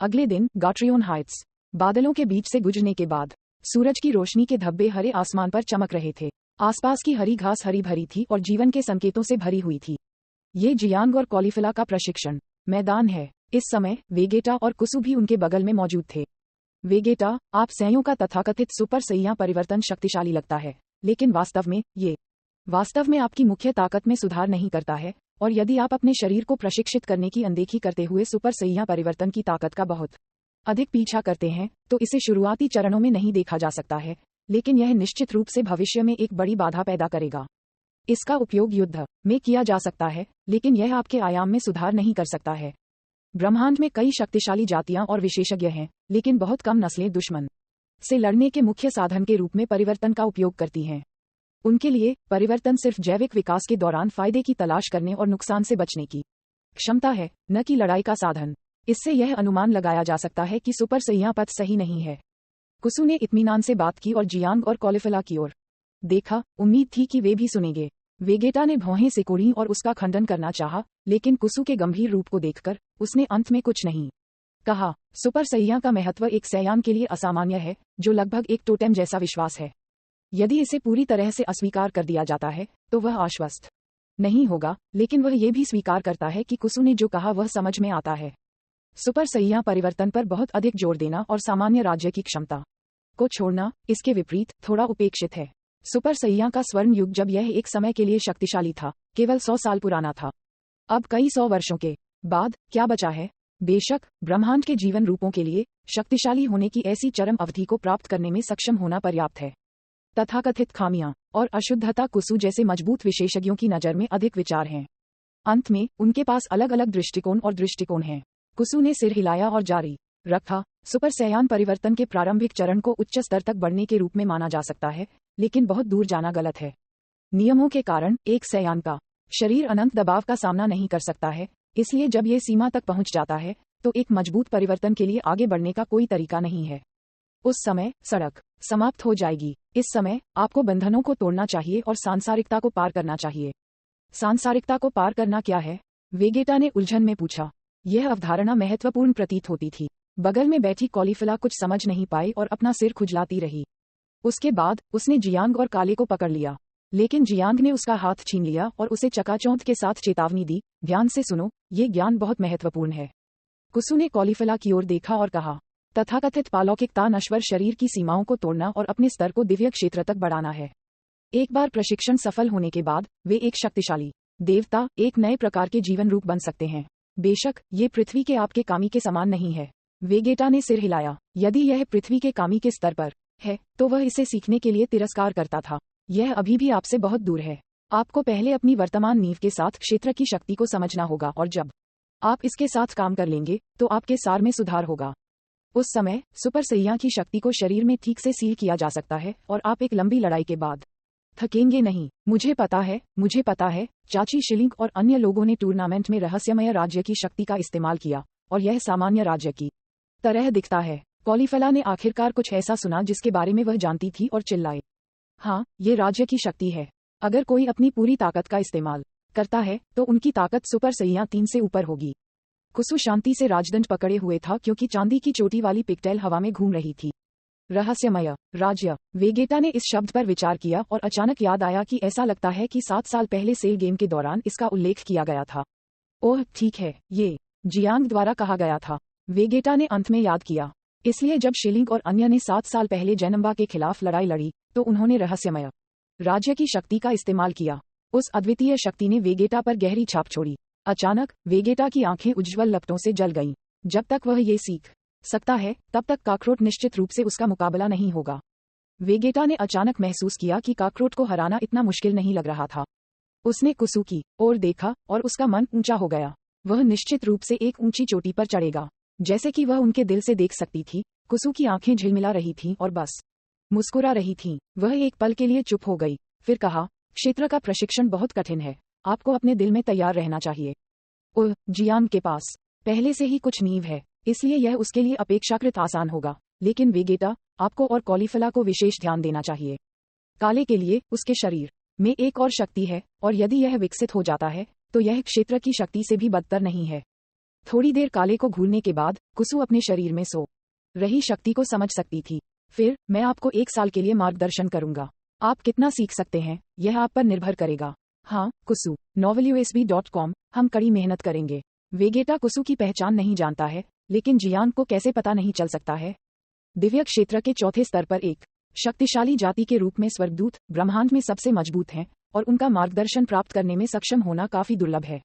अगले दिन गाट्रियोन हाइट्स बादलों के बीच से गुजरने के बाद सूरज की रोशनी के धब्बे हरे आसमान पर चमक रहे थे। आसपास की हरी घास हरी भरी थी और जीवन के संकेतों से भरी हुई थी। ये जियांग और कॉलीफिला का प्रशिक्षण मैदान है। इस समय वेगेटा और कुसु भी उनके बगल में मौजूद थे। वेगेटा, आप सैयों का तथाकथित सुपर सैया परिवर्तन शक्तिशाली लगता है, लेकिन वास्तव में आपकी मुख्य ताकत में सुधार नहीं करता है, और यदि आप अपने शरीर को प्रशिक्षित करने की अनदेखी करते हुए सुपर सैया परिवर्तन की ताकत का बहुत अधिक पीछा करते हैं, तो इसे शुरुआती चरणों में नहीं देखा जा सकता है, लेकिन यह निश्चित रूप से भविष्य में एक बड़ी बाधा पैदा करेगा। इसका उपयोग युद्ध में किया जा सकता है, लेकिन यह आपके आयाम में सुधार नहीं कर सकता है। ब्रह्मांड में कई शक्तिशाली जातियां और विशेषज्ञ हैं, लेकिन बहुत कम नस्लें दुश्मन से लड़ने के मुख्य साधन के रूप में परिवर्तन का उपयोग करती हैं। उनके लिए परिवर्तन सिर्फ जैविक विकास के दौरान फायदे की तलाश करने और नुकसान से बचने की क्षमता है, न कि लड़ाई का साधन। इससे यह अनुमान लगाया जा सकता है कि सुपर सैया पथ सही नहीं है। कुसु ने इत्मीनान से बात की और जियांग और कॉलीफिला की ओर देखा। उम्मीद थी कि वे भी सुनेंगे। वेगेटा ने भौहें सिकोड़ी और उसका खंडन करना चाहा, लेकिन कुसु के गंभीर रूप को देखकर उसने अंत में कुछ नहीं कहा। सुपर सैया का महत्व एक सैयान के लिए असामान्य है, जो लगभग एक टोटेम जैसा विश्वास है। यदि इसे पूरी तरह से अस्वीकार कर दिया जाता है, तो वह आश्वस्त नहीं होगा, लेकिन वह ये भी स्वीकार करता है कि कुसु ने जो कहा वह समझ में आता है। सुपर सैया परिवर्तन पर बहुत अधिक जोर देना और सामान्य राज्य की क्षमता को छोड़ना, इसके विपरीत, थोड़ा उपेक्षित है। सुपर सैया का स्वर्ण युग, जब यह एक समय के लिए शक्तिशाली था, केवल 100 साल पुराना था। अब कई 100 वर्षों के बाद क्या बचा है? बेशक, ब्रह्मांड के जीवन रूपों के लिए शक्तिशाली होने की ऐसी चरम अवधि को प्राप्त करने में सक्षम होना पर्याप्त है। तथाकथित खामियां और अशुद्धता कुसु जैसे मजबूत विशेषज्ञों की नजर में अधिक विचार हैं। अंत में उनके पास अलग अलग दृष्टिकोण हैं। कुसु ने सिर हिलाया और जारी रखा। सुपर सैयान परिवर्तन के प्रारंभिक चरण को उच्च स्तर तक बढ़ने के रूप में माना जा सकता है, लेकिन बहुत दूर जाना गलत है। नियमों के कारण एक सैयान का शरीर अनंत दबाव का सामना नहीं कर सकता है, इसलिए जब ये सीमा तक पहुंच जाता है, तो एक मजबूत परिवर्तन के लिए आगे बढ़ने का कोई तरीका नहीं है। उस समय सड़क समाप्त हो जाएगी। इस समय आपको बंधनों को तोड़ना चाहिए और सांसारिकता को पार करना चाहिए। सांसारिकता को पार करना क्या है? वेगेटा ने उलझन में पूछा। यह अवधारणा महत्वपूर्ण प्रतीत होती थी। बगल में बैठी कॉलीफिला कुछ समझ नहीं पाई और अपना सिर खुजलाती रही। उसके बाद उसने जियांग और काले को पकड़ लिया, लेकिन जियांग ने उसका हाथ छीन लिया और उसे चकाचौंध के साथ चेतावनी दी, ध्यान से सुनो, ये ज्ञान बहुत महत्वपूर्ण है। कुसु ने कॉलीफिला की ओर देखा और कहा, तथाकथित पालौकिकता नश्वर शरीर की सीमाओं को तोड़ना और अपने स्तर को दिव्य क्षेत्र तक बढ़ाना है। एक बार प्रशिक्षण सफल होने के बाद वे एक शक्तिशाली देवता, एक नए प्रकार के जीवन रूप बन सकते हैं। बेशक ये पृथ्वी के आपके कामी के समान नहीं है। वेगेटा ने सिर हिलाया। यदि यह पृथ्वी के कामी के स्तर पर है, तो वह इसे सीखने के लिए तिरस्कार करता था। यह अभी भी आपसे बहुत दूर है। आपको पहले अपनी वर्तमान नींव के साथ क्षेत्र की शक्ति को समझना होगा, और जब आप इसके साथ काम कर लेंगे, तो आपके सार में सुधार होगा। उस समय सुपर सैया की शक्ति को शरीर में ठीक से सील किया जा सकता है, और आप एक लंबी लड़ाई के बाद थकेंगे नहीं। मुझे पता है, चाची शिलिंग और अन्य लोगों ने टूर्नामेंट में रहस्यमय राज्य की शक्ति का इस्तेमाल किया, और यह सामान्य राज्य की तरह दिखता है। कॉलीफेला ने आखिरकार कुछ ऐसा सुना जिसके बारे में वह जानती थी और चिल्लाए, हाँ, ये राज्य की शक्ति है। अगर कोई अपनी पूरी ताकत का इस्तेमाल करता है तो उनकी ताकत सुपर सैया 3 से ऊपर होगी। कुसु शांति से राजदंड पकड़े हुए था क्योंकि चांदी की चोटी वाली पिकटेल हवा में घूम रही थी। रहस्यमय राज्य। वेगेटा ने इस शब्द पर विचार किया और अचानक याद आया कि ऐसा लगता है कि 7 साल पहले सेल गेम के दौरान इसका उल्लेख किया गया था। ओह ठीक है, ये जियांग द्वारा कहा गया था, वेगेटा ने अंत में याद किया। इसलिए जब शिलिंग और अन्य ने 7 साल पहले जेनम्बा के खिलाफ लड़ाई लड़ी तो उन्होंने रहस्यमय राज्य की शक्ति का इस्तेमाल किया। उस अद्वितीय शक्ति ने वेगेटा पर गहरी छाप छोड़ी। अचानक वेगेटा की आंखें उज्ज्वल लपटों से जल गईं। जब तक वह ये सीख सकता है तब तक काकरोट निश्चित रूप से उसका मुकाबला नहीं होगा। वेगेटा ने अचानक महसूस किया कि काकरोट को हराना इतना मुश्किल नहीं लग रहा था। उसने कुसु की ओर देखा और उसका मन ऊंचा हो गया। वह निश्चित रूप से एक ऊंची चोटी पर चढ़ेगा। जैसे कि वह उनके दिल से देख सकती थी, कुसु की आंखें झिलमिला रही थीं और बस मुस्कुरा रही थीं। वह एक पल के लिए चुप हो गई, फिर कहा, क्षेत्र का प्रशिक्षण बहुत कठिन है, आपको अपने दिल में तैयार रहना चाहिए। ओह, जियांग के पास पहले से ही कुछ नींव है, इसलिए यह उसके लिए अपेक्षाकृत आसान होगा। लेकिन वेगेटा, आपको और कॉलीफेला को विशेष ध्यान देना चाहिए। काले के लिए उसके शरीर में एक और शक्ति है और यदि यह विकसित हो जाता है तो यह क्षेत्र की शक्ति से भी बदतर नहीं है। थोड़ी देर काले को घूरने के बाद कुसु अपने शरीर में सो रही शक्ति को समझ सकती थी। फिर मैं आपको 1 साल के लिए मार्गदर्शन करूंगा। आप कितना सीख सकते हैं यह आप पर निर्भर करेगा। हाँ कुसु, novelUSB.com, हम कड़ी मेहनत करेंगे। वेगेटा कुसु की पहचान नहीं जानता है, लेकिन जियांग को कैसे पता नहीं चल सकता है। दिव्य क्षेत्र के चौथे स्तर पर एक शक्तिशाली जाति के रूप में स्वर्गदूत ब्रह्मांड में सबसे मजबूत हैं और उनका मार्गदर्शन प्राप्त करने में सक्षम होना काफी दुर्लभ है। ...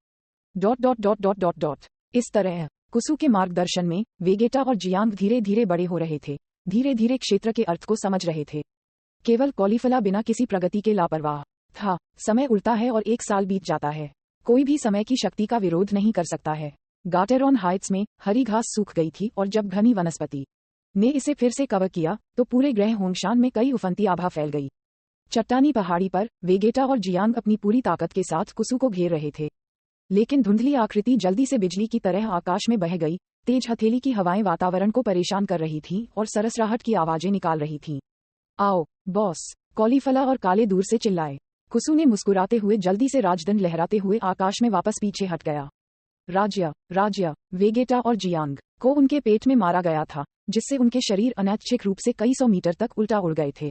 इस तरह कुसु के मार्गदर्शन में वेगेटा और जियांग धीरे धीरे बड़े हो रहे थे, धीरे धीरे क्षेत्र के अर्थ को समझ रहे थे। केवल कॉलीफेला बिना किसी प्रगति के लापरवाह था। समय उड़ता है और 1 साल बीत जाता है। कोई भी समय की शक्ति का विरोध नहीं कर सकता है। गाटेरॉन हाइट्स में हरी घास सूख गई थी और जब घनी वनस्पति ने इसे फिर से कवर किया तो पूरे ग्रह होंगशान में कई उफनती आभा फैल गई। चट्टानी पहाड़ी पर वेगेटा और जियांग अपनी पूरी ताकत के साथ कुसु को घेर रहे थे, लेकिन धुंधली आकृति जल्दी से बिजली की तरह आकाश में बह गई। तेज हथेली की हवाएं वातावरण को परेशान कर रही थीं और सरसराहट की आवाजें निकाल रही थीं। आओ बॉस, कॉलीफेला और काले दूर से चिल्लाए। कुसु ने मुस्कुराते हुए जल्दी से राजदंड लहराते हुए आकाश में वापस पीछे हट गया। राज्य, वेगेटा और जियांग को उनके पेट में मारा गया था, जिससे उनके शरीर अनैच्छिक रूप से कई 100 मीटर तक उल्टा उड़ गए थे।